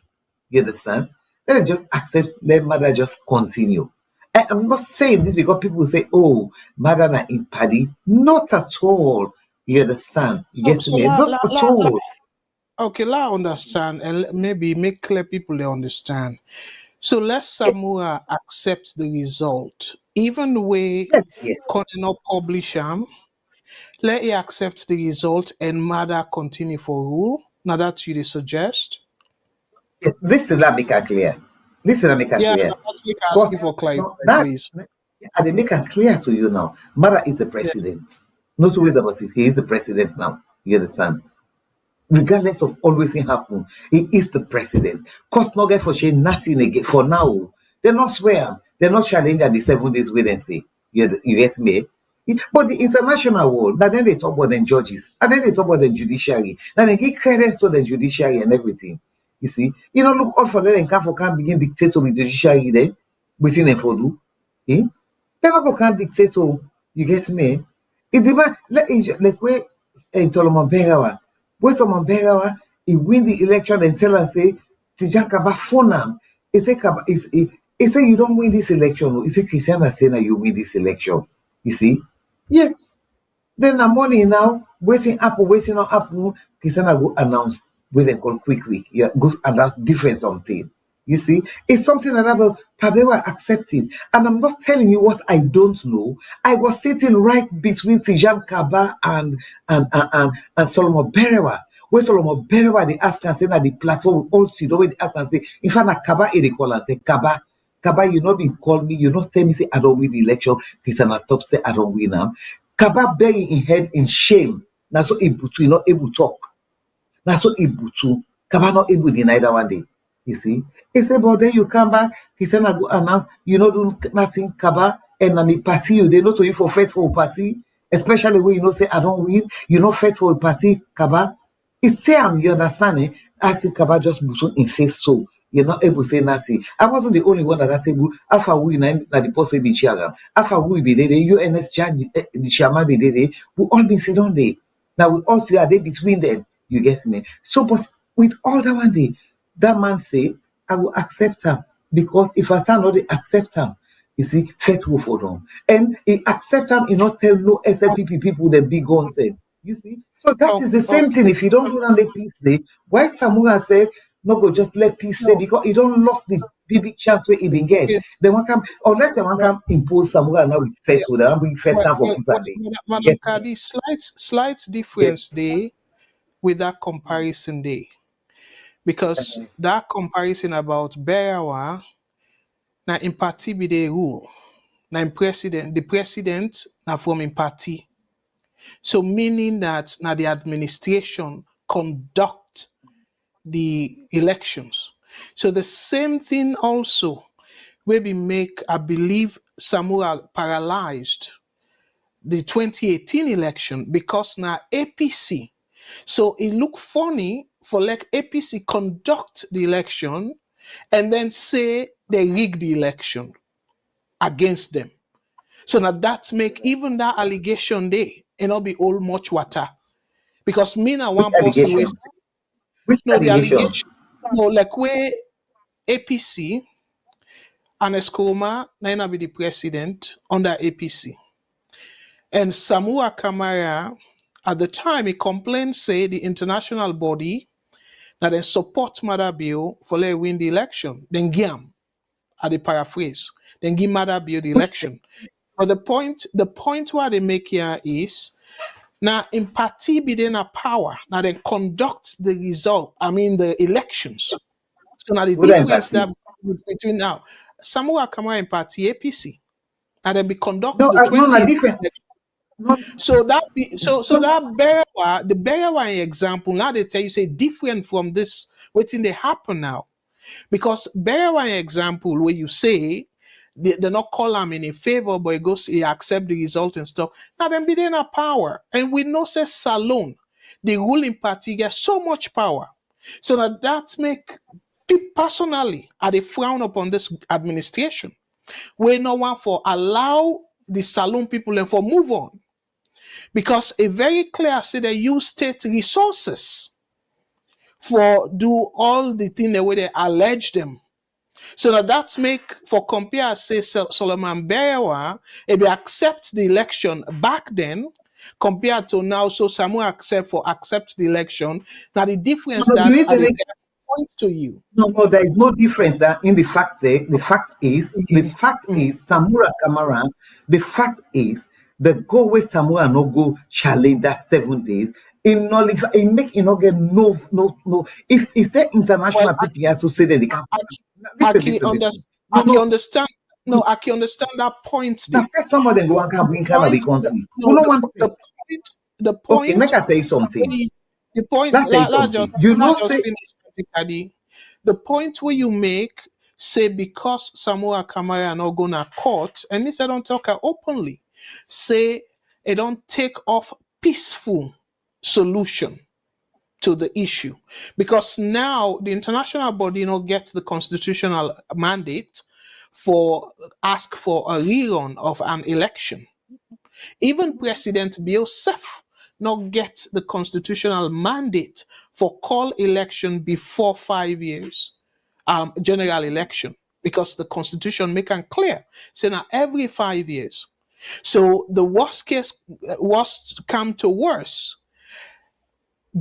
You understand? Let them just accept. Let mother just continue. I'm not saying this because people say, "Oh, Madonna in Paddy." Not at all. You understand? You get me? Not at all. Okay, let understand and maybe make clear people they understand. So let Samura accept the result, even the way Yes. not publish them. Let he accept the result and Mother continue for rule. Now that you suggest. Yes. This is let make it clear. This is let make it clear. I'm actually asking for clarity, please. I make it clear to you now. Mother is the president. Not to worry about it. He is the president now. You understand? Regardless of always happen, he is the president. Court not get for shame nothing again for now. They're not swear. They're not challenging the 7 days Wednesday. You get me? But the international world, now then they talk about the judges, and then they talk about the judiciary, and they give credit to the judiciary and everything. You see, look all for them and can't begin dictate to the judiciary then, within them for do. They're not going to dictate to, you get me? It demand like where Solomon Berawa, he win the election and tell us say Tijan Kaba phone him. He say you don't win this election. He say Christiana say now you win this election. You see? Yeah. Then the morning now, waiting on Apple, Christiana go announce when they call quick. Yeah, go announce different something. You see, it's something that I will Pabewa accepted. And I'm not telling you what I don't know. I was sitting right between Tijan Kaba and Solomon Berewa. When Solomon Berewa, they ask and say that the plateau will all see. They ask and say, in fact, Kaba, they call and say, Kaba, you not been call me, you not tell me say I don't win the election. Christiana top say I don't win them. Kaba burying in head in shame. Now so Ibutu not able to talk. Now so Ibutu. Kaba not able to deny that one day. You see? He said, but then you come back, he said, I go announce, you know, do nothing, Kaba, and I'm a party, you, they know to you for festival party, especially when you know, say, I don't win, you know, festival party, Kaba. It's say, you understand, eh? I see Kaba just put in face, so you're not able to say nothing. I wasn't the only one at that table. After we, na the post be chairman. After we be there, the UNS charge, the chairman be there, we all been sitting on there. Now we all see are they between them. You get me? So, but with all that one day, that man say, I will accept him because if I stand not accept him, you see, faith will for them. And he accept him, he not tell no SLPP people the big guns them. You see? So that is the same thing. If you don't do that, let peace stay. Why Samura said, no go just let peace stay because he don't lost the big chance where he been get. Then one come unless the one come impose Samura now with faith with them, bring faith now for put day. Madam Kadi, slight difference there with that comparison there. Because that comparison about Berawa, na in party be the rule. Na in president, the president na from in party. So meaning that na the administration conduct the elections. So the same thing also will be make, I believe, Samura paralyzed the 2018 election because now APC. So it look funny for like APC conduct the election and then say they rigged the election against them. So now that make even that allegation there and not be all much water. Because me now one person Which no the allegation? allegation no like where APC and Escoma now be the president under APC. And Samura Kamara, at the time, he complained, say the international body that they support Mother Bill for let win the election. Then Giam, at the paraphrase, then give Mother Bill the election. But the point where they make here is now in party be then a power now they conduct the result. I mean the elections. So now the difference that between now Samura Kamara in party APC and then be conduct the 20 different. So that the Berawa example now they tell you say different from this waiting they happen now because Berawa example where you say they not call him in a favor but he goes he accept the result and stuff now then be then a power and we know say Salon the ruling party gets so much power so that make people personally are they frown upon this administration where no one for allow the Salon people and for move on. Because a very clear say they use state resources for do all the thing the way they allege them. So that make for compare say Solomon Berewa, if they accept the election back then compared to now, so Samuel accept the election. Now the difference that I point to you. No, there is no difference that in the fact that the fact is Samura Kamara, the fact is the go with Samura no go challenge that 7 days. In knowledge, in make you not get no. If the international people associated, they can't. I can understand. No, I can understand that point. Now, some of them go and can bring Canada country. The point. Okay, make I say something. The point. The point where you make say because Samura Kamara are not gonna court, and this I don't talk openly. Say it don't take off peaceful solution to the issue because now the international body gets the constitutional mandate for ask for a rerun of an election. Even President Biosef not get the constitutional mandate for call election before 5 years, general election, because the constitution make it clear. So now every 5 years. So the worst come to worse.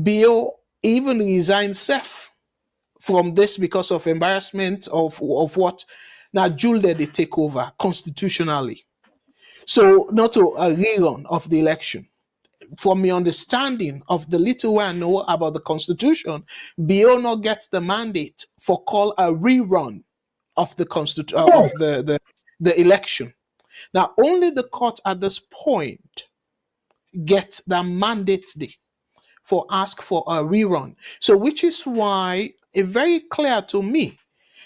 Bill even resigned self from this because of embarrassment of what now Jules they take over constitutionally. So not a rerun of the election. From my understanding of the little I know about the constitution, Bill not gets the mandate for call a rerun of the of the election. Now only the court at this point gets the mandate for ask for a rerun. So which is why it's very clear to me,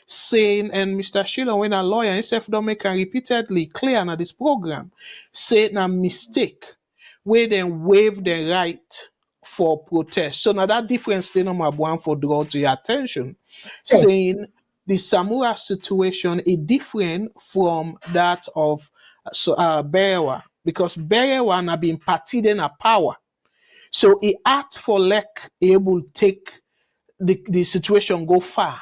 saying, and Mr. Sheila, when a lawyer, himself don't make a repeatedly clear na this program, say na mistake, where they waive the right for protest. So now that difference they number one for draw to your attention, saying the Samura situation is different from that of Berewa, because Berewa na been parted in a power. So he asked for like able take the situation go far,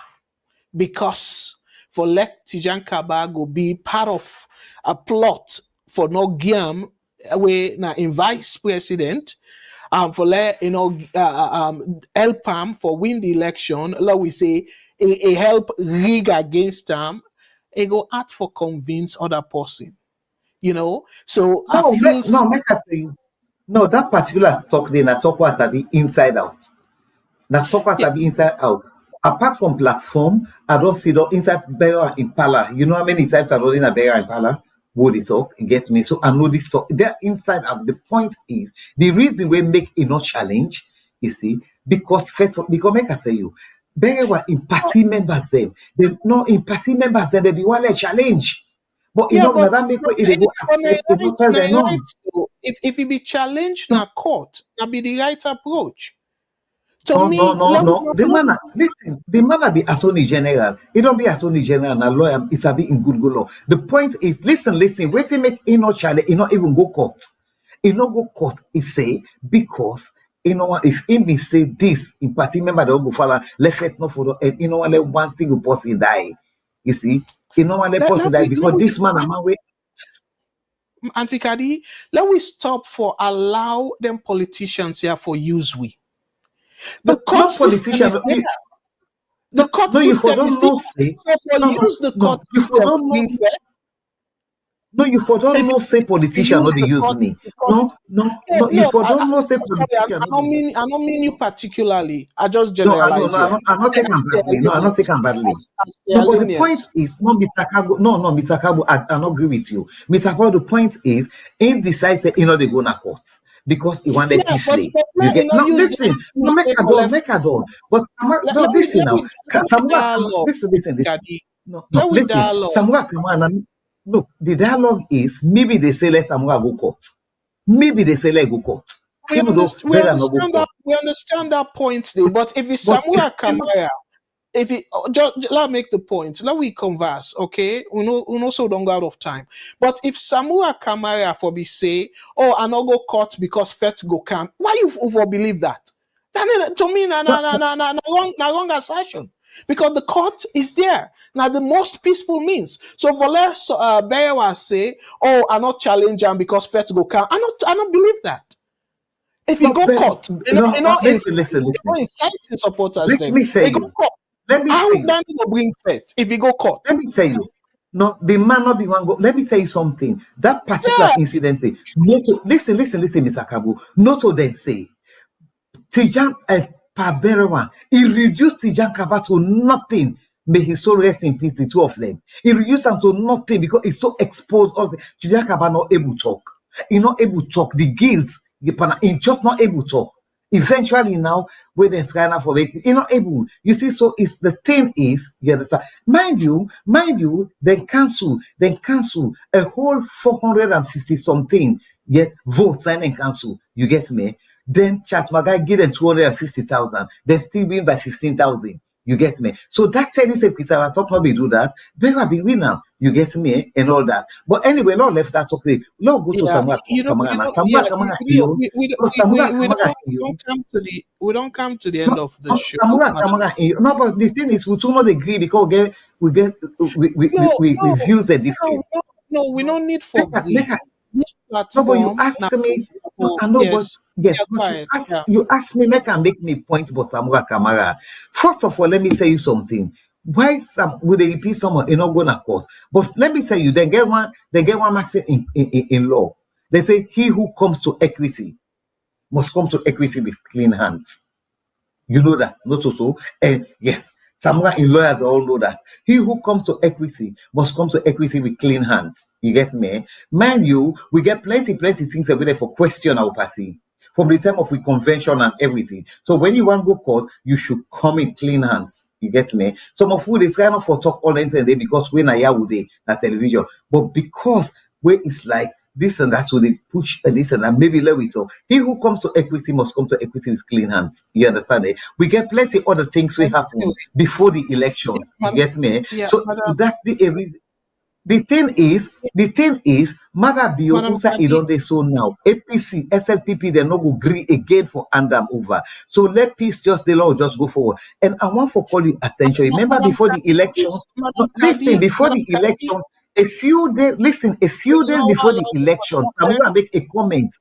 because for let Tijan Kaba go be part of a plot for no giam we na in vice president, for let help him for win the election. Like we say, a help rig against him. He go ask for convince other person. So I feel make I tell you. No, that particular talk there, na talk was be inside out. That talk was be inside out. Apart from platform, I don't see the inside Bera Impala. You know how many times I wrote in a Bera Impala? Would it talk? It gets me. So I know this talk. They're inside out. The point is, the reason we make it not challenge, you see, because make I tell you, Bera in party members them. They not in party members then they be one challenge. But you know that make it go tell them no. If it be challenged in a court, that be the right approach. No. The man be attorney general. He don't be attorney general and a lawyer. It's a bit in good law. The point is, listen. Wait till make no challenge. He not even go court. He not go court. He say because what if he be say this in party member don't go follow. Let's set no for and let one single person die. You see, let person die because this man a man way. Auntie Kadi, let we stop for allow them politicians here for use we. The court system is there. The court system is there. So for use the court system. No, you for don't know say politician not they use me. No, you for don't know say politician. I don't mean you particularly. I just generalize. No, I'm not taking badly. No, I'm not taking badly. No, but the point is, Mr. Kabu. No, Mr. Kabu, I don't agree with you. Mr. Kabu, the point is, in decide they go na court. Because he wanted peacefully. You get no listen. No make a door. But no listen now. Samura, listen. No, listen. Samura, come on. Look, the dialogue is maybe they say let Samura go court. Maybe they say let go court. We understand that point, though. But if it's Samura Kamara, if it just let make the point, let we converse, okay? We also don't go out of time. But if Samura Kamara for be say, oh, I not go court because fet go camp, why you for believe that? To me, wrong assertion. Because the court is there. Now the most peaceful means. So for less Berewa say, oh, I not challenge him because fet go camp. I not believe that. If you go court, inciting supporters then. Let me how would that bring fet if you go court? Let me tell you. No, the man not be one go. Let me tell you something. That particular incident, listen, Mr. Kabu. Not to then say, Tijan Berewa, he reduced Tijan Kaba to nothing. May his soul rest in peace, the two of them. He reduced them to nothing because he's so exposed. Tijan Kaba not able to talk. He not able to talk. The guilt, he just not able to talk. Eventually now, when there's kind of for it, you're not able. You see, so it's the thing is, you understand? Mind you, then cancel a whole 450 something, yet vote, sign and cancel. You get me? Then Chat Magai give them 250,000. They still win by 15,000. You get me? So that tell you say Kisara talk not be do that. Better be winner. You get me and all that. But anyway, Lord left that okay. Lord go to Samura. We don't come to the end of the show. No, but the thing is, we do not agree because we view the different. No, we don't need for agree. No, but you ask me. I know, but yes, you ask me, make me point about Samura Kamara. First of all, let me tell you something. Why would they repeat someone in not gonna court? But let me tell you, they get one maxim in law. They say he who comes to equity must come to equity with clean hands. You know that, not so. And yes, Samura in lawyers all know that. He who comes to equity must come to equity with clean hands. You get me? Mind you, we get plenty things every day for question our passing. from the time of the convention and everything. So when you want to go court, you should come in clean hands. You get me? Some of who they try not for talk all the day because when I would they na television, but because where it's like this and that, so they push and this and that. Maybe let me talk. He who comes to equity must come to equity with clean hands. You understand? Eh? We get plenty other things will happen before the election. You get me? Yeah, So that the thing is, Mother Bio Usa Idonde so now. APC, SLPP, they're not going to agree again for Andam over. So let peace just the law just go forward. And I want to call you attention. Remember before the election, listen, before the election, a few days before the election, Samura make a comment.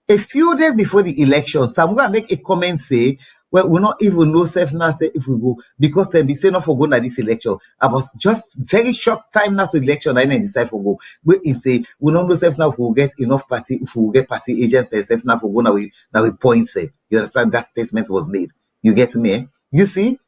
A few days before the election, Samura make a comment say, well, we not even know self now say if we go because then they say not for going at this election. I was just very short time now to the election. I didn't decide for go. But if say we don't know self now if we will get enough party, if we will get party agents and self now for go now we point say. You understand that statement was made. You get me? You see?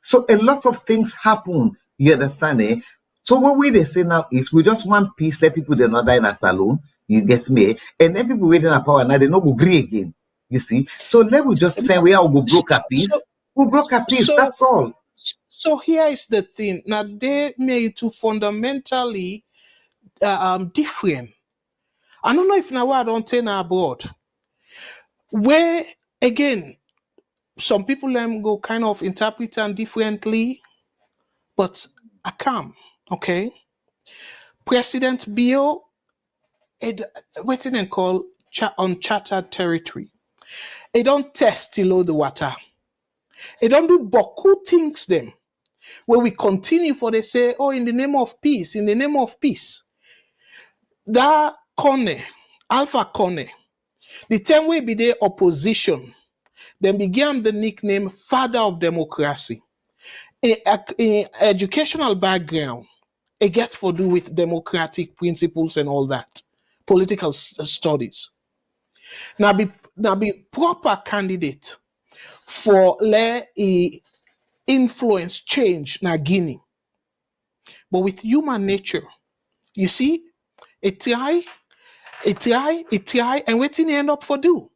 So a lot of things happen. You understand? Eh? So what we they say now is we just want peace, let people they not die in a saloon. You get me? And then people waiting at power now they not go agree again. You see? So let we just find where we go broke a piece. We broke a piece, that's all. So here is the thing. Now they made to fundamentally different. I don't know if now I don't turn abroad. Where again, some people go kind of interpret them differently, but I come, okay? President Bio what they call uncharted territory. It don't test below the water. It don't do boku things them. Where we continue for they say, oh, in the name of peace, in the name of peace. That corner, Alpha corner, the time we be the opposition, then began the nickname Father of Democracy. In educational background, it gets to do with democratic principles and all that, political studies. Now be proper candidate for let influence change na Guinea. But with human nature, you see, it try, and what it end up for do?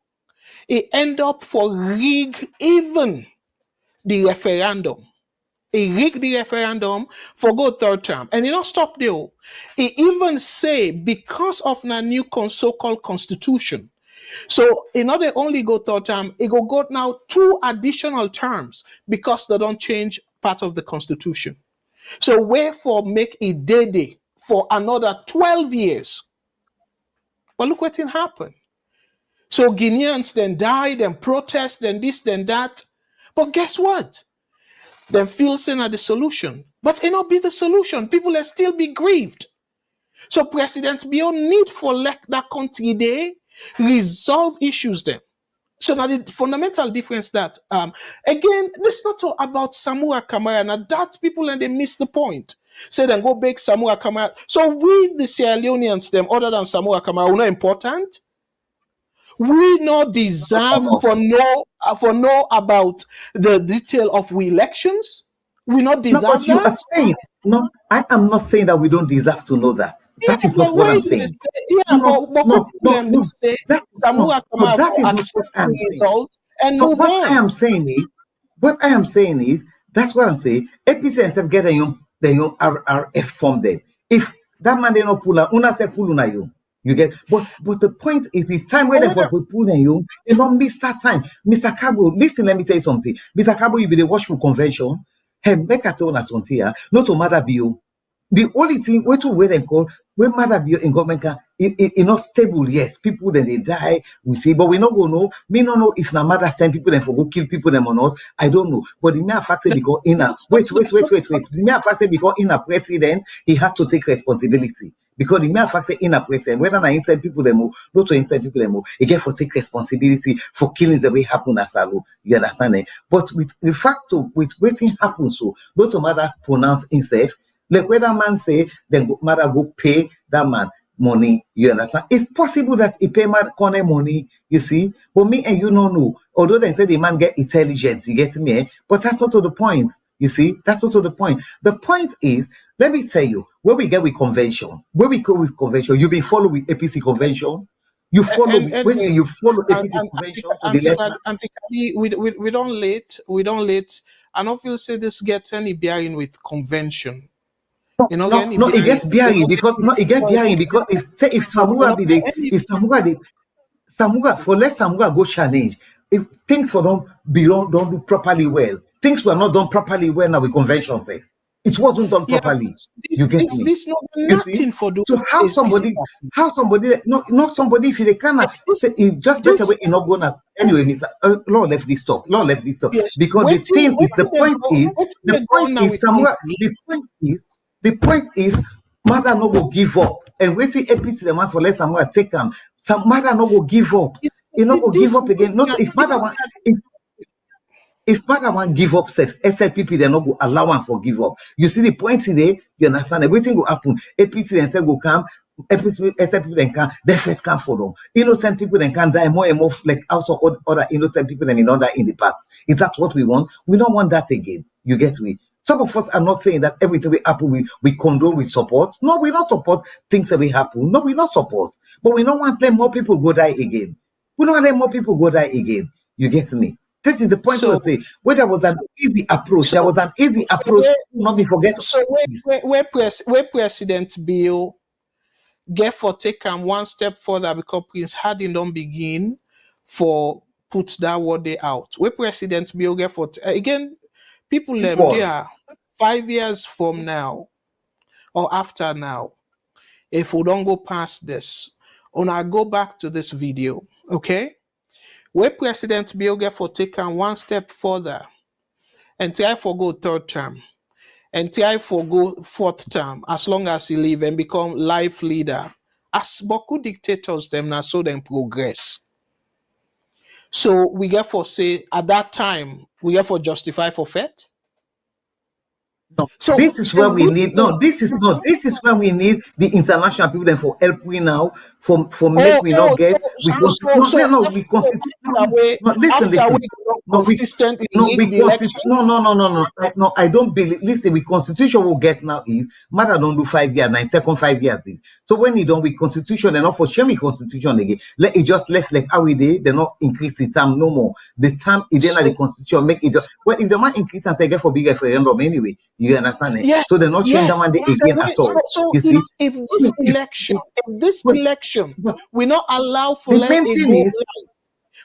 It end up for rig even the referendum. He rigged the referendum for go third term. And he don't stop there. He even say because of the new so-called constitution. So he not only go third term, he go now 2 additional terms because they don't change part of the constitution. So wherefore make a day for another 12 years. But look what can happen. So Guineans then die, then protest, then this, then that. But guess what? Then feel saying are the solution. But it not be the solution. People will still be grieved. So President Bio need for let that country they resolve issues then. So now the fundamental difference that again, this is not about Samura Kamara. Now that people and they miss the point. Say then go bake Samura Kamara. So we the Sierra Leoneans them other than Samura Kamara are not important. We not deserve for know about the detail of we elections. We not deserve you that. are saying, no, I am not saying that we don't deserve to know that. That is not what I'm saying. But say Samura Kamara that is not accept what I'm the saying. result and So move what on. I am saying is, that's what I'm saying. APC and self get a young RRF from them. If that man they not pull out, una say pull una you. You get, but the point is the time where they for pull and you don't miss that time. Mr. Cabo, listen, let me tell you something. Mr. Cabo, you be the Washington Convention. Hey, make a tone as something here. Not to matter be you. The only thing wait to wait and call when matter be in government can it not stable yet. People then they die, we see, but we not go know. Me no know if na matter send people and for go kill people them or not. I don't know. But the mere fact that because in a wait. The mere fact that because in a president, he has to take responsibility. Because the mere fact that in a president, whether I inside people them or not to inside people them, he get for take responsibility for killings the way happen as a law. You understand it? But with the fact of with waiting happens so not to matter pronounce himself. Like where that man say, then mother go pay that man money. You understand? It's possible that he pay man corner money, you see. But me and you don't know. Although they say the man get intelligence, you get me? Eh? But that's not to the point. You see, that's not to the point. The point is, let me tell you, where we get with convention, where we go with convention, you been follow with APC convention. You follow, and basically, you follow APC convention to the letter. we don't late, and obviously this gets any bearing with convention. You know, No, it gets bearing because if Samura for let Samura go challenge, if things for don't do properly well, things were not done properly well now with convention say. It wasn't done properly. You get me? This not You see? nothing for doing. So how somebody not somebody if they cannot say it just better way in not gonna anyway. Lord left this talk. Yes. Because the point is Samura. The point is Mother no go give up. And waiting APC the man for let Samura take him. Some Mother no go give up. You not go give up again. Not if Mother want. If Mother want give up self, SLPP they not go allow him for give up. You see the point today, you understand everything will happen. APC then say go come, APC, SLPP then come, they first come for them. Innocent people then can die more and more like out of other innocent people than in other in the past. Is that what we want? We don't want that again. You get me? Some of us are not saying that everything will happen, we condone, we support. No, we not support things that will happen. No, we not support. But we don't want to let more people go die again. We don't want to let more people go die again. You get me? This is the point to say. Where there was an easy approach, not be forget. So where President Bill get for take one step further because Prince Harding don't begin for put that word they out. Where President Bill get for again, people them there 5 years from now or after now, if we don't go past this, and I go back to this video, okay? Where President Bill get for taking one step further and try for go third term and try for go fourth term as long as he live and become life leader. As Boku dictators them now so them progress. So we get for say at that time we get for justify for faith. No, so this is where we need. No, this is where we need the international people then for help we now for make we not get. We constitute. No, I don't believe. Listen, we constitution will get now is matter don't do 5 years, 5 years. So when you don't with constitution and not for shame constitution again, let it just left like how we did. They not increase the term no more. The term is then the constitution make it just. Well, if the man increase and say get for big referendum anyway. You understand it? Yes, so they're not changing that one again at all. So if this election, we not allow for let it go right,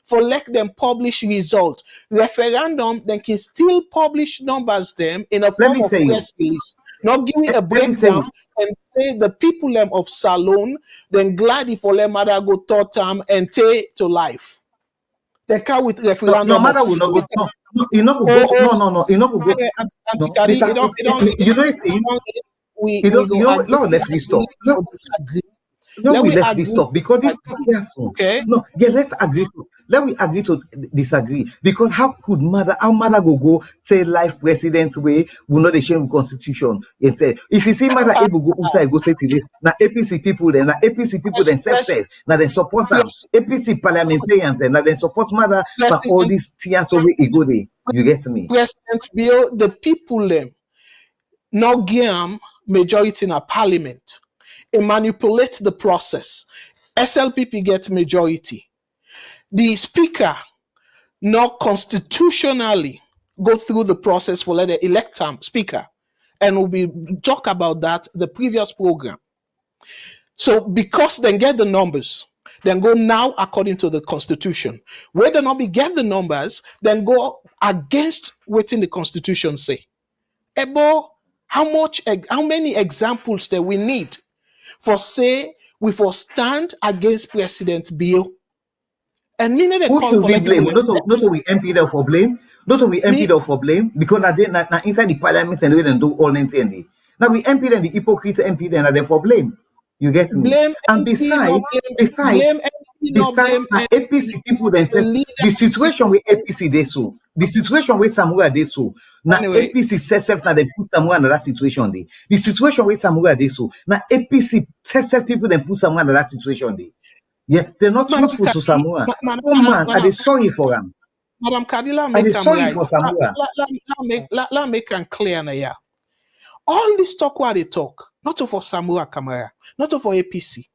for let them publish results. Referendum, they can still publish numbers them in a form of press release. Not give it a breakdown and say the people them of Salon, then glad if for them mother go third term and take to life. They come with referendum. No matter will not go. No, you know go. No. You know go. You know it's we no left this talk. No, we left this talk because this talk okay. No, yeah, let's agree to. Let we agree to disagree because how mother go say life president way will not change constitution? If you see mother able go outside go say today now APC people then self now they support them APC parliamentarians then now they support mother but all these tears over ego they you get me. President Bill the people them not give majority in a parliament. It manipulates the process. SLPP gets majority. The speaker not constitutionally go through the process for let the electoral speaker, and we'll be talk about that the previous program. So because they get the numbers, then go now according to the constitution. Where they not be get the numbers, then go against what the constitution say. Ebo, how many examples that we need for say we for stand against President Bill? And who should we blame? Not we MP there for blame. Not we MP there for blame because now inside the parliament and we then do all things. Now we MP then the hypocrite MP then are there for blame. You get me? Blame and besides, APC people themselves, the situation with APC they so, the situation with Samura they so. Now APC self now they put Samura in that situation they. The situation with Samura they so. Now APC self people then put Samura in that situation they. Yeah, they're not truthful to Samura. Oh man, are they sorry for him? Madam Kadila, are they sorry for Samura? Let me make it clear now. All this talk what they talk, not for Samura Kamara, not for APC.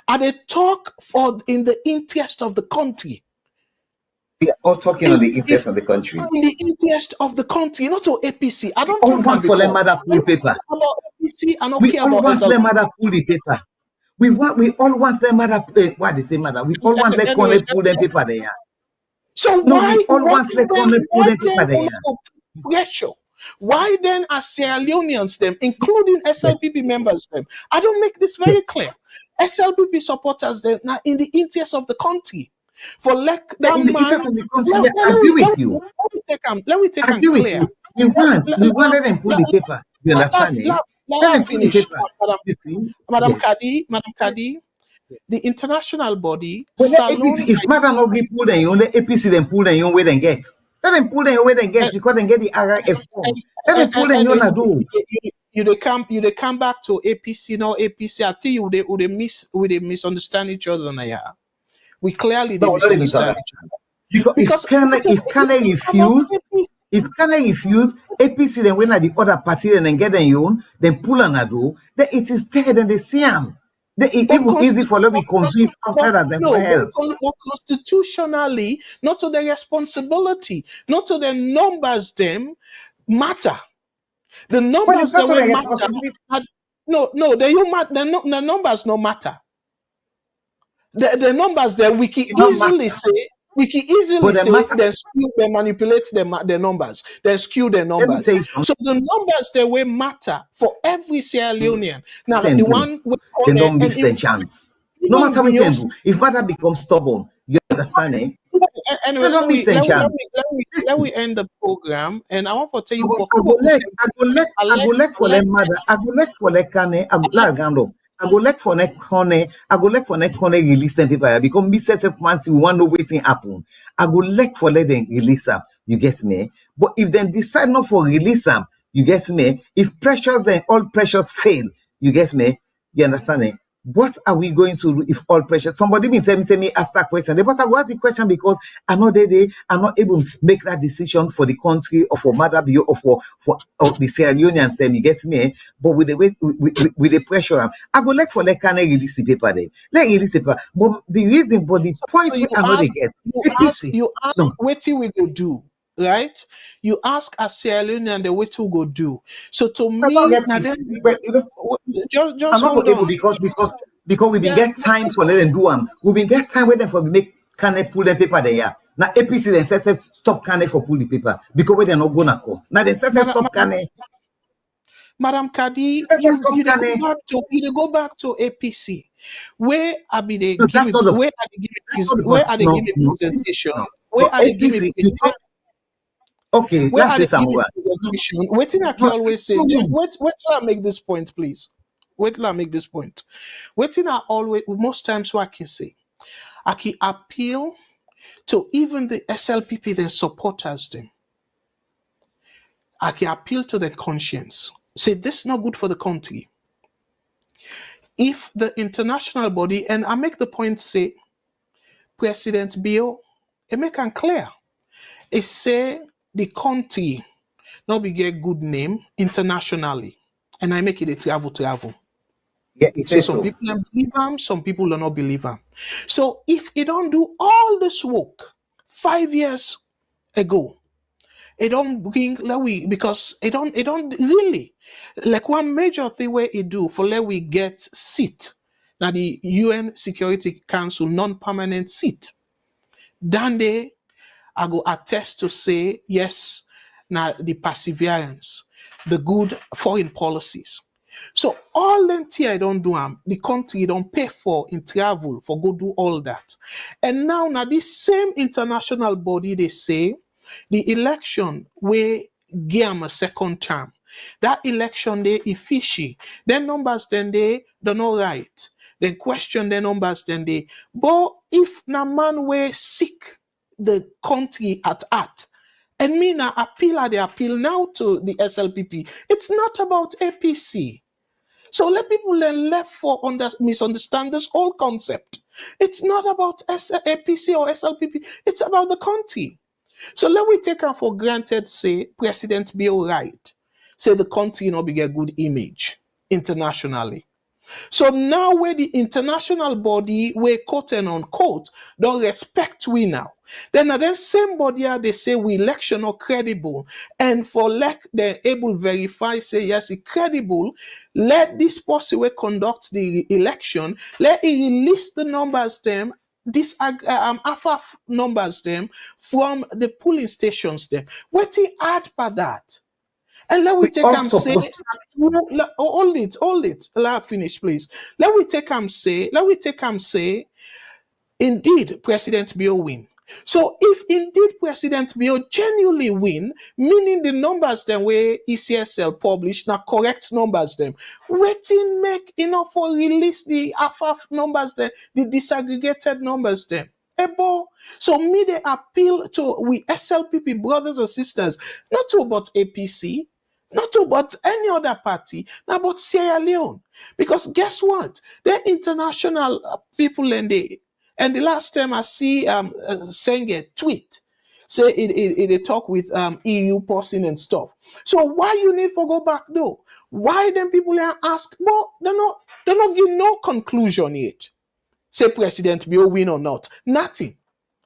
And they talk for in the interest of the country. We are all talking on the interest of the country. In the interest of the country, not to APC. I don't all talk want for them before. mother pool paper. About APC, I don't We care all about want SL. them mother pool the paper. We all want them mother. What they say, mother? We all want them Anyway, pull them paper there. so No, why we all want them pull them paper there. Pressure? Why then are Sierra Leoneans them, including SLPP members them? I don't make this very clear. SLPP supporters them now in the interest of the country. For like that in the man, interest of the country, I agree with you. Let me take I agree with clear. you. We want them pull the paper. You understand me? Let them me pull the finish, paper. Madam Kadi, the international body. Well, Salon, APC, if Madam Ogri pull them, you only APC then pull them, you where they get. Let them pull them where they get because they get the RIF form. Let them pull them, you do. You they come back to APC, no APC. I think you they misunderstand each other now. We clearly they misunderstand each other. Because if Kane refuse, APC then when at the other party and then get them you then pull an ado, then it is dead and they see them. It even easy for them to be convinced outside of them for help. Constitutionally, not to the responsibility, not to the numbers them matter. The numbers that will matter. No, the numbers no matter. The numbers that we can easily say, they skew, they manipulate the numbers, they skew the numbers. So the numbers that will matter for every Sierra Leonean. Now the one they don't miss the chance. No matter what you do, if matter becomes stubborn, you understand it. Anyway, let me end the program, and I want to tell you. I go let for them mother. I go let for them Kane. I go let for next honey. I go let for next honey release them people because me set up once you want to waiting happen. I go let for let them release them. You get me? But if they decide not for release them, you get me? If pressure then all pressures fail, you get me? You understand me? What are we going to do if all pressure? Somebody been tell me ask that question. But I ask the question because I know they are not able to make that decision for the country or for Mother Bio or for the Sierra Leoneans. You get me? But with the way with the pressure, I go like for like can I release the paper then? Like release the paper. But the reason, but the point we are not get. You ask what we go do. Right? You ask a Sierra Leonean the way to go do. So to me, now then, just I'm not able because we been get time for let them do them. We been get time with them for make can they pull the paper there. Now APC then said stop can they for pull the paper because we they're not gonna court. Now they said stop can they. Madam Kadi, you go back to APC. Where are they giving presentation? Where are they giving okay, where are that's they the giving presentation? Wait till I can always say, wait till I make this point, please. Wait till I make this point. Wait till I always, most times what I can say, I can appeal to even the SLPP, their supporters, them. I can appeal to their conscience. Say, this is not good for the country. If the international body, and I make the point, say, President Bio, it make it clear. It say the country not be get good name internationally. And I make it a travel. Yeah, so some people believe him, some people do not believe him. So if it don't do all this work 5 years ago, it don't bring because it don't really like one major thing where it do for let we get seat. Now the UN Security Council non-permanent seat. Then they I go attest to say yes, now the perseverance, the good foreign policies. So all them I don't do the country don't pay for in travel for go do all that. And now this same international body they say the election where give them a second term. That election they fishy. Then numbers then they don't know right. Then question the numbers then they. But if na man were sick the country at heart. And me now they appeal now to the SLPP. It's not about APC. So let people then left for misunderstand this whole concept. It's not about APC or SLPP. It's about the country. So let we take her for granted, say, President Bill right. Say the country not be a good image internationally. So now where the international body, where quote and unquote, don't respect we now. Then same body they say we election or credible. And for they're able verify, say yes, it credible. Let this person who conduct the election, let it release the numbers them, this alpha numbers them from the polling stations them. What he add for that? And let we take him say, hold it. Let finish, please. Let we take him say, indeed, President Bio win. So if indeed President Bio genuinely win, meaning the numbers them where ECSL published, now correct numbers them, waiting make enough for release the alpha numbers them, the disaggregated numbers them. So me they appeal to we SLPP brothers and sisters, not to about APC, not about any other party, not about Sierra Leone. Because guess what? They're international people and the last time I see saying a tweet, say it talk with EU person and stuff. So why you need to go back though? Why then people are ask, well, they're not give no conclusion yet. Say President Bio win or not. Nothing.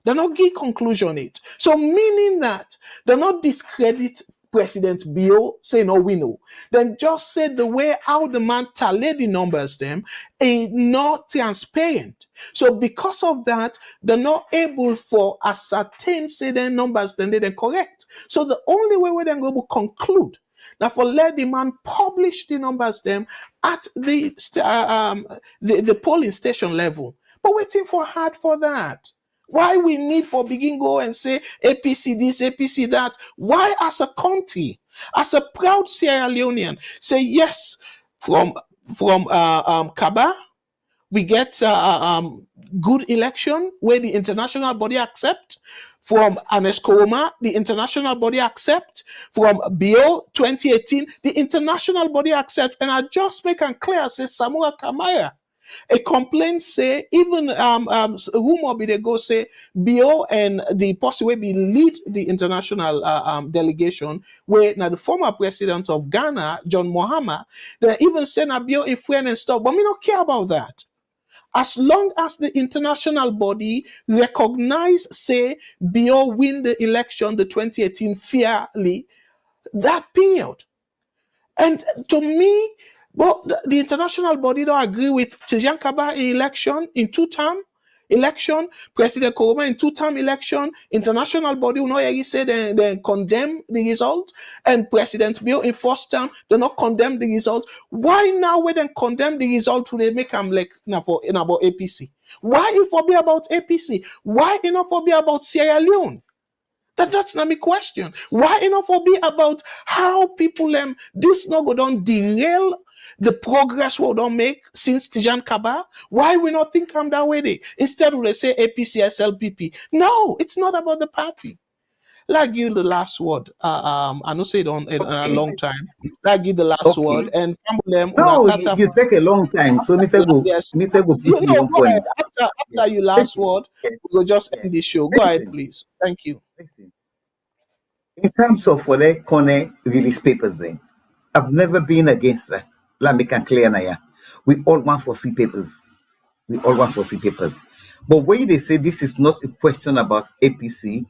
They're not give conclusion it. So meaning that they're not discredit President Bio, say no we know. Then just say the way how the man tallied the numbers them is not transparent. So because of that, they're not able for ascertain say their numbers then they're correct. So the only way we then go to conclude now for let the man publish the numbers them at the polling station level. But waiting for hard for that. Why we need for begin go and say APC this, APC that? Why as a country, as a proud Sierra Leonean, say yes from Kaba, we get good election where the international body accept. From Aneskoroma, the international body accept. From BO 2018, the international body accept. And I just make it clear, say Samura Kamara. A complaint say even rumor be they go say BO and the person will be lead the international delegation where now the former president of Ghana, John Mahama, they even say na BO a friend and stuff, but me not care about that. As long as the international body recognize, say, BO win the election, the 2018 fairly, that period. And to me, but the international body don't agree with Tijan Kaba election in 2-term election, President Koroma in 2-term election, international body will not say they condemn the result, and President Bio in 1st term, they not condemn the result. Why now when they condemn the result, they make them like about APC? Why if it be about APC? Why enough for be about Sierra Leone? That's not my question. Why enough will be about how people this no go don't derail the progress we don't make since Tijan Kaba? Why we not think I'm that way? Instead we say APC, SLPP. No, it's not about the party. Like you the last word. I know say it on in a long time. Like you the last word and from them. No, you take a long time. So Mr. Go, yes. Mr. Go, put No, your go ahead. point. After you last word, we'll just end the show. Go ahead, please. Thank you. In terms of what they Kone release papers then, I've never been against that. Let me can clear now. We all want for free papers. But when they say this is not a question about APC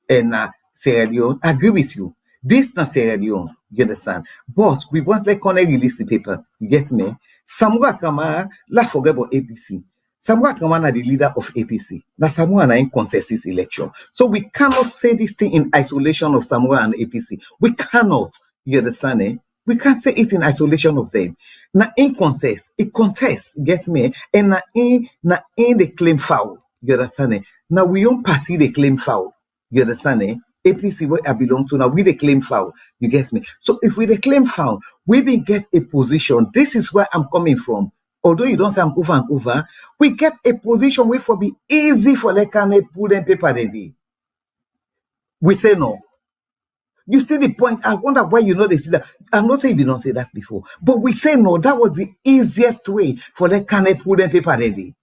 and Sierra Leone, I agree with you. This is not Sierra Leone, you understand? But we want like Kone release the paper. You get me? Samura Kamara, let's forget about APC. Samura Kamara, the leader of APC. Now Samura in contest this election. So we cannot say this thing in isolation of Samura and APC. We cannot. You understand? Eh? We can't say it in isolation of them. Now in contest, get me? And now in the claim foul. You understand? Eh? Now we own party the claim foul. You understand? Eh? APC where I belong to now, we the claim foul. You get me? So if we the claim foul, we will get a position. This is where I'm coming from. Although you don't say I'm over and over, we get a position where for be easy for like can pull them paper ready. We say no. You see the point? I wonder why you know they see that. I'm not saying you don't say that before, but we say no. That was the easiest way for like can pull them paper ready.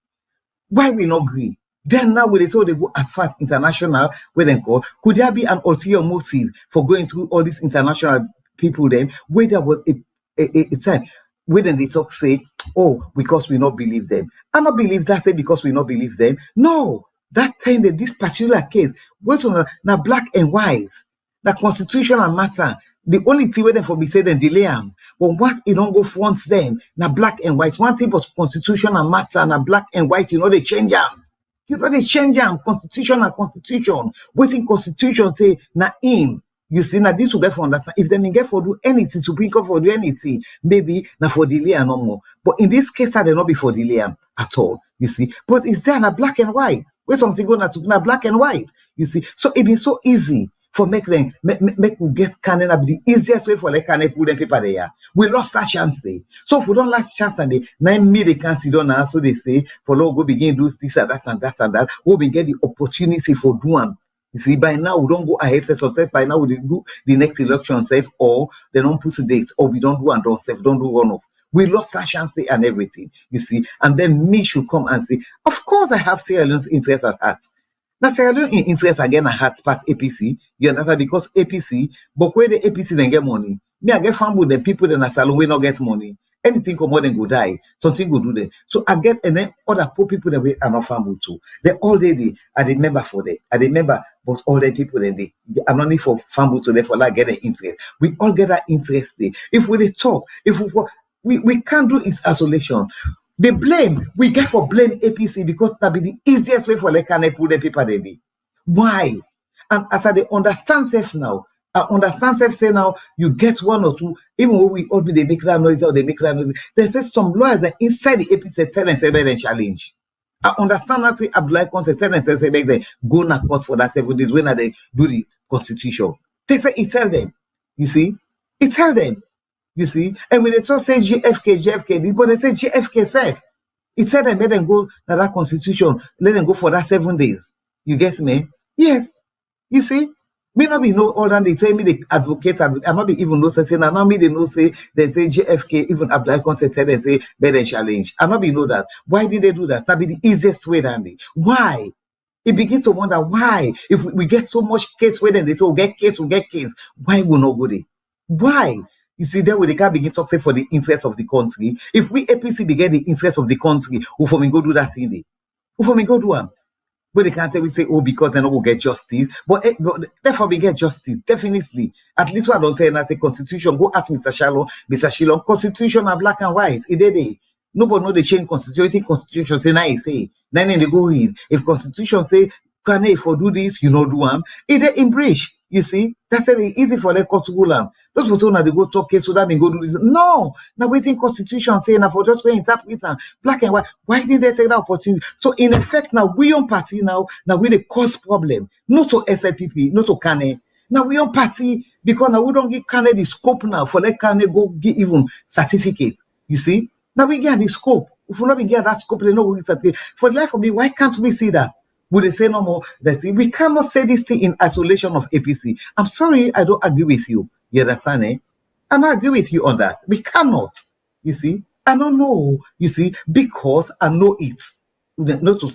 Why we not agree? Then now when they say they go as far as international, where they go, could there be an ulterior motive for going through all these international people then? Where there was a time. when they talk say, oh, because we not believe them. I not believe that say because we not believe them. No, that time that this particular case was on na black and white, the constitutional matter. The only thing where them for me say then delay them. But once it don't go front them, na black and white. One thing was constitutional matter, na black and white, they change them. They change them. Constitution and constitution. Waiting constitution say na him. You see, now this will get for understand. If they may get for do anything, Supreme Court for do anything, maybe now for delay and no more. But in this case, they not be for delay at all. You see, but it's there na black and white. Where something go na black and white. You see, so it is so easy for make them make we get Canada be the easiest way for like Canada put them paper there. We lost that chance there. So if we don't last chance and they 9 million they can't sit down now, so they say for Lord go begin do this and that and that and that. We get the opportunity for doing. You see, by now we don't go ahead, say something. By now we do the next election safe, or they don't put a date, or we don't do and don't safe, don't do one off. We lost that chance and everything, you see. And then me should come and say, of course I have Sierra Leone's interest at heart. Now Sierra Leone interest again at heart past APC, you understand? Because APC, but where the APC then get money, me I get fun with the people in a salon we not get money. Anything come more than go die, something go do there. So I get and then other poor people that we are not farming too. They all day I remember for them. I remember, but all the people then they are not need for farming to therefore like get the interest. We all get that interest there. If we talk, if we can't do it isolation. The blame we get for blame APC because that be the easiest way for like can put the people there. Why? And as I understand self now. I understand self say now you get one or two, even when we all be they make that noise or they make that noise. They say some lawyers that inside the APC tell and say they challenge. I understand that say Abdullah Conte tell and say they go na court for that 7 days when they do the constitution. They say it tell them, you see, it tell them, you see, and when they talk say GFK, but they say GFK self. It said them let them go to that constitution, let them go for that 7 days. You get me? Yes, you see. Me not be no older than they tell me the advocate, I not be even no say now me they know say they say JFK even apply content tell and say better challenge. I not be know that. Why did they do that? That be the easiest way than they. Why? It begins to wonder why if we get so much case where then they say we'll get case, why will not go there? Why? You see, then they can't begin to say for the interest of the country. If we APC begin the interest of the country, who for me go do that thing? Who for me go do one? But they can't tell we say, oh, because they not go get justice. But therefore we get justice, definitely. At least I don't tell that the constitution. Go ask Mr. Shillong, constitution are black and white. It did. Nobody know they change constitution. Constitution say now it say. Then they go in. If constitution say, can they for do this, you know do them. It they embrace. You see, that's very easy for them to go on. Those for so now they go talk case so that they go do this. No, now we think constitution saying now for just go interpret black and white. Why didn't they take that opportunity? So in effect now we on party now we the cause problem. Not to SLPP, not to Kane. Now we on party because now we don't give Kane the scope now for let Kane go get even certificate. You see? Now we get the scope. If we not get that scope, they no get certificate. For the life of me, why can't we see that? Would they say no more? That we cannot say this thing in isolation of APC. I'm sorry, I don't agree with you. You understand? I don't agree with you on that. We cannot. You see? I don't know. You see? Because I know it. Not to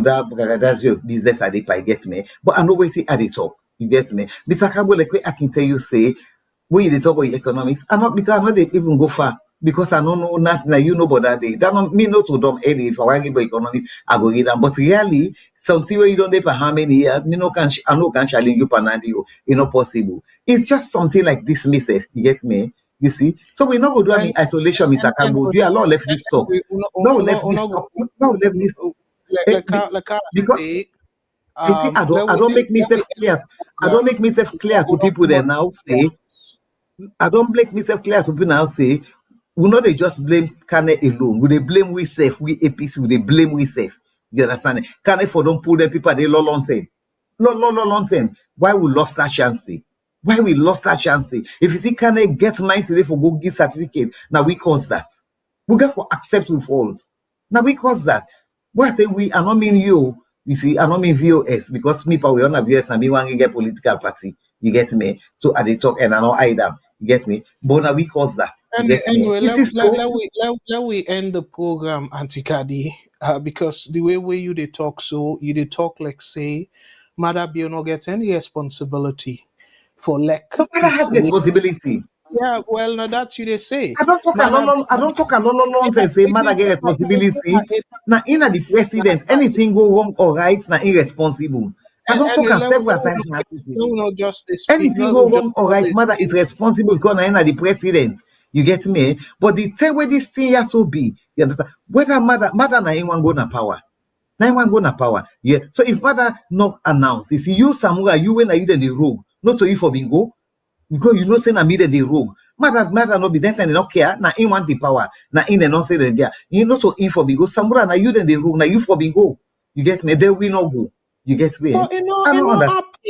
that, that's your business at the pie, get me. But I know waiting at the top. You get me? Mr. Kabo, like I can tell you, say, when you talk about economics, I'm not because I know they even go far. Because I don't know nothing, you know about that day. That don't mean not to them any. If I want to give economics, I go get them. But really, something where you don't know for how many years, I know can challenge you, Panandi, it's not possible. It's just something like this, message. You get me? You see? So we're not going to do any isolation, Mr. Kambo. You are not left this talk. No, left this talk. No, left this. Because I don't make myself clear. I don't make myself clear to people that now say. I don't make myself clear to people now say. We not they just blame Kane alone. We they blame we safe, we APC, we they blame we safe. You understand? Kane for don't pull them people they long time. Long time. Why we lost that chance? Why we lost that chance? If you see Kane get mine today for go give certificate, now we cause that. We get for accept we fault. Now we cause that. Why I say we, I don't mean you see, I don't mean VOS because me we on a VOS and me want to get political party. You get me? So at the talk and I know either. You get me? But now we cause that. Anyway, let we end the program, Auntie Kadi, because the way you they talk, so you they talk like say, Mother Bio no get any responsibility for Nobody has responsibility. Yeah, well, now that's you they say. I don't talk a lot. I don't talk a lot nonsense. Say mother get responsibility. Now in the president, anything go wrong or right, now irresponsible. I don't talk Anyway, a several times. not just the speak. Anything go wrong or right, mother is responsible because now in the president. You get me? But the time where this thing has to be, you understand? Whether mother na anyone go na power. Na anyone go na power. Yeah. So if mother not announce, if you Samura, you when are you then the rogue, not to you for bingo, because you know say na me then the rogue. Mother no be then they not care. Na in want the power. Na in they not say that there. You know to in for bingo. Samura na you then the rogue. Na you for bingo. You get me? Then we not go. You get me? But I don't understand. happen.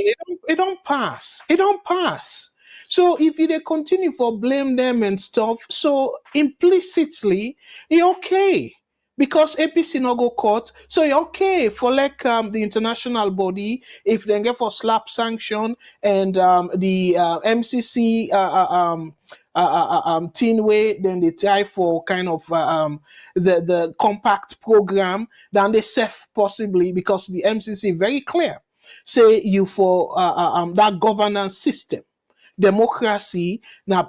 It don't pass. It don't pass. So if they continue for blame them and stuff, so implicitly, it's okay. Because APC no go court, so it's okay for like the international body if they get for slap sanction and the MCC teen way, then they try for kind of the compact program, then they safe possibly because the MCC very clear say you for that governance system. Democracy na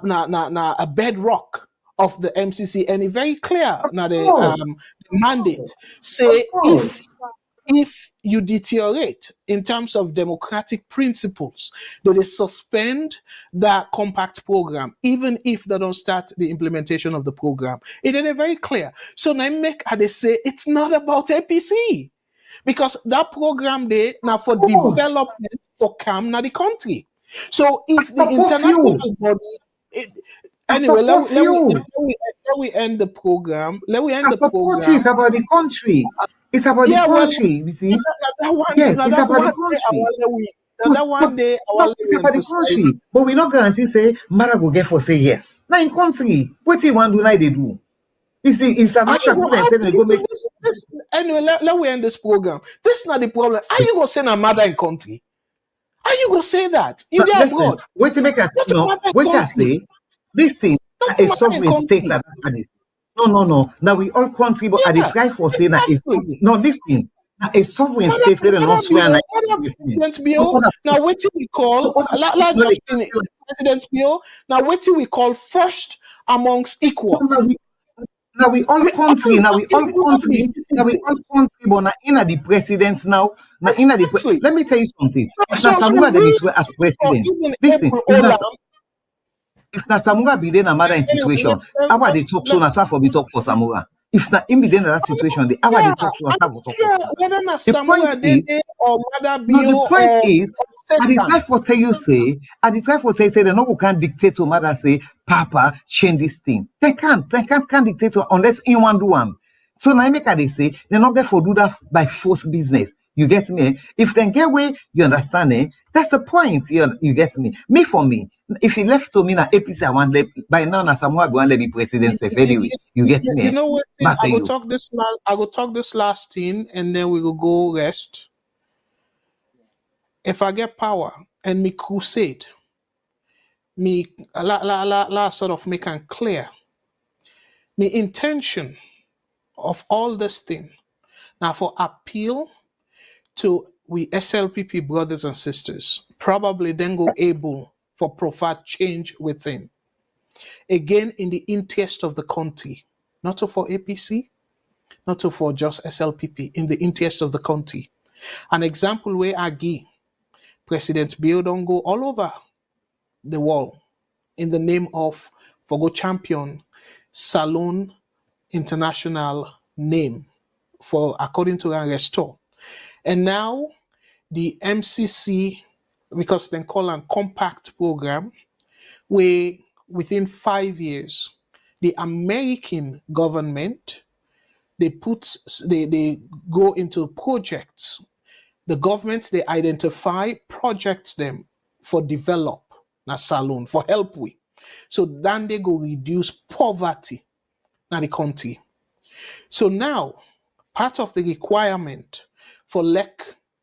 a bedrock of the MCC, and it's very clear now the mandate say if you deteriorate in terms of democratic principles, they suspend that compact program, even if they don't start the implementation of the program. It is very clear. So now they say it's not about APC. Because that program there now for development for calm now the country. So if the international body anyway, let we end the program. Let we end the program. It's about the country. It's about the country. You see? Yes, it's about the country. It's about the country. But we not guarantee say mother go get for say yes. Now in country, what you want to do now they do. If the international people say they go make this anyway, let we end this program. This is not the problem. Are you gonna send a mother in country? Are you gonna say that? You there abroad? Wait to make us no. Wait I say this thing is a sovereign state that is. No. Now we all country, but at the try for saying that is no this thing. Now a sovereign state where they not swear now what do we call President Bill? Now what do we call first amongst equal? Now we all country, but now in the presidents now. Now in the let me tell you something. If not Samura they be swear as president. Listen, if not Samura be then another situation, how are they talk so na for be talk for Samura? If not him be then that situation, the how are they talk so na for talk for whether na Samura or Mother Bill the point is, at the time for tell you say, they no can dictate to mother say, Papa, change this thing. They can't dictate to unless anyone do one. So now make they say, they not get for do that by force business. You get me? If they get away, you understand it? That's the point. You get me? Me for me. If he left to me na APC, I want by now na Samoa go and let be president anyway. You get me? You know what? I will talk this last thing and then we will go rest. If I get power and me crusade, me la sort of make it clear. Me intention of all this thing now for appeal to we SLPP brothers and sisters, probably then go able for profound change within. Again, in the interest of the country, not for APC, not for just SLPP, in the interest of the country. An example where I give President Bill don't go all over the world in the name of for go champion Salon International name for according to our restore. And now the MCC, because they call a compact program, where within 5 years, the American government, they go into projects. The governments, they identify projects them for develop na salon, for help we. So then they go reduce poverty in the country. So now, part of the requirement for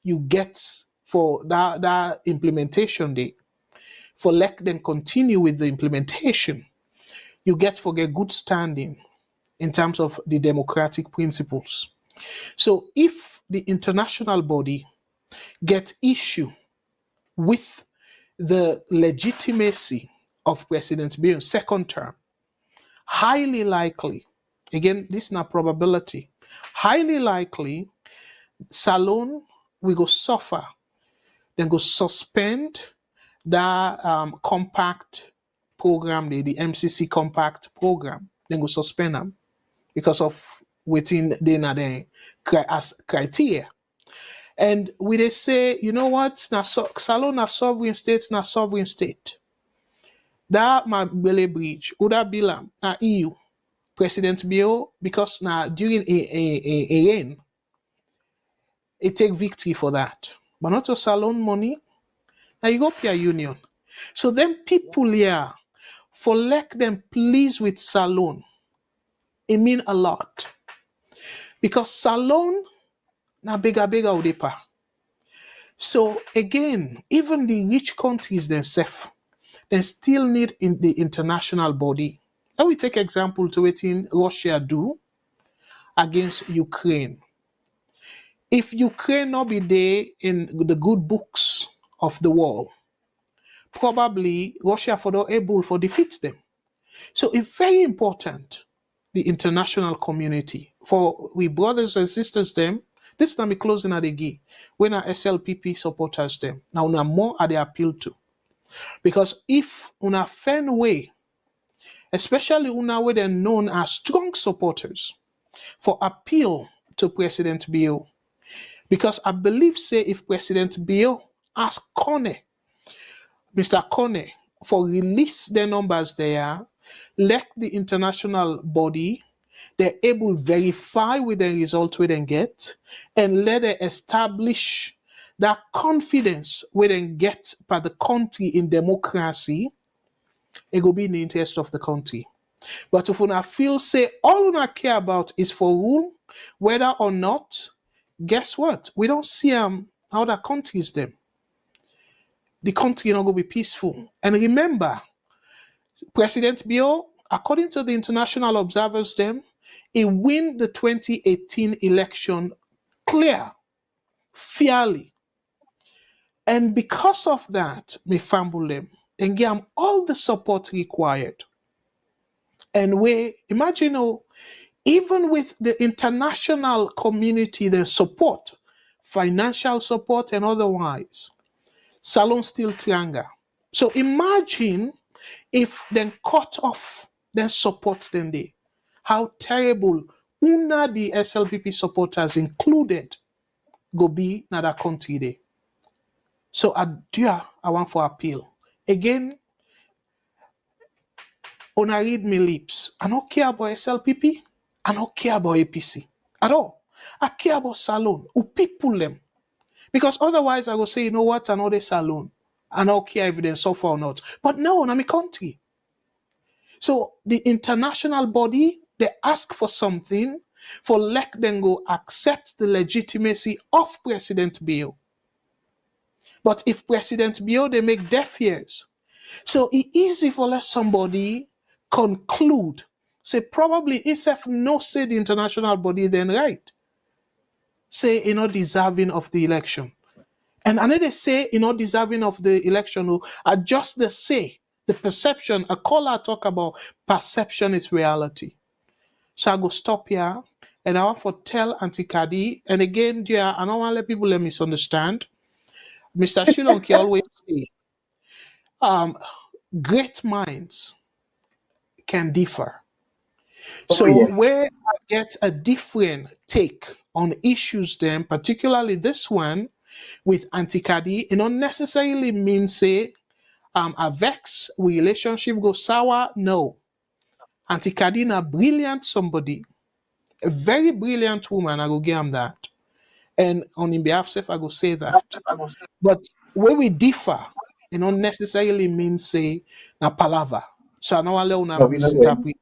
you get for that implementation day, for then continue with the implementation, you get for get good standing in terms of the democratic principles. So if the international body get issue with the legitimacy of President Bill, second term. Highly likely, again, this is not probability, highly likely, Salon we go suffer, then go suspend that compact program, the MCC compact program, then go suspend them because of within the as criteria. And we they say, you know what, now Salon na sovereign state, na sovereign state. That Magbele Bridge, Uda Bilam, na EU, President Bio, because now during a reign, it take victory for that. But not to Salon money, now European Union. So then people here, for let them please with Salon, it mean a lot. Because Salon, na bigger udepa. So again, even the rich countries themselves, they still need in the international body. Let me take example to what in Russia do against Ukraine. If Ukraine not be there in the good books of the world, probably Russia for not able to defeat them. So it's very important, the international community, for we brothers and sisters them. This time we closing at the gate when our SLPP supporters them. Now una more are they appeal to. Because if una fan way, especially una way they're known as strong supporters for appeal to President Bill. Because I believe say if President Bill ask Mr. Kone, for release the numbers there, let the international body they're able verify with the result we then get and let it establish that confidence we then get by the country in democracy, it will be in the interest of the country. But if una feel say all una care about is for rule, whether or not, guess what? We don't see how that countries them. The country not going to be peaceful. And remember, President Bill, according to the international observers, them, he win the 2018 election clear, fairly. And because of that, me fumble them and give them all the support required. And we imagine, even with the international community, the support, financial support and otherwise, Salon still triangle. So imagine if then cut off, then support them there. How terrible una the SLPP supporters included go be na that country there. So I want for appeal. Again, una read me lips. I don't care about SLPP. I don't care about APC at all. I care about Salon, who people them. Because otherwise I will say, you know what, another Salon. I don't care if they suffer or not. But no, I'm a country. So the international body, they ask for something, for let them go accept the legitimacy of President Bill. But if President Bill, they make deaf ears. So it's easy for let somebody conclude, say probably itself no say the international body then right. Say you're not deserving of the election. And another say you're not deserving of the election, are just the say, the perception, a caller talk about perception is reality. So I go stop here and I want to tell Auntie Kadi, and again, dear, I don't want to let people let misunderstand. Mr. Shilonki always say, great minds can differ. So where I get a different take on issues then, particularly this one with Auntie Kadi, it don't necessarily mean say a vex relationship go sour. No. Auntie Kadi na brilliant somebody, a very brilliant woman, I go give him that. And on in behalf of I go say that. But where we differ, it don't necessarily mean say na palava. So I know I learn misinterpret.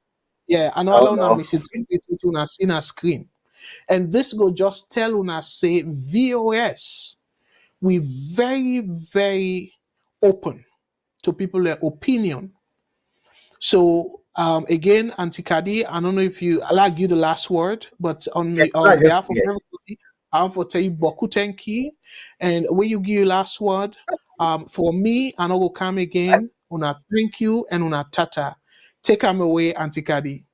Yeah, I know I learn misinterpret what see na screen. And this go just tell una say VOS. We very, very open to people's opinion. So again, Auntie Kadi, I don't know if I like you the last word, but on behalf of everybody, I want to tell you Boku Tenki. And when you give your last word, for me, I know will come again. Una thank you and una tata. Take them away, Auntie Kadi.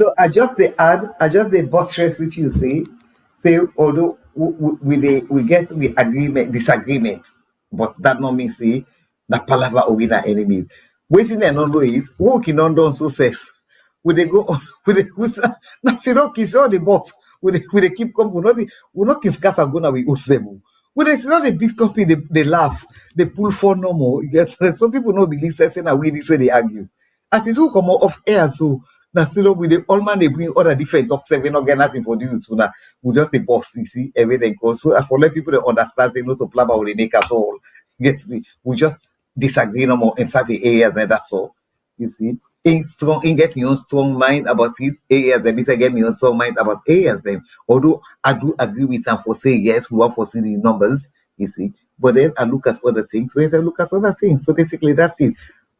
So I just the buttress which you say although we get disagreement, but that not mean say the palava or winner enemies. Waiting and no is working on done so safe. Would they go on with that's kiss all the boss. Would they keep company? We not kiss cats are gonna be usable. When it's not a big company, they laugh, they pull for no more. Yes, some people don't believe certain are this way they argue. As it's who come off air, so now still with the all man they bring other different talk seven not get nothing for you. So now we just the boss, you see, everything goes. So I for let people to understand they not to play about the neck at all. Get me? We just disagree no more in certain areas and that's all. You see? In get your own strong mind about it areas, then later get me own strong mind about areas them. Although I do agree with them for saying yes, we want for seeing the numbers, you see. But then I look at other things, when I look at other things. So basically that's it.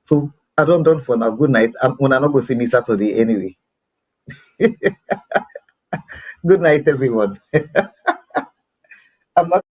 So I don't done for now. Good night. When I'm not going to see me Saturday anyway. Good night, everyone. I'm not